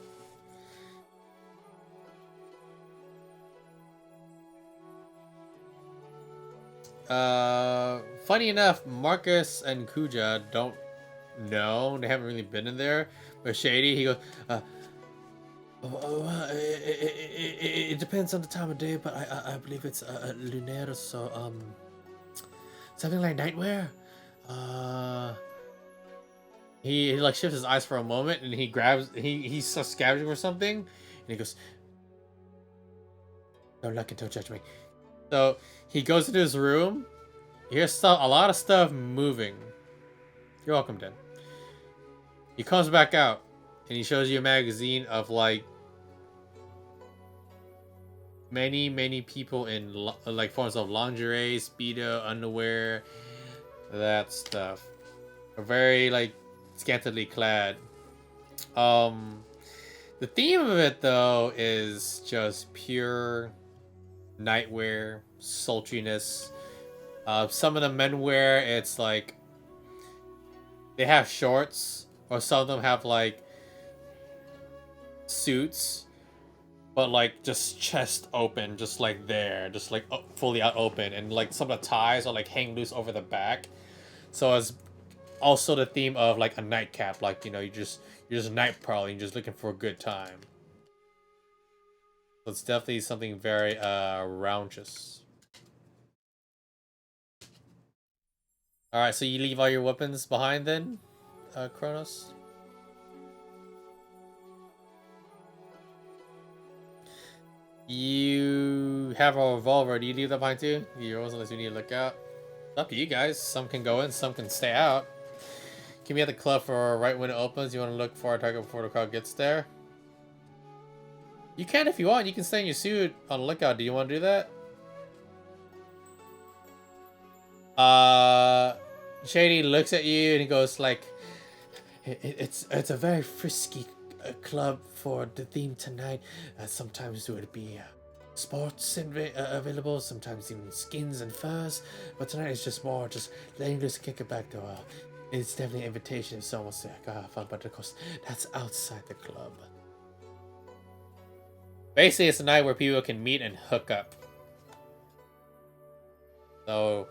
Funny enough, Marcus and Kuja don't know. They haven't really been in there. But Shady, he goes, it depends on the time of day, but I believe it's lunar, so Something like nightwear? He like shifts his eyes for a moment and he starts scavenging for something and he goes, "Don't look and don't judge me." So he goes into his room. He hears a lot of stuff moving. You're welcome, Dan. He comes back out and he shows you a magazine of like many people in like forms of lingerie, speedo, underwear, that stuff. Are very like scantily clad. The theme of it though is just pure nightwear, sultriness. Some of the men wear it's like they have shorts, or some of them have like suits, but like just chest open, just like there, just like fully out open, and like some of the ties are like hang loose over the back. So it's also the theme of like a nightcap, like you know, you're just night prowling, you're just looking for a good time. So it's definitely something very roundish. All right, so you leave all your weapons behind then, Kronos. You have a revolver. Do you leave that behind too? You always unless you need to look out. It's up to you guys. Some can go in, some can stay out. Keep me at the club for right when it opens. You want to look for a target before the crowd gets there? You can if you want. You can stay in your suit on the lookout. Do you want to do that? Shady looks at you and he goes like, "It's a very frisky club for the theme tonight. Sometimes there would be sports available, sometimes even skins and furs, but tonight it's just more just letting loose and kick it back to it's definitely an invitation if someone wants to have fun, but of course that's outside the club." Basically, it's a night where people can meet and hook up. So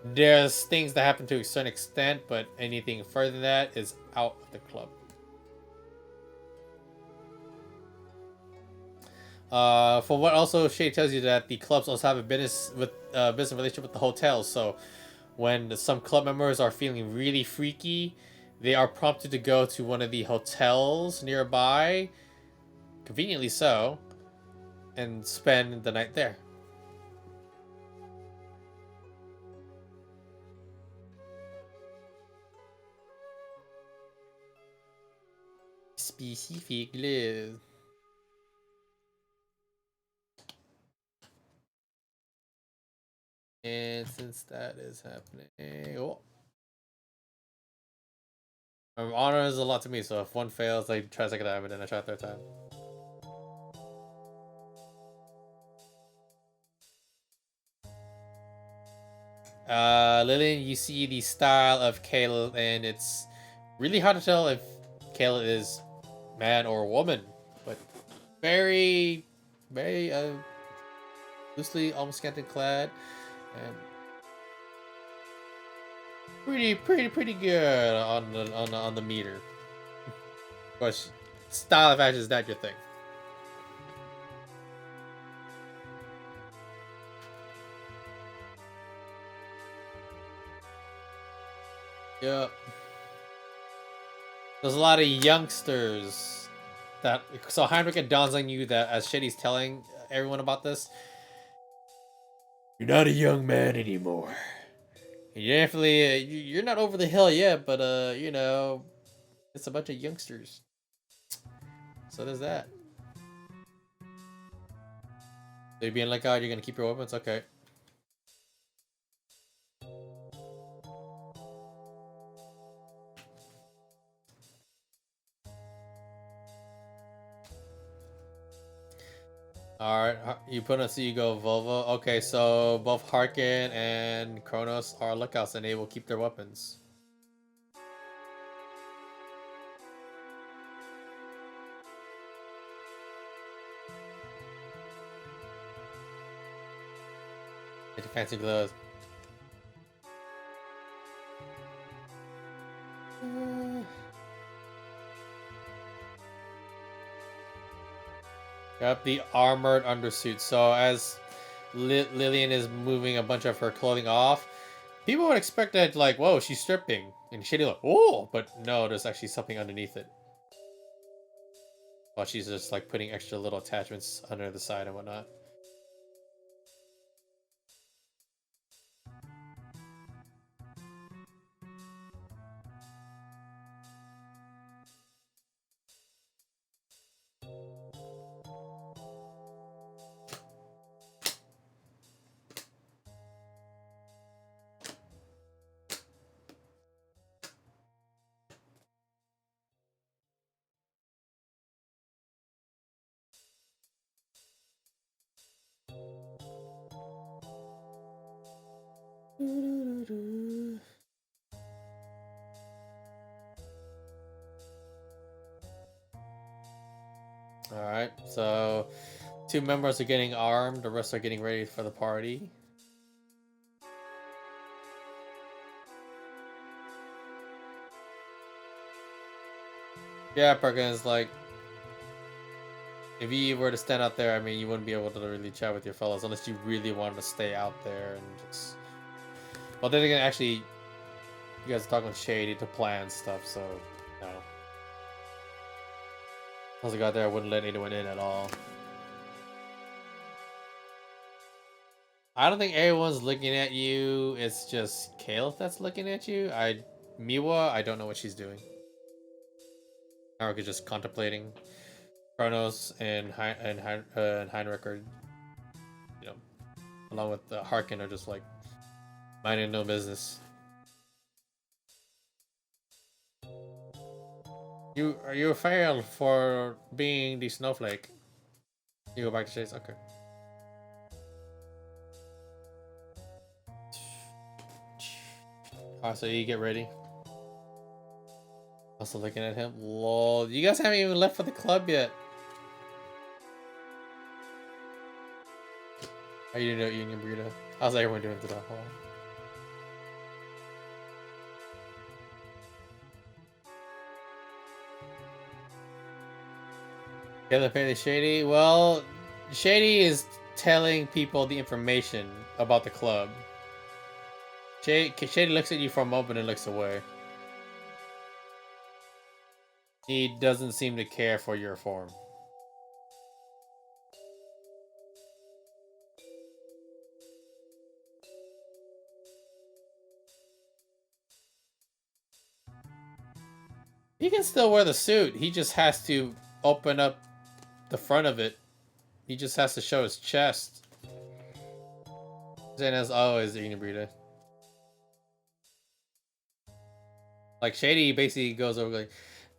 there's things that happen to a certain extent, but anything further than that is out of the club. For what also Shade tells you that the clubs also have a business relationship with the hotels. So when some club members are feeling really freaky, they are prompted to go to one of the hotels nearby, conveniently so, and spend the night there. Specifically. And since that is happening, honor is a lot to me. So if one fails, I try a second time, and then I try a third time. Lillian, you see the style of Kayla, and it's really hard to tell if Kayla is man or woman, but very, very loosely, almost scantily clad, and pretty good on the meter. Of course, style of fashion is not your thing. Yep. There's a lot of youngsters that. So Heinrich, it dawns on you that as Shitty's telling everyone about this, you're not a young man anymore. You definitely, you're not over the hill yet, but you know, it's a bunch of youngsters. So there's that. So you're being like, oh, you're gonna keep your weapons, okay? Alright, you put on so you go Volvo. Okay, so both Harkin and Kronos are lookouts and they will keep their weapons. Get the fancy gloves. Yep, the armored undersuit. So as Lillian is moving a bunch of her clothing off, People would expect that, like, whoa, she's stripping. And Shady like, oh, but no, there's actually something underneath it. While she's just, like, putting extra little attachments under the side and whatnot. Alright, so 2 members are getting armed, the rest are getting ready for the party. Yeah, Perkins, like, if you were to stand out there, I mean, you wouldn't be able to really chat with your fellows unless you really wanted to stay out there and just... Well, then again, actually, you guys are talking shady to plan stuff, so, no. Once I got there, I wouldn't let anyone in at all. I don't think everyone's looking at you. It's just Kale that's looking at you. Miwa, I don't know what she's doing. Haruka just contemplating. Kronos and Heinrich are, you know, along with Harkin, are just like minding no business. Are you failed for being the snowflake? You go back to Chase. Okay. So you get ready. Also looking at him. Lol. You guys haven't even left for the club yet. How you doing, Union Burrito? How's everyone doing today? Hold on. Yeah, apparently Shady. Well, Shady is telling people the information about the club. Shady looks at you for a moment and looks away. He doesn't seem to care for your form. He can still wear the suit. He just has to open up the front of it. He just has to show his chest. Then as always, eating burrito. Like Shady basically goes over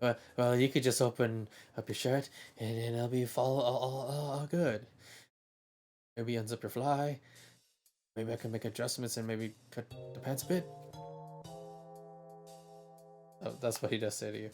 like, well, you could just open up your shirt and then it'll be all good. Maybe unzip your fly. Maybe I can make adjustments and maybe cut the pants a bit. Oh, that's what he does say to you.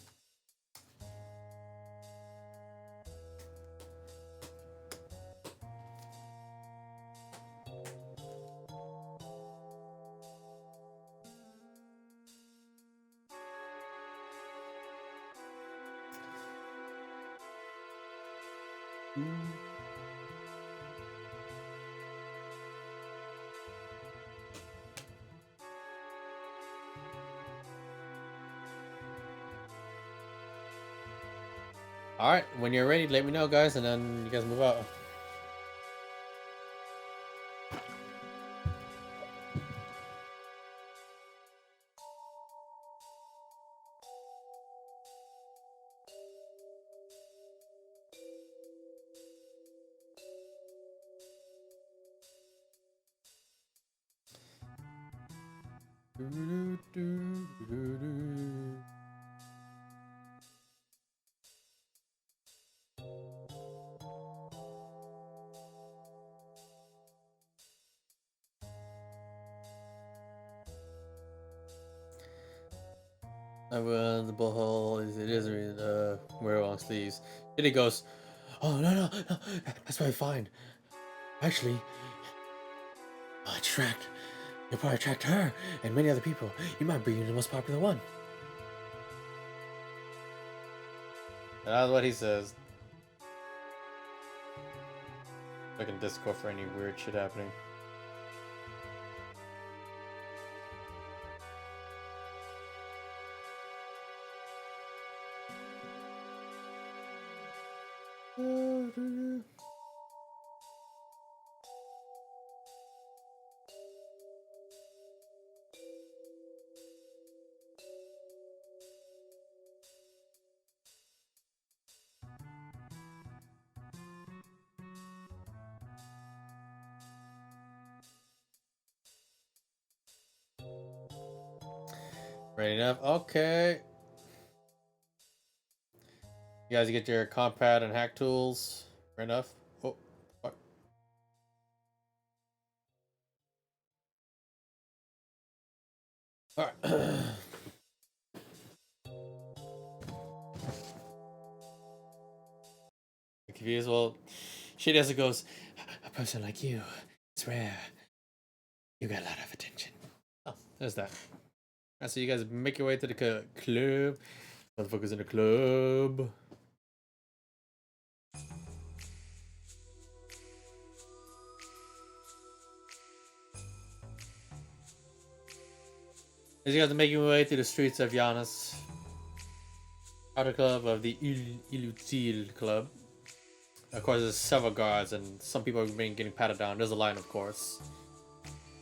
Alright, when you're ready, let me know, guys, and then you guys move out. The bullhole is wear long sleeves. Then he goes, oh no, that's probably fine. Actually, you'll probably attract her and many other people. You might be the most popular one. That's what he says. Fucking Discord for any weird shit happening. Ready enough? Okay. You guys get your compad and hack tools. Ready enough? Oh, fuck. Alright. Confused? Well, she does it goes, a person like you, it's rare. You got a lot of attention. Oh, there's that. Alright, so you guys make your way to the club. Motherfuckers in the club. As you guys are making your way through the streets of Giannis, outer club of the Ilutil Club. Of course, there's several guards, and some people have been getting patted down. There's a line, of course.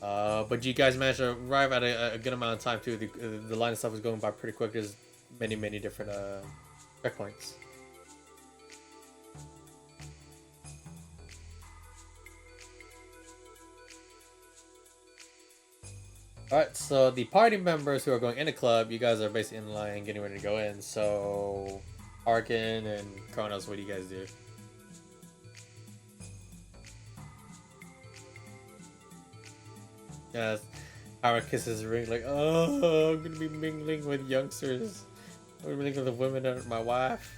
But you guys managed to arrive at a good amount of time, too. The line of stuff is going by pretty quick. There's many different checkpoints. Alright, so the party members who are going in the club, you guys are basically in line getting ready to go in. So, Arkin and Kronos, what do you guys do? Yes, Howard kisses the ring like, oh, I'm gonna be mingling with youngsters. I'm gonna be mingling with the women and my wife.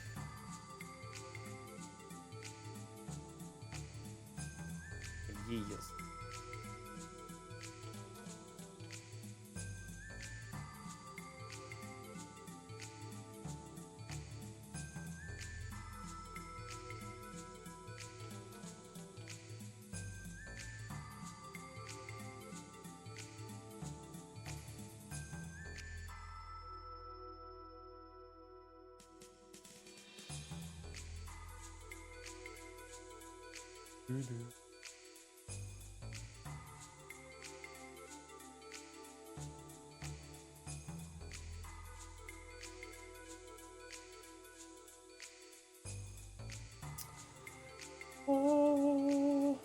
Yes. Oh.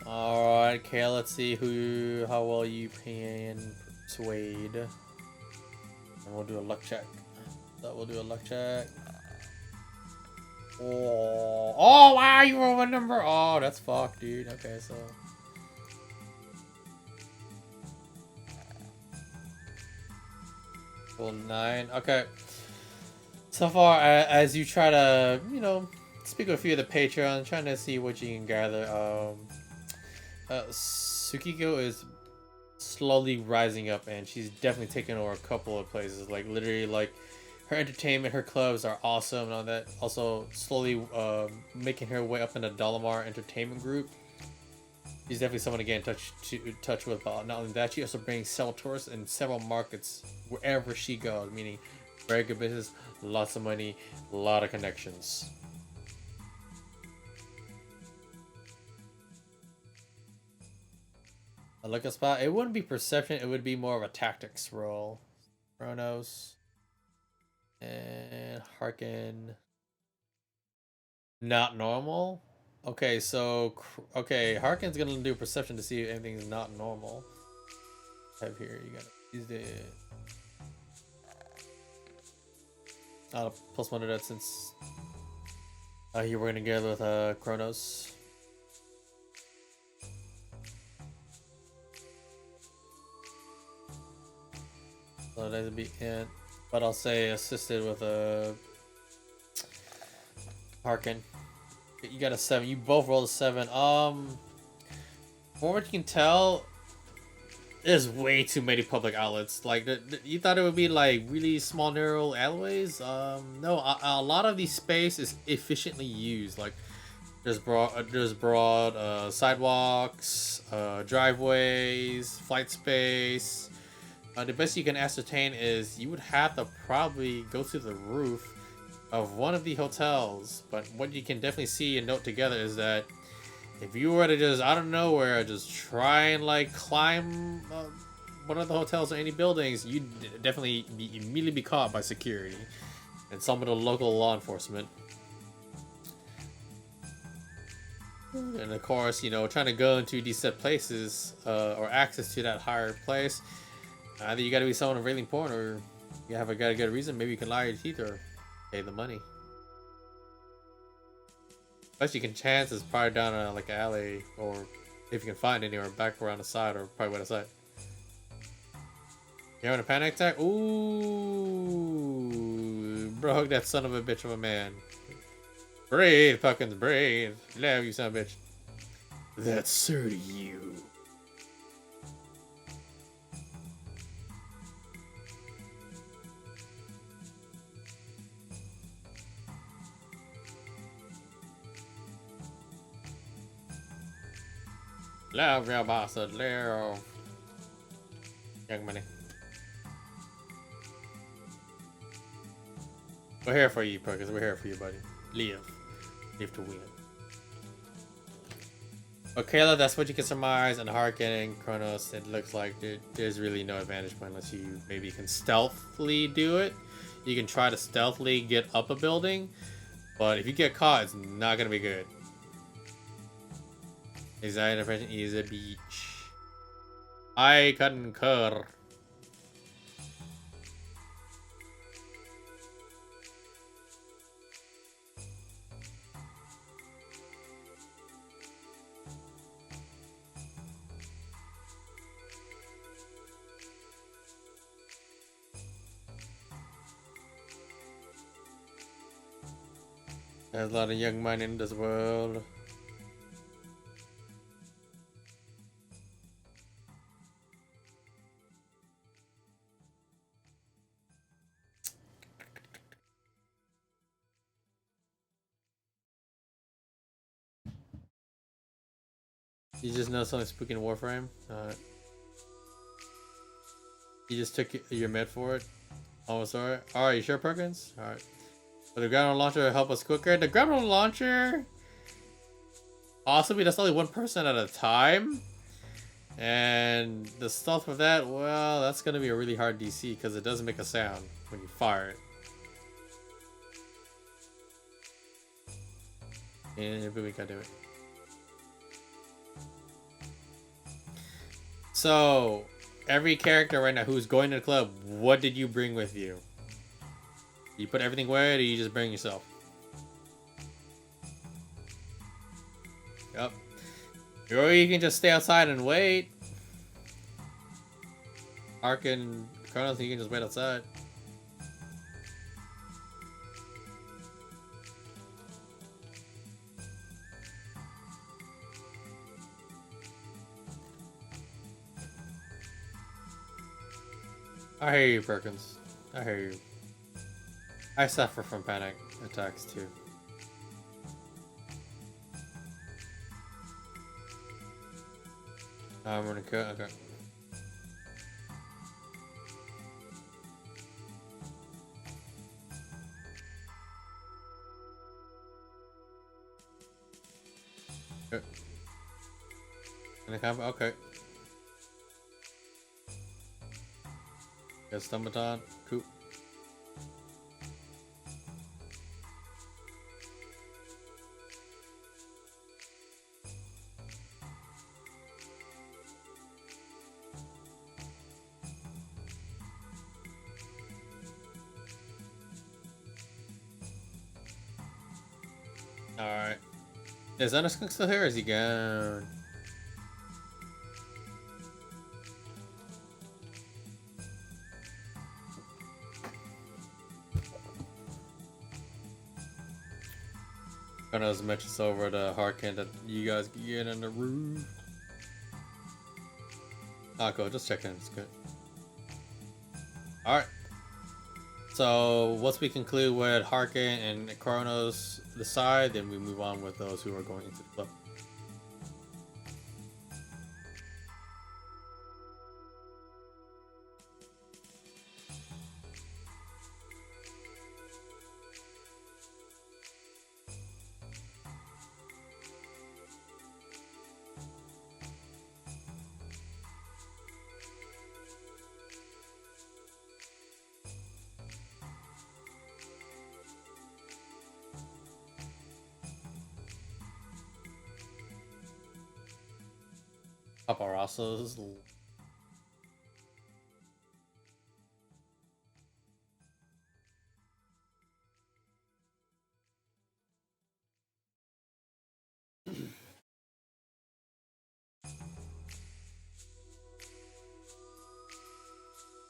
Alright, okay, let's see how well you can persuade. And we'll do a luck check. We'll do a luck check. Oh, wow, you roll a number. Oh, that's fucked, dude. Okay, so. Roll 9. Okay. So far, as you try to, speak with a few of the Patreon, trying to see what you can gather. Tsukiko is slowly rising up, and she's definitely taken over a couple of places. Like, literally, like, her entertainment, her clubs are awesome and all that. Also, slowly making her way up in the Dalamar entertainment group. She's definitely someone to get in touch with. Not only that, she also brings several tourists in several markets wherever she goes. Meaning, very good business, lots of money, a lot of connections. A look at spot. It wouldn't be perception. It would be more of a tactics roll. Kronos. And Harkin. Not normal? Okay, so... Okay, Harkin's gonna do perception to see if anything's not normal. Have here, you gotta use the... I'll plus one to that since... you're working together with Kronos. So that would be int. But I'll say assisted with a Harkin. You got a 7. You both rolled a 7. From what you can tell, there's way too many public outlets. Like, you thought it would be like really small narrow alleyways. No, a lot of the space is efficiently used. Like, There's broad sidewalks, driveways, flight space. The best you can ascertain is you would have to probably go to the roof of one of the hotels. But what you can definitely see and note together is that if you were to just out of nowhere just try and like climb one of the hotels or any buildings, you'd definitely immediately be caught by security and some of the local law enforcement. And of course, you know, trying to go into these set places or access to that higher place, either you got to be someone really important or you have got a good reason. Maybe you can lie your teeth or pay the money. Best you can chance is probably down a, like an alley, or if you can find anywhere back around the side, or probably by the side. You having a panic attack? Ooh, bro, hug that son of a bitch of a man. Breathe, Puckins, breathe. Love you, son of a bitch. That's sir to you. Love your bastard, Leo. Young money. We're here for you, Perkins. We're here for you, buddy. Live. Live to win. Okay, that's what you can surmise. And Harkin and Kronos, it looks like there's really no advantage point unless you maybe can stealthily do it. You can try to stealthily get up a building, but if you get caught, it's not gonna be good. Anxiety depression is a beach. I concur. There's a lot of young men in this world. You just know something spooky in Warframe? You just took your med for it? Almost alright. Alright, you sure, Perkins? Alright. But the ground launcher will help us quicker. The ground launcher? Possibly, that's only one person at a time. And the stealth for that, well, that's going to be a really hard DC because it doesn't make a sound when you fire it. And we can do it. So, every character right now who's going to the club, what did you bring with you? You put everything away, or do you just bring yourself? Yep. Or you can just stay outside and wait. Ark and Kronos, you can just wait outside. I hear you, Perkins. I hear you. I suffer from panic attacks too. I'm gonna cut. Okay. Good. Can I come? Okay. Got Stumbaton. Cool. Alright. Is Underskunk still here or is he gone? I know as much as over the Harkin that you guys can get on the roof. Ah, cool. Just checking. It's good. Alright. So once we conclude with Harkin and Kronos decide, then we move on with those who are going into the club. Paparassos.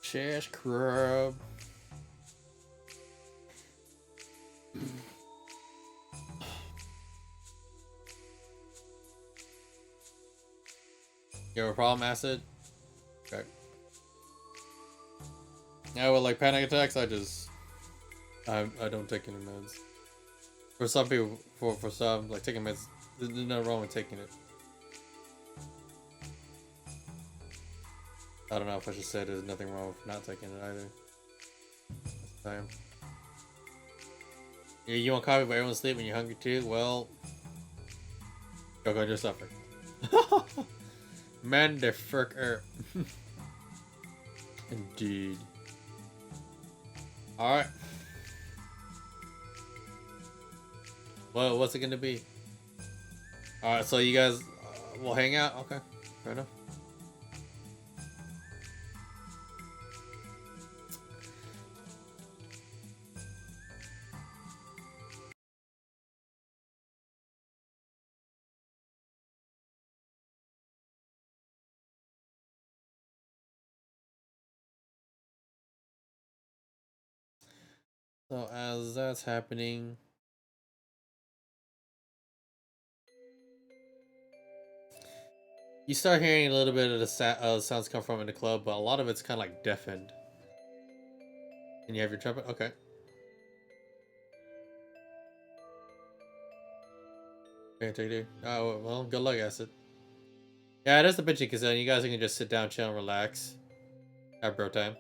Chess crab. You have a problem, Acid? Okay. Yeah, with like panic attacks, I don't take any meds. For some people, for some, like taking meds, there's nothing wrong with taking it. I don't know if I should say there's nothing wrong with not taking it either. Time. Yeah, you want coffee, but everyone's sleeping. You're hungry too. Well, go just suffer. Man, the fricker. Indeed. All right. Well, what's it gonna be? All right, so you guys will hang out. Okay, fair enough. So as that's happening, you start hearing a little bit of the sounds come from in the club, but a lot of it's kind of like deafened. And you have your trumpet? Okay. Okay, take it. Oh, well, good luck, Acid. Yeah, it is a bitchy because then you guys can just sit down, chill, and relax. Have bro time.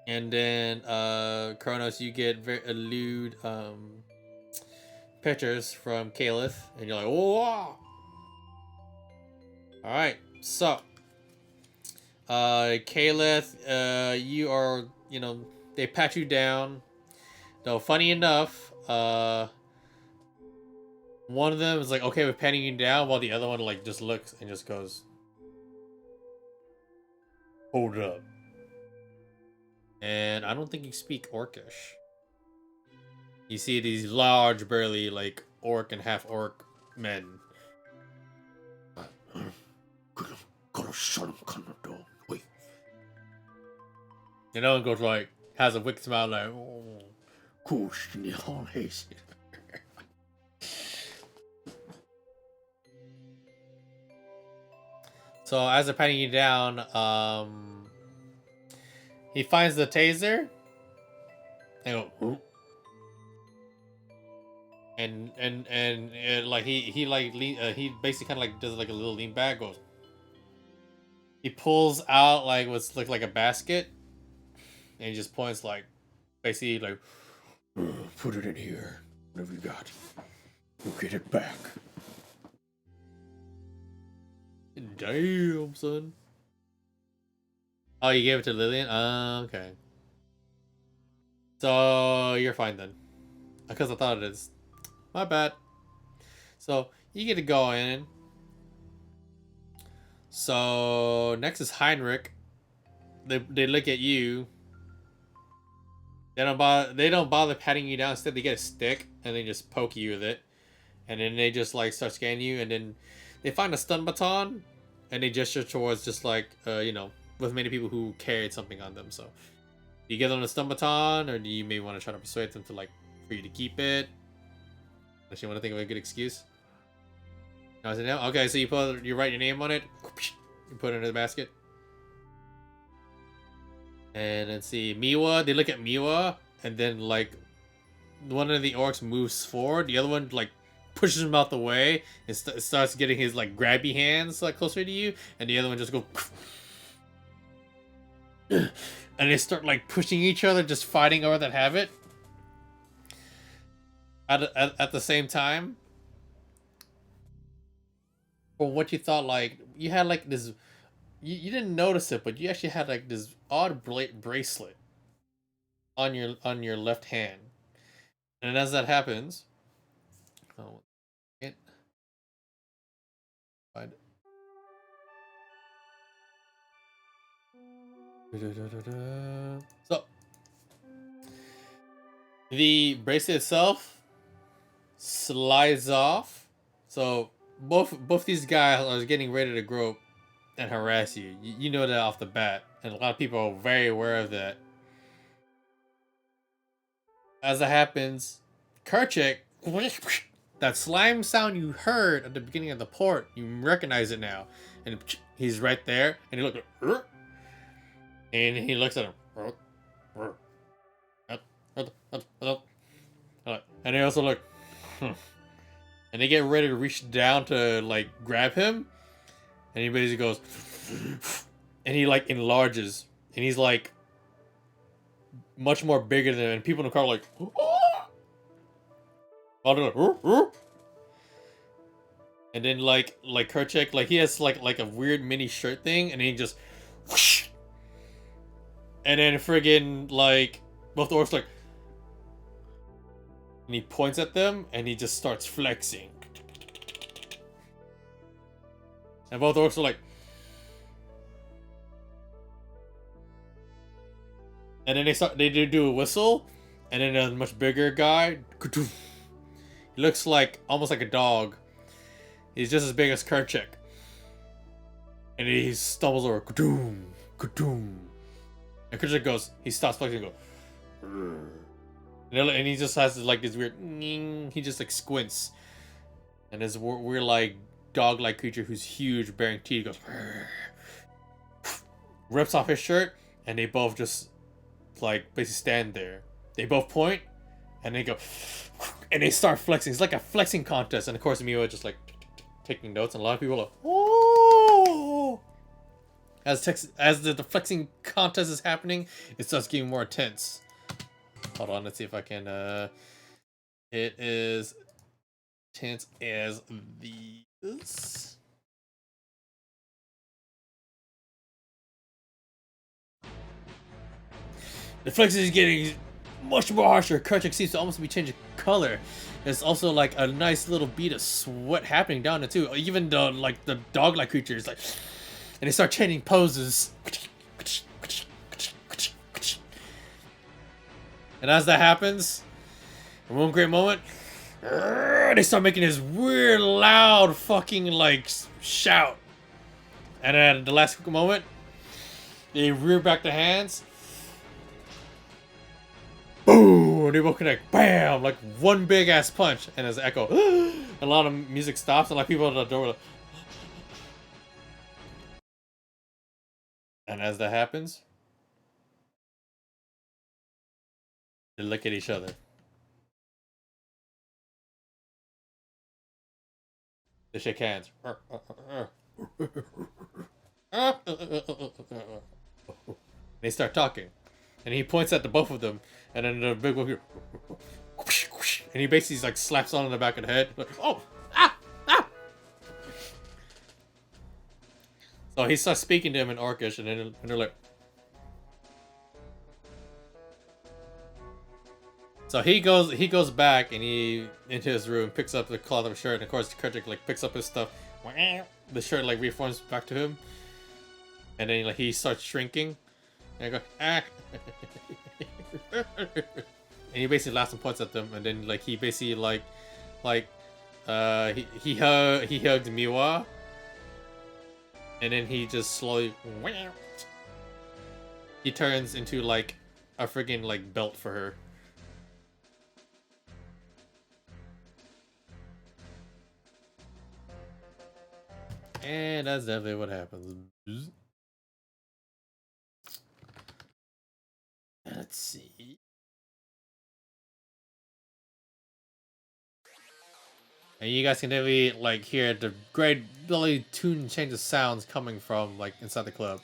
And then, Kronos, you get very lewd, pictures from Caliph, and you're like, whoa! Alright, so, Caliph, you are, they pat you down. Though, funny enough, one of them is like okay with patting you down, while the other one like just looks and just goes, hold up. And I don't think you speak Orcish. You see these large, burly, like orc and half orc men. And no one goes like, has a wicked smile like, oh. So as they're patting you down, he finds the taser. And go, ooh. And like he basically kind of like does like a little lean back, goes. He pulls out like what's look like a basket, and he just points like, basically like, put it in here. Whatever you got, we'll get it back. Damn, son. Oh, you gave it to Lillian? Okay. So you're fine then, because I thought it is. My bad. So you get to go in. So next is Heinrich. They look at you. They don't bother patting you down. Instead, they get a stick and they just poke you with it, and then they just like start scanning you, and then they find a stun baton, and they gesture towards just like with many people who carried something on them. So, do you give them a stun baton, or do you maybe want to try to persuade them to for you to keep it? Unless you want to think of a good excuse. No, okay, so you write your name on it, you put it in the basket. And then see Miwa. They look at Miwa, and then like one of the orcs moves forward. The other one like pushes him out the way and starts getting his like grabby hands like closer to you, and the other one just go. And they start like pushing each other, just fighting over that habit. At the same time, or what you thought, like you had like this, you didn't notice it, but you actually had like this odd bracelet on your left hand, and as that happens, oh, it, so the bracelet itself slides off. So both these guys are getting ready to grope and harass you. You know that off the bat, and a lot of people are very aware of that. As that happens, Kerchik, that slime sound you heard at the beginning of the port, you recognize it now, and he's right there, and he looks, and he looks at him, and they also look, and they get ready to reach down to like grab him, and he basically goes, and he like enlarges, and he's like much more bigger than him, and people in the car are like, and then like Kerchak, like he has like a weird mini shirt thing, and he just, and then friggin' like both the orcs like, and he points at them, and he just starts flexing, and both the orcs are like, and then they do a whistle, and then a much bigger guy, he looks like almost like a dog. He's just as big as Kerchak. And he stumbles over. Kadoom! Kadoom! And Kerchak goes, he stops flexing and goes. And he just has like this weird. He just like squints. And this weird like dog like creature who's huge, bearing teeth goes. Rips off his shirt. And they both just like basically stand there. They both point. And they go. And they start flexing. It's like a flexing contest. And of course, Miwa just like. Taking notes, and a lot of people are like, oh! As the flexing contest is happening, it starts getting more intense. Hold on, let's see if I can. It is tense as these. The flexing is getting much more harsher. Kerchak seems to almost be changing color. There's also like a nice little bead of sweat happening down it too. Even the like the dog-like creature is like, and they start changing poses. And as that happens, in one great moment, they start making this weird, loud, fucking like shout. And at the last moment, they rear back their hands. Boom! They both connect. Bam! Like one big ass punch, and there's an echo. A lot of music stops, and like people at the door. Like, and as that happens, they look at each other. They shake hands. They start talking, and he points at the both of them, and then the big one here, and he basically like slaps on the back of the head. Like, oh, ah, ah. So he starts speaking to him in Orcish, and they're like. So he goes back and he into his room, picks up the cloth of his shirt, and of course Kerchak like picks up his stuff. The shirt like reforms back to him, and then like he starts shrinking, and I go ah, and he basically laughs and points at them, and then like he basically he hugged Miwa, and then he just slowly he turns into like a friggin' like belt for her. And that's definitely what happens. Let's see. And you guys can definitely like hear the great really tune change of sounds coming from like inside the club.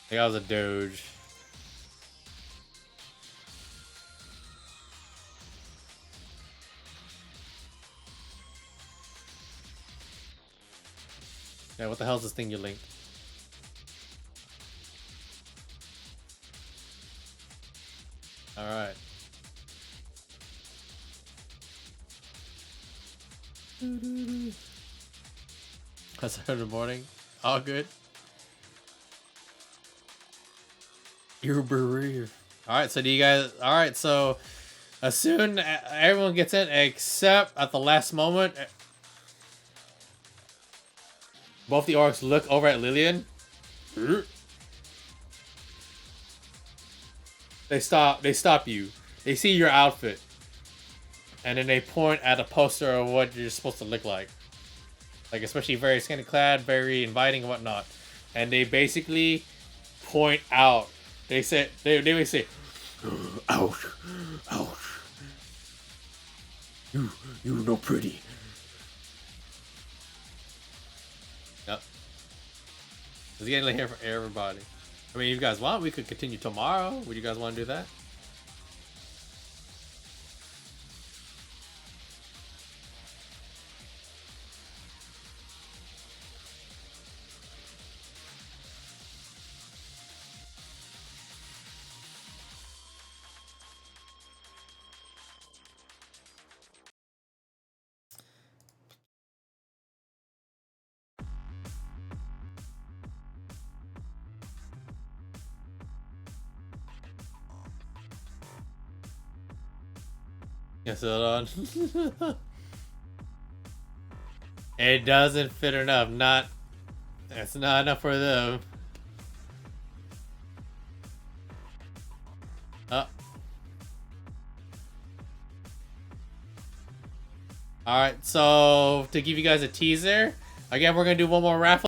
I think I was a doge. Yeah, what the hell is this thing you linked? Alright. That's in the morning. All good. You're bereaved. Alright, so do you guys... Alright, so... As soon everyone gets in, except at the last moment... Both the orcs look over at Lillian. They stop you. They see your outfit. And then they point at a poster of what you're supposed to look like. Like, especially very skinny clad, very inviting and whatnot. And they basically point out. They would say, ouch, ouch. You no pretty. Yep. It's getting late here for everybody. I mean, if you guys want, we could continue tomorrow. Would you guys want to do that? Yes, hold on. It doesn't fit enough. It's not enough for them. Oh. Alright, so to give you guys a teaser, again, we're gonna do one more raffle.